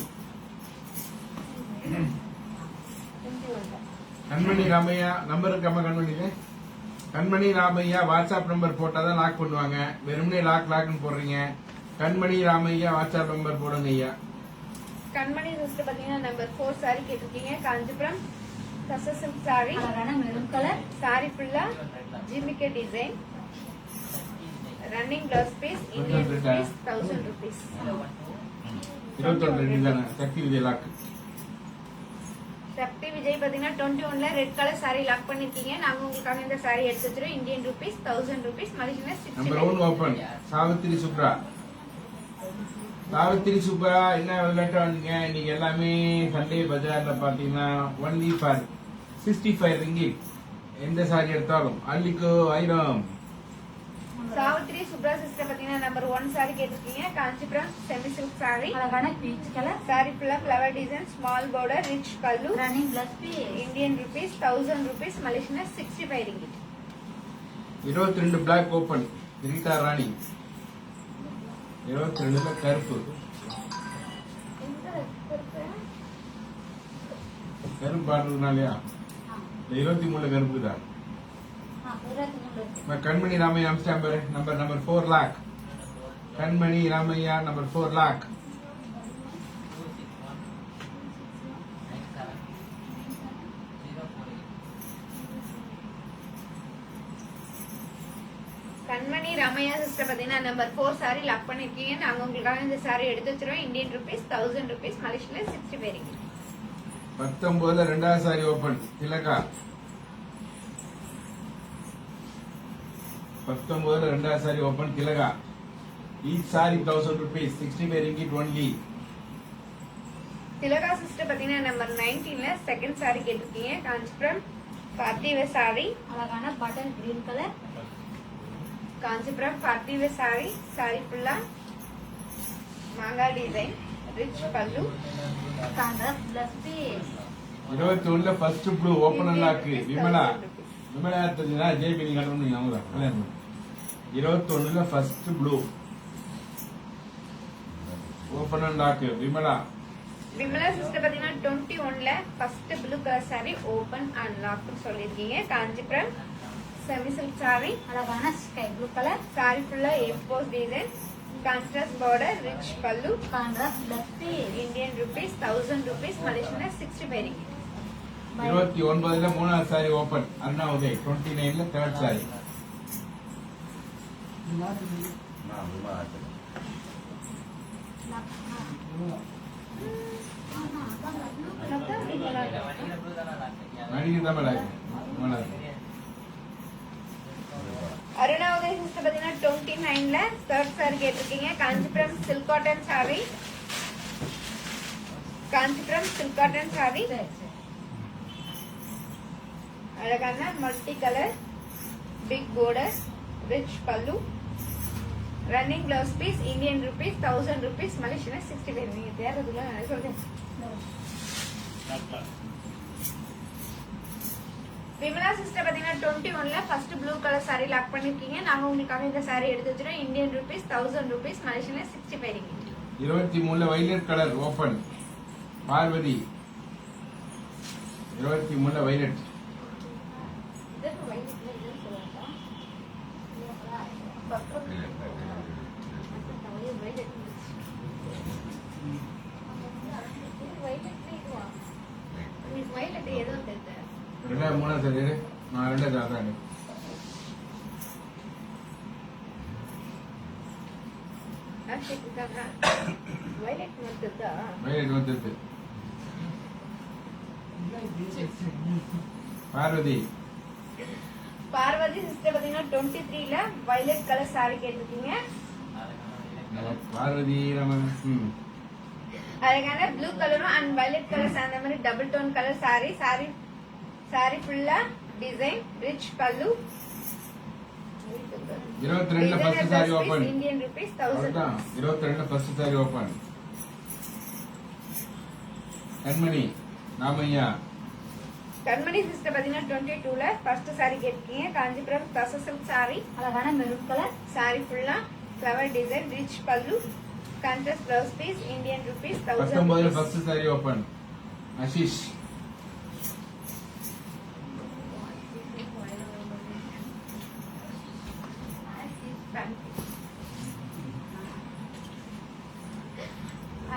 கண்மணி Ramaiah number இருக்காம கண்மணிக்கு? கண்மணி ராமையா வாட்ஸ்அப் நம்பர் போட்டாதான் லாக் பண்ணுவாங்க. வெறுமனே லாக்னு போடுறீங்க. கண்மணி ராமையா வாட்ஸ்அப் நம்பர் போடுங்க ஐயா. கண்மணி சிஸ்டர் பாத்தீங்கன்னா நம்பர் 4 சாரி கேட்டிருக்கீங்க. காஞ்சிபுரம் தசா சில்க் சாரி, அழகான மெரூன் கலர். சாரி ஃபுல்லா ஜிமிக்கே design, running blouse piece, Indian rupees 1000 rupees. 21 தானே? சக்தி விஜய் லாக். சக்தி விஜய் பாத்தீங்கன்னா 21ல ரெட் கலர் சாரி லாக் பண்ணிருக்கீங்க. நாங்க உங்களுக்காக இந்த சாரி எடுத்து வச்சிருக்கோம். இந்தியன் ருபீஸ் 1000 ருபீஸ், மலேசியால நம்பர் 65 1 ஓபன். சாவித்திரி சுப்ரா. சாவித்திரி சுப்ரா என்ன விளையாட்டு வந்தீங்க இன்னைக்கு? எல்லாமே சண்டே பஜார்ல பாத்தீங்கன்னா ஒன்லி ஃபார் 65 ringgit. எந்த சாரி எடுத்தாலும் அள்ளிக்கோ ஐரம். சாவித்ரி சுப்ரா சிஸ்டர் பாத்தீங்கன்னா நம்பர் 1 சாரி கேட்டிருக்கீங்க. காஞ்சிபுரம் செமி சில்க் சாரி, அழகான பீச் கலர். சாரி ஃபுல்லா flower design, small border, rich பல்லு, running plus piece. Indian rupees 1000 rupees, மலேசியால 65 ringgit. 22 black open. Rita Rani. 22ல கருப்பு. கருப்பு ஆடுறதுனாலயா? 23ல கருப்பு தான். 23 கண்மணி ராமையா அம்ஸ்டாம் பாரு. Number 4 lock. Kanmani Ramaiah number 4 lock. Kanmani Ramaiah sister பாத்தீங்கன்னா நம்பர் 4 சாரி லாக் பண்ணிருக்கீங்க. நாங்க உங்களுக்காக இந்த சாரி எடுத்து வச்சிருவோம். இந்தியன் ருபீஸ் 1000 ருபீஸ், மலேசியால 65 ringgit. 19 ரெண்டாவது சாரி ஓபன் திலகா. 19 ரெண்டாவது saree open Thilaga. Each saree 1000 rupees, 65 ringgit only. Thilaga sister பாத்தீங்கன்னா நம்பர் 19ல செகண்ட் சாரி கேட்டிருக்கீங்க. காஞ்சிபுரம் பார்ட்டி வேர் சாரி, அழகான button green colour. Kanchipuram party wear sorry. Sorry ஃபுல்லா மாங்கா டிசைன், ரிச் பல்லு. Contrast plus piece. 21ல first blue open unlock Vimala. Vimala தெரிஞ்சா ஜேபி நீங்க கட்டணும் அவங்க கல்யாணம். 21ல first blue open unlock Vimala. Vimala sister பாத்தீங்கன்னா 21ல first blue colour sorry open and lock சொல்லிருக்கீங்க. காஞ்சிபுரம் செமி சில்க் சாரி, அழகான ஸ்கை ப்ளூ கலர். சாரி ஃபுல்லா emboss design, contrast border, rich பல்லு. Contrast plus piece. Indian rupees 1000 rupees, மலேசியன்ல 65 ringgit. 29ல மூணாவது sorry open அண்ணா உதய். 29ல தேர்ட் சாரி. நான் ரொம்ப ஆசை. மணிக்கு தான் மேல விமலா. அருணாவுதய சிஸ்டர் பாத்தீங்கன்னா 29ல தேர்ட் சாரி கேட்டிருக்கீங்க. Kanchipuram silk cotton sorry, Kanchipuram silk cotton sorry. அழகான multi colour, big border, rich பல்லு. Running blouse piece, Indian rupees 1000 rupees, மலேசியன்ல 65 ringgit. தேர்றதுல நான் சொல்றேன். விமலா சிஸ்டர் பாத்தீங்கன்னா 21ல first blue colour sorry lock பண்ணிருக்கீங்க. நாங்க உங்களுக்காக இந்த சாரி எடுத்து வச்சிரோம். இந்தியன் ருபீஸ் 1000 rupees, மலேசியன்ல 65 ringgit. 23ல வைலட் கலர் ஓபன் பார்வதி. 23ல வைலட். வயலட் ஏதோ தெரியல. ரெண்டாவது மூணாவது சாரி எடு. நான் ரெண்டாவது அதான் வயலட் மட்டும்தா. வைலட் வந்துருது. பார்வதி. பார்வதி சிஸ்டர் பாத்தீங்கன்னா 23ல வயலட் கலர் சாரி கேட்டிருக்கீங்க. பார்வதி நம்ம அழகான ப்ளூ கலரும் அண்ட் வயலட் கலர் சேர்ந்த மாதிரி double tone colour sorry. Sorry ஃபுல்லா டிசைன், ரிச் பல்லு. 22ல first sorry open. Indian rupees 1000. 22ல ஃபர்ஸ்ட் சாரி ஓபன். கண்மணி நாமையா. கண்மணி சிஸ்டர் பாத்தீங்கன்னா 22ல ஃபர்ஸ்ட் சாரி கேட்டிருக்கீங்க. காஞ்சிபுரம் தச சில்க் சாரி, அழகான மெரூன் கலர். சாரி ஃபுல்லா ஃப்ளவர் டிசைன், ரிச் பல்லு, contrast blouse piece, Indian rupees 1000 19ல rupees. First sorry open. Ashish.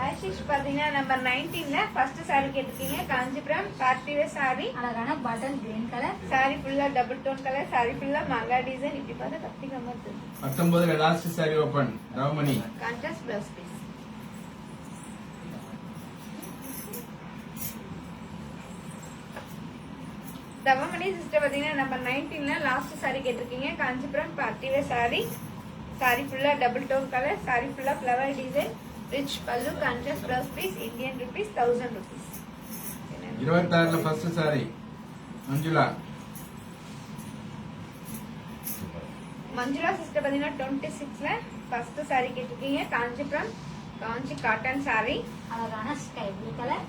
Ashish பாத்தீங்கன்னா நம்பர் 19ல ஃபர்ஸ்ட் சாரி கேட்டிருக்கீங்க. காஞ்சிபுரம் பார்ட்டி வேர் சாரி, அழகான பட்டன் கிரீன் கலர். சாரி ஃபுல்லா டபுள் டோன் கலர், சாரி ஃபுல்லா மாங்கா டிசைன். இப்படி பார்த்தா கத்திக்காம இருக்கு. 19ல லாஸ்ட் சாரி ஓபன். ரவமணி. Contrast blouse piece. Thavamani sister பாத்தீங்கன்னா நம்பர் 19ல லாஸ்ட் சாரி கேட்டிருக்கீங்க. Kanchipuram party wear sorry, sorry ஃபுல்லா டபுள் டோன் கலர், சாரி ஃபுல்லா ஃப்ளவர் டிசைன், ரிச் பல்லு, contrast blouse piece, Indian rupees 1000 rupees. 26ல ஃபர்ஸ்ட் சாரி மஞ்சுளா. மஞ்சுளா சிஸ்டர் பாத்தீங்கன்னா 26ல ஃபர்ஸ்ட் சாரி கேட்டிருக்கீங்க. காஞ்சிபுரம் காஞ்சி காட்டன் சாரி, அழகான sky blue colour.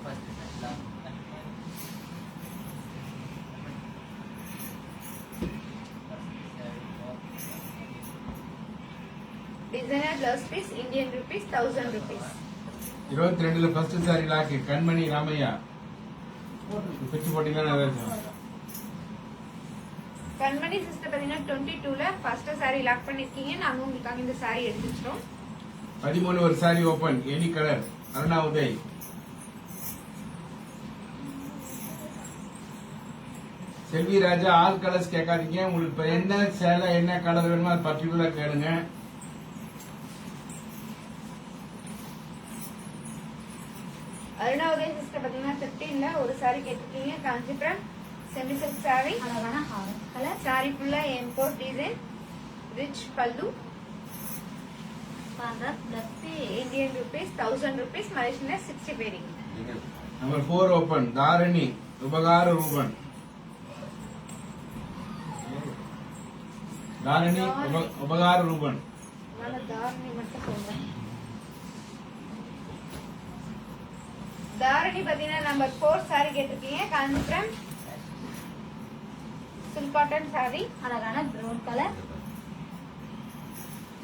Designer blouse piece, Indian rupees 1000 rupees. 22ல first sorry lock Kanmani Ramaiah. பிச்சு போட்டீங்கன்னா கண்மணி சிஸ்டர் பாத்தீங்கன்னா 22ல ஃபர்ஸ்ட் சாரி லாக் பண்ணிருக்கீங்க. நாங்க உங்களுக்காக இந்த சாரி எடுத்து வச்சிரோம். 13 ஒரு sari open. Any colour Aruna Uday. Selvi Raja. All colours கேட்காதீங்க. உங்களுக்கு இப்ப என்ன சேலை என்ன கலர் வேணுமோ அது பர்டிகுலரா கேளுங்க. அருணாவுதய சிஸ்டர் பாத்தீங்கன்னா 15ல ஒரு saree கேட்டிருக்கீங்க. Kanchipuram semi silk saree. அழகான ஆரஞ்சு கலர் saree ஃபுல்லா import design, rich pallu, contrast plus piece Indian rupees 1000 rupees, Malaysian 60 pairing. Number 4 open Dharani Upakara Ruban. Dharani Upakara Ruban. அதனால தாரணி மட்டும் சொல்றேன். தாரணி பாத்தீங்கன்னா நம்பர் 4 saree கேட்டிருக்கீங்க. Kanchipuram silk cotton saree. அழகான ப்ரௌன் கலர்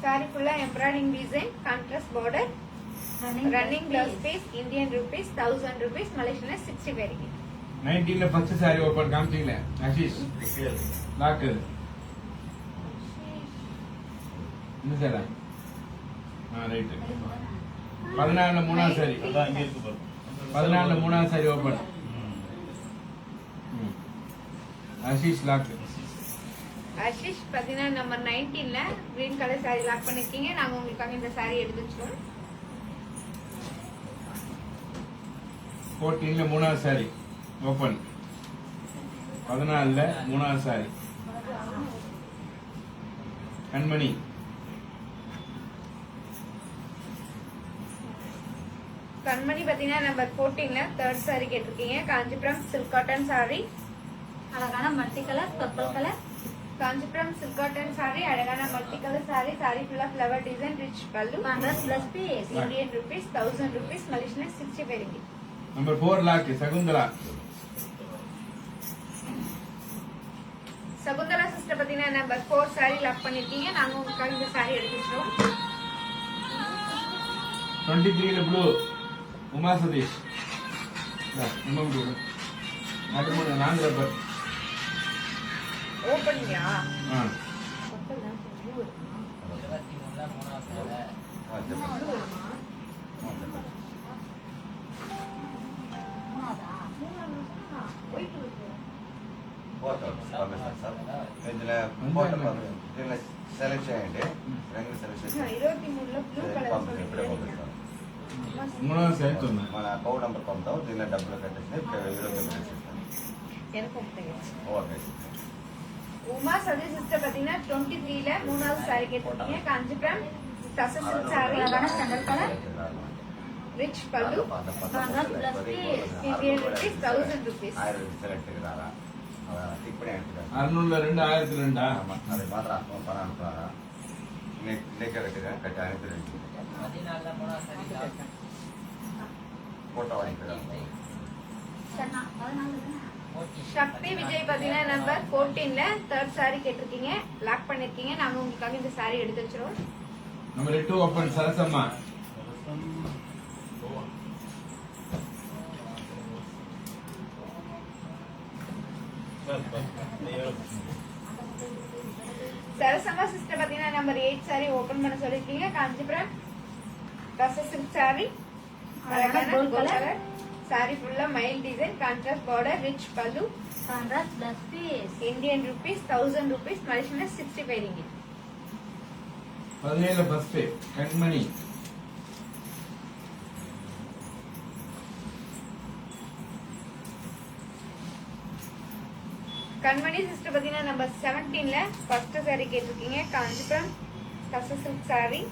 saree ஃபுல்லா embroidering design, contrast border, running blouse piece, Indian rupees 1000 rupees, Malaysian 60 pairing. 19ல first sorry open காமிச்சீங்களே Ashish lock இந்த சாரா ரைட் 14ல மூணாவது சாரி அதான் இங்க இருக்கு பாருங்க. 14ல மூணாவது sorry open Ashish lock. Ashish பாத்தீங்கன்னா நம்பர் 19ல கிரீன் கலர் saree லாக் பண்ணிருக்கீங்க. நாங்க உங்களுக்காக இந்த saree எடுத்து வச்சிரோம். 14ல மூணாவது சாரி ஓபன் 14ல மூணாவது சாரி கண்மணி. கண்மணி பாத்தீங்கன்னா நம்பர் 14ல தேர்ட் saree கேட்டிருக்கீங்க. Kanchipuram silk cotton saree. அழகான multi colour purple colour Kanchipuram silk cotton saree, அழகான மல்டி கலர் saree. saree ஃபுல்லா ஃப்ளவர் டிசைன், ரிச் பல்லு, contrast plus piece Indian rupees 1000 rupees, Malaysian 60 pairing. Number 4 lock Shakuntala. Shakuntala sister பாத்தீங்கன்னா number 4 saree lock பண்ணிருக்கீங்க. நாங்க உங்களுக்காக இந்த saree எடுத்து வச்சிரோம். 23ல ப்ளூ உமா சதீஷ். இன்னும் ப்ளூ அது மூணு 4 ரப்பர். ஓபன்யா ஆ ఇందులో ఫోటో దీనిలో సెలెక్ట్ చేయండి రంగు సెలెక్ట్ చేసి 23ல ப்ளூ கலர் పంపిస్తాను ఇప్పుడే పంపిస్తాను மூணாவது சாரி சொன்னேன். మన అకౌంట్ నెంబర్ పంపుతాం దీనిలో డబ్బులు కట్టేసి ఈరోజు చేస్తాను எனக்கும் தெரியும். ఓకే உமா சதி சிஸ்டர் பாத்தீங்கன்னா 23ல மூணாவது saree கேட்டிருக்கீங்க. காஞ்சிபுரம் டசர் சில்க் saree, அழகான சாண்டல் கலர் ரிச் பல்லு, contrast plus piece Indian rupees 1000 rupees. Select இருக்கிறாரா டிக் பண்ணி அனுப்பிடுறாங்க 600ல 2 1002 ஆமாம் அதை மாத்திரம் பணம் அனுப்புறாரா இன்னைக்கு கட்டுறேன் கட்டி அனுப்பிடுறேன் ஃபோட்டோ வாங்கிக்கிறாங்க சன்னா 14 சக்தி விஜய் பாத்தீங்கன்னா நம்பர் 14ல தேர்ட் saree கேட்டிருக்கீங்க. லாக் பண்ணிருக்கீங்க. நாங்க உங்களுக்காக இந்த saree எடுத்து வச்சிரோம். Number 8 open Sarasamma. Sarasamma sister பாத்தீங்கன்னா நம்பர் 8 saree ஓபன் பண்ண சொல்லிருக்கீங்க. காஞ்சிபுரம் டசர் சில்க் saree, அழகான gold gold color. color. saree ஃபுல்லா மைல் டிசைன், கான்ட்ராஸ்ட் பார்டர், ரிச் பல்லு, contrast plus piece Indian rupees 1000 rupees, Malaysian 60 pairing. 17ல ஃபர்ஸ்ட் கண்மணி. கண்மணி சிஸ்டர் பாத்தீங்கன்னா நம்பர் 17ல ஃபர்ஸ்ட் saree கேட்டிருக்கீங்க. Kanchipuram tussar silk saree.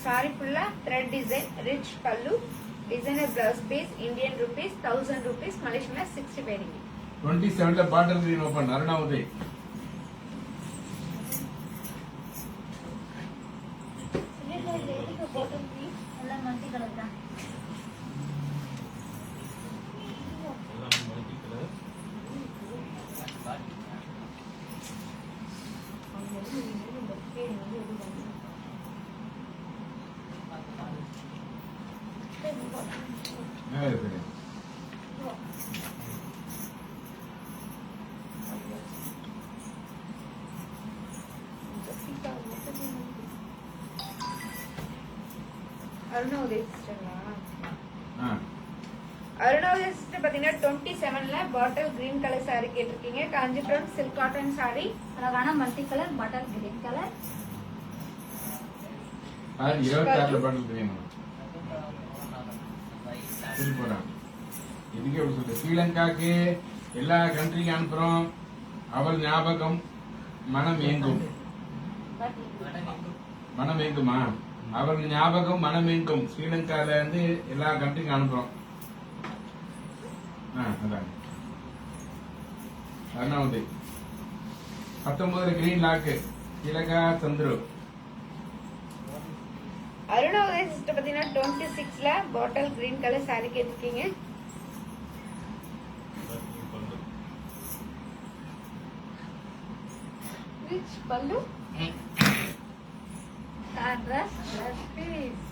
saree ஃபுல்லா thread design, rich pallu, designer blouse piece, Indian rupees 1000 rupees, Malaysian 60 pairing. 27ல bottle green open Aruna Uday. எல்லாம் multi colour தான் மேல இருக்கு. அருணோதய் சிஸ்டர்ங்களா? ஆ அருணோதய சிஸ்டர் பாத்தீங்கன்னா 27ல பாட்டில் கிரீன் கலர் saree கேட்டிருக்கீங்க. Kanchipuram silk cotton saree. அழகான multi colour butter green colour. அது 26 பாட்டில் வேணும். சரி போறா. இதுக்கு எப்படி சொல்ற? ஸ்ரீலங்காக்கு எல்லா கண்ட்ரிக்கு அனுப்புறோம். அவள் ஞாபகம் மனம் ஏங்கும். மனம் ஏங்குமா? அவள் ஞாபகம் மனம் ஏங்கும். ஸ்ரீலங்கால இருந்து எல்லா கண்ட்ரிக்கு அனுப்புறோம். அதான் Aruna Uday 19 green lock Thilaga Chandru. Arunodaya sister பாத்தீங்கன்னா 26ல பாட்டில் கிரீன் கலர் saree கேட்டிருக்கீங்க. Rich pallu. Contrast plus piece.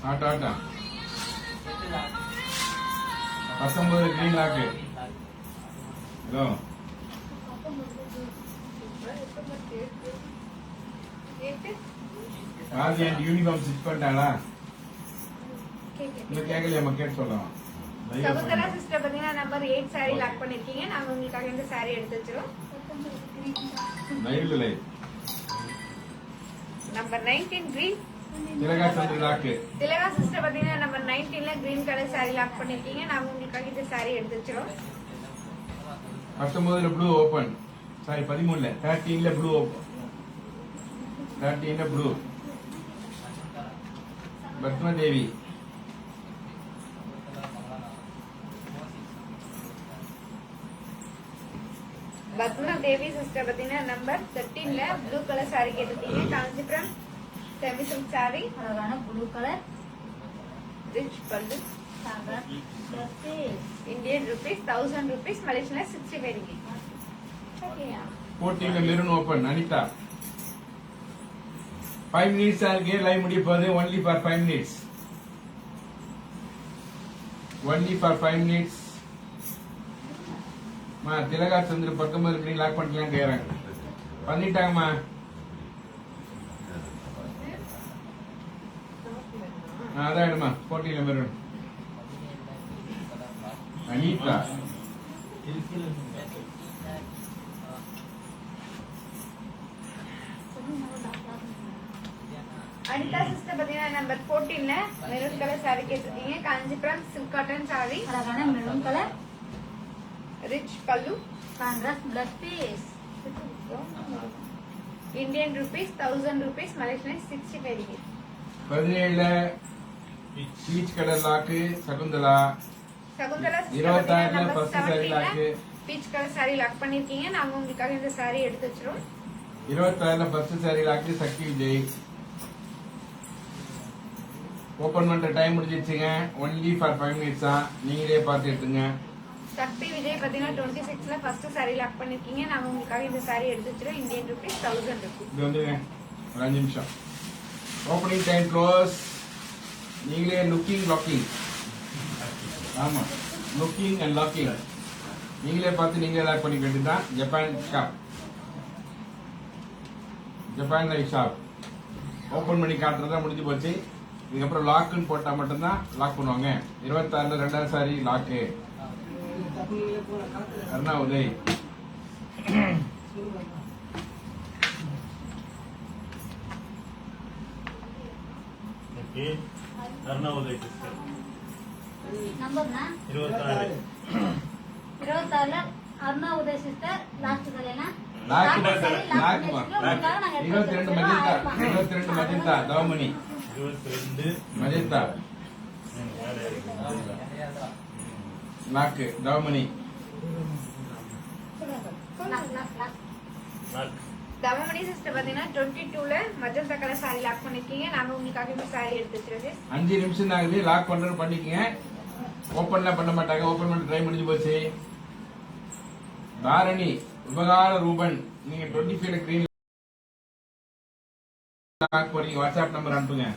ஆட்டா 19 green lock. Hello Raji and uniform stitch பண்ணிட்டாங்களா? இன்னும் கேட்கலையா? கேட்டு சொல்லலாம். சகுந்தலா சிஸ்டர் பாத்தீங்கன்னா நம்பர் 8 saree லாக் பண்ணிருக்கீங்க. நாங்க உங்களுக்காக இந்த saree எடுத்து வச்சிரோம். லைவ்ல live number 19 green. Thilaga Chandru lock. Thilaga sister பாத்தீங்கன்னா நம்பர் 19ல கிரீன் கலர் saree லாக் பண்ணிருக்கீங்க. நாங்க உங்களுக்காக இந்த saree எடுத்து வச்சிரோம். 19ல ப்ளூ ஓபன். சாரி 13ல 13ல ப்ளூ ஓபன். 13ல ப்ளூ. பத்மா தேவி. பத்மா தேவி சிஸ்டர் பாத்தீங்கன்னா நம்பர் 13ல ப்ளூ கலர் saree கேட்டிருக்கீங்க. Kanchipuram semi silk saree. அழகான blue colour. Rich pallu. Dress. Indian rupees 1000 rupees. Malaysian 65 ringgit. ஓகேயா? 14ல மெரூன் ஓபன். அனிதா 5 minutes ஆகே லைவ் முடிய போகுது. only for 5 minutes. only for 5 minutes. மா திலகா சந்திர 19 கிரீன் லாக் பண்ணிக்கலாம் கேக்குறாங்க. பண்ணிட்டாங்கம்மா. அதான் எடுமா 14ல மெரூன். அனிதா அனிதா சிஸ்டர் பாத்தீங்கன்னா நம்பர் 14ல மெரூன் கலர் saree கேட்டிருக்கீங்க. Kanchipuram silk cotton saree. அழகான மெரூன் கலர். ரிச் பல்லு. Contrast plus piece. Indian rupees 1000 rupees. Malaysian 65 ringgit. 17ல peach colour lock Shakuntala. Shakuntala sister 26ல பாத்தீங்கன்னா நம்பர் ஃபர்ஸ்ட் சாரி 17ல lock. Peach colour saree lock பண்ணிருக்கீங்க. நாங்க உங்களுக்காக இந்த saree எடுத்து வச்சிரோம். 26ல ஃபர்ஸ்ட் சாரி லாக்கு சக்தி விஜய். ஓபன் பண்ற டைம் முடிஞ்சிருச்சுங்க. only for 5 minutes தான். நீங்களே பார்த்து எடுத்துங்க. சக்தி விஜய் பாத்தீங்கன்னா 26ல ஃபர்ஸ்ட் saree லாக் பண்ணிருக்கீங்க. நாங்க உங்களுக்காக இந்த saree எடுத்து வச்சிரோம். Indian rupees 1000 rupees. இது வந்துங்க ஒரு 5 நிமிஷம். Opening time close. நீங்களே லுக்கிங் லாக்கிங். ஆமா லுக்கிங் அண்ட் லாக்கிங். நீங்களே பார்த்து நீங்களே லாக் பண்ணி வேண்டியதுதான். Japan shop. Japan life shop. Open பண்ணி காட்டுறதா முடிஞ்சு போச்சு. இதுக்கப்புறம் லாக்குன்னு போட்டா மட்டும்தான் லாக் பண்ணுவாங்க. 26ல 2வது sari lock. Aruna Uday. Okay Aruna Uday sister நம்பர்னா 26 26ல அருணா உதய் சிஸ்டர் லாஸ்ட் கலைனா லாக்கு லாக்குமா 22 magenta. 22 magenta Thavamani 22 magenta lock Thavamani. நாக் தவமணி சிஸ்டர் பாத்தீங்கன்னா 22ல மஜந்தா கலர் saree லாக் பண்ணிருக்கீங்க. நாங்க உங்களுக்காக இந்த saree எடுத்து வச்சிரோம். 5 நிமிஷம் தான் ஆகுது. லாக் பண்றது பண்ணிக்கங்க. ஓபன்லாம் பண்ண மாட்டாங்க. ஓபன் பண்ண ட்ரை முடிஞ்சு போச்சு. தாரணி உபகார ரூபன். நீங்க 25ல கிரீன் லாக் போறீங்க. வாட்ஸ்அப் நம்பர் அனுப்புங்க.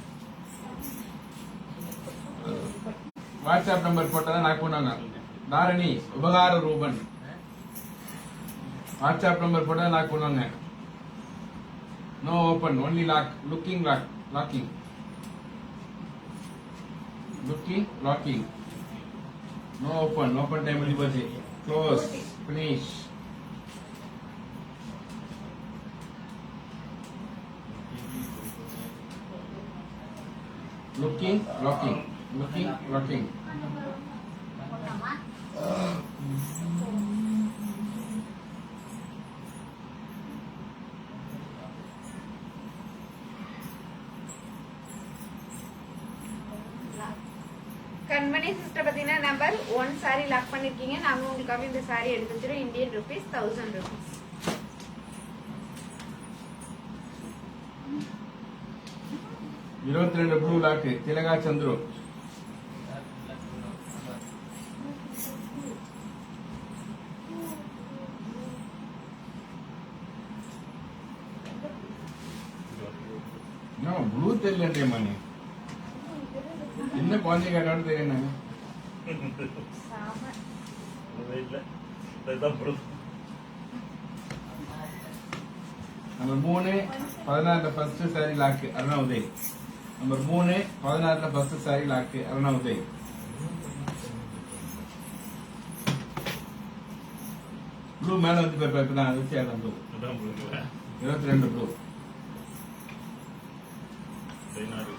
வாட்ஸ்அப் நம்பர் போட்டா லாக் பண்ணுவாங்க. தாரணி உபகார ரூபன். வாட்ஸ்அப் நம்பர் போட்டா லாக் பண்ணுவாங்க. No open only lock. Looking lock locking. Looking locking. No open time முடிஞ்சு போச்சு. Close, finish. Looking, locking, looking, locking. போடலாமா? கண்மணி சிஸ்டர் பாத்தீங்கன்னா நம்பர் 1 சாரி லாக் பண்ணிருக்கீங்க. நாங்க உங்களுக்காக இந்த சாரி எடுத்து வச்சிரோம். Indian rupees 1000 rupees. ₹22 blue lock Thilaga Chandru. Blue தெரியல மணி என்ன குழந்தை கேட்டாலும் தெரியும். சாம. அது இல்ல அதுதான் பொருள். Number 3 16 first sorry lock Aruna Uday. Number 3 16 first sorry lock Aruna Uday. Blue மேல வந்து பேப்பர் தான் வச்சு அதான் ப்ளூ. அதான் பொருள். 22 ப்ளூ. 16.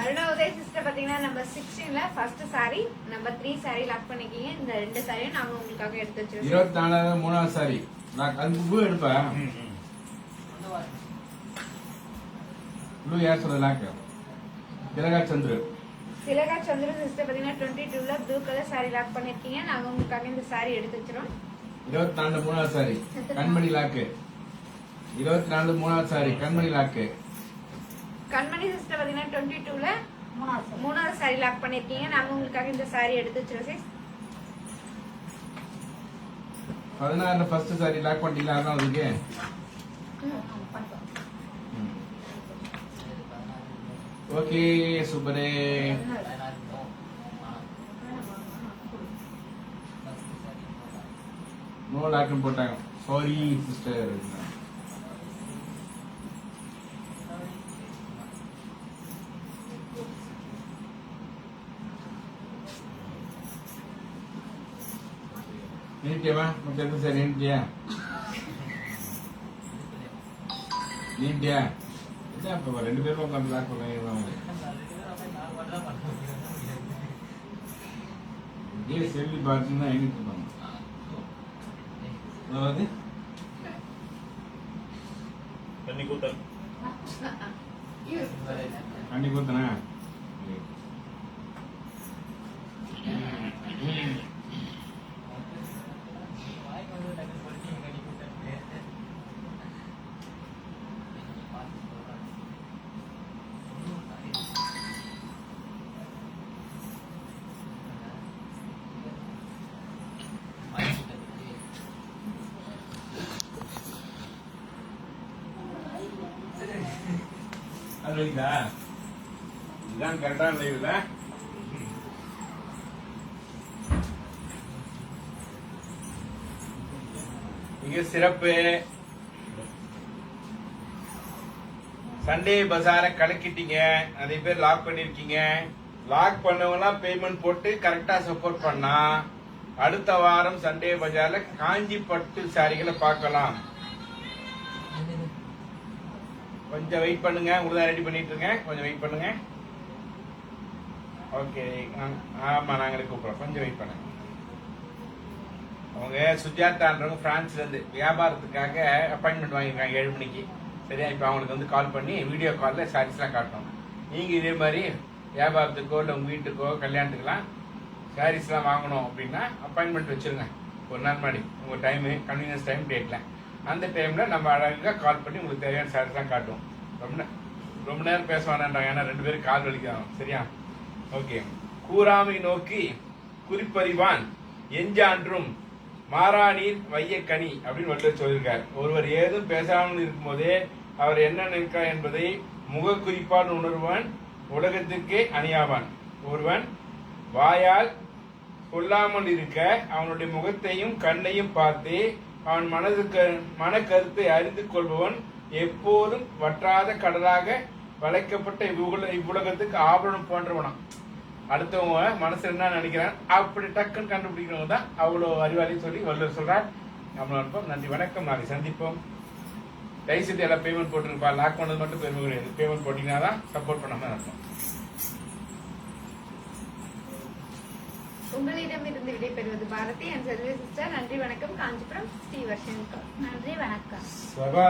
அருணா உதய் சிஸ்டர் பாத்தீங்கன்னா நம்பர் 16ல first sari number 3 sari lock பண்ணிருக்கீங்க. இந்த ரெண்டு சாரியும் நாங்க உங்களுக்காக எடுத்து வச்சிரோம். 24 மூணாவது சாரி லாக். அது ப்ளூ எடுப்பா. ப்ளூ யார் சொல்ற லாக்? திலகா சந்துரு. திலகா சந்திர சிஸ்டர் பாத்தீங்கன்னா 22ல ப்ளூ கலர் சாரி லாக் பண்ணிருக்கீங்க. நாங்க உங்களுக்காக இந்த சாரி எடுத்து வச்சிரோம். 24 மூணாவது சாரி கண்மணி லாக். 24 மூணாவது சாரி கண்மணி லாக். கண்மணி சிஸ்டர் பாத்தீங்கன்னா 22ல மூணாவது மூணாவது சாரி லாக் பண்ணிருக்கீங்க. நாங்க உங்களுக்காக இந்த சாரி எடுத்து வச்சிரோம். 16 ஃபர்ஸ்ட் சாரி லாக் பண்ணிட்டீங்களா? அதான் அதுக்கு பண்ணிட்டோம். ஓகே சூப்பரே. நோ லாக்னு போட்டாங்க. Sorry sister. நீட்டியவா முக்கிய சார் நீட்டியா நீட்டியா இதான் இப்போ 2 பேரும் உட்காந்து லாக் பண்ணுவாங்க. இதே செல்வி பார்த்துன்னா எங்கிட்டு இருப்பாங்க. அதாவது தண்ணி கூத்தல். அன்னி கூத்தனா அது வைக்கா இதுதான் கரெக்டான லைவ்ல. மிக சிறப்பு. சண்டே பஜாரை கலக்கிட்டீங்க. நிறைய பேர் லாக் பண்ணிருக்கீங்க. லாக் பண்ணவங்க பேமெண்ட் போட்டு கரெக்டா சப்போர்ட் பண்ணா அடுத்த வாரம் சண்டே பஜார்ல காஞ்சி பட்டு சாரிகளை பார்க்கலாம். கொஞ்சம் வெயிட் பண்ணுங்க. உங்களுக்கு ரெடி பண்ணிட்டு இருக்கேன். கொஞ்சம் வெயிட் பண்ணுங்க. ஓகே ஆமா நாங்களே கூப்பிடுறோம். கொஞ்சம் வெயிட் பண்ணுங்க. அவங்க சுஜாதான்றவங்க பிரான்ஸ்ல இருந்து வியாபாரத்துக்காக அப்பாயின்மெண்ட் வாங்கியிருக்காங்க 7 மணிக்கு. சரியா இப்ப அவங்களுக்கு வந்து கால் பண்ணி வீடியோ கால்ல சாரீஸ் எல்லாம் காட்டணும். நீங்க இதே மாதிரி வியாபாரத்துக்கோ இல்ல உங்க வீட்டுக்கோ கல்யாணத்துக்குலாம் சாரீஸ் எல்லாம் வாங்கணும் அப்படின்னா அப்பாயின்மெண்ட் வச்சிருங்க. ஒரு நாள் முன்னாடி உங்க டைம் கன்வீனியன்ஸ் டைம் டேட்ல அந்த டைம்ல நம்ம அழகா கால் பண்ணி உங்களுக்கு தேவையான சாரீஸ் எல்லாம் காட்டுவோம். ரொம்ப நேரம் பேச வேணான்றாங்க. ஏன்னா 2 பேரும் கால் வலிக்கிறாங்க. சரியா ஓகே. கூறாமை நோக்கி குறிப்பறிவான் எஞ்சான்றும் மாறாநீர் வையக்கனி அப்படின்னு வள்ளுவர் சொல்லியிருக்கார். ஒருவர் ஏதும் பேசாமல் இருக்கும் போதே அவர் என்ன நிற்கிறார் என்பதை முக குறிப்பால் உணர்வான் உலகத்திற்கே அணியாவான். ஒருவன் வாயால் கொல்லாமல் இருக்க அவனுடைய முகத்தையும் கண்ணையும் பார்த்து அவன் மனக்கருத்தை அறிந்து கொள்பவன் எப்போதும் வற்றாத கடலாக வளைக்கப்பட்ட இவ்வுலகத்துக்கு ஆபரணம் போன்றவனாம். அடுத்தவங்க மனசு என்ன நினைக்கிறான் அப்படி டக்குன்னு கண்டுபிடிக்கிறவங்க தான் அவ்வளவு அறிவாளின்னு சொல்லி வள்ளுவர் சொல்றார். நம்ம அனுப்போம். நன்றி, வணக்கம். நாளை சந்திப்போம். தயவுசெய்து எல்லாம் பேமெண்ட் போட்டுருப்பா. லாக் பண்ணது மட்டும் பெருமை கிடையாது. பேமெண்ட் போட்டீங்கன்னா தான் சப்போர்ட் பண்ணாம இருக்கும். உங்களிடமிருந்து விடைபெறுவது பாரதி என் செல்வி சிஸ்டர். நன்றி, வணக்கம். காஞ்சிபுரம் ஸ்ரீவர்ஷன். நன்றி, வணக்கம். சபா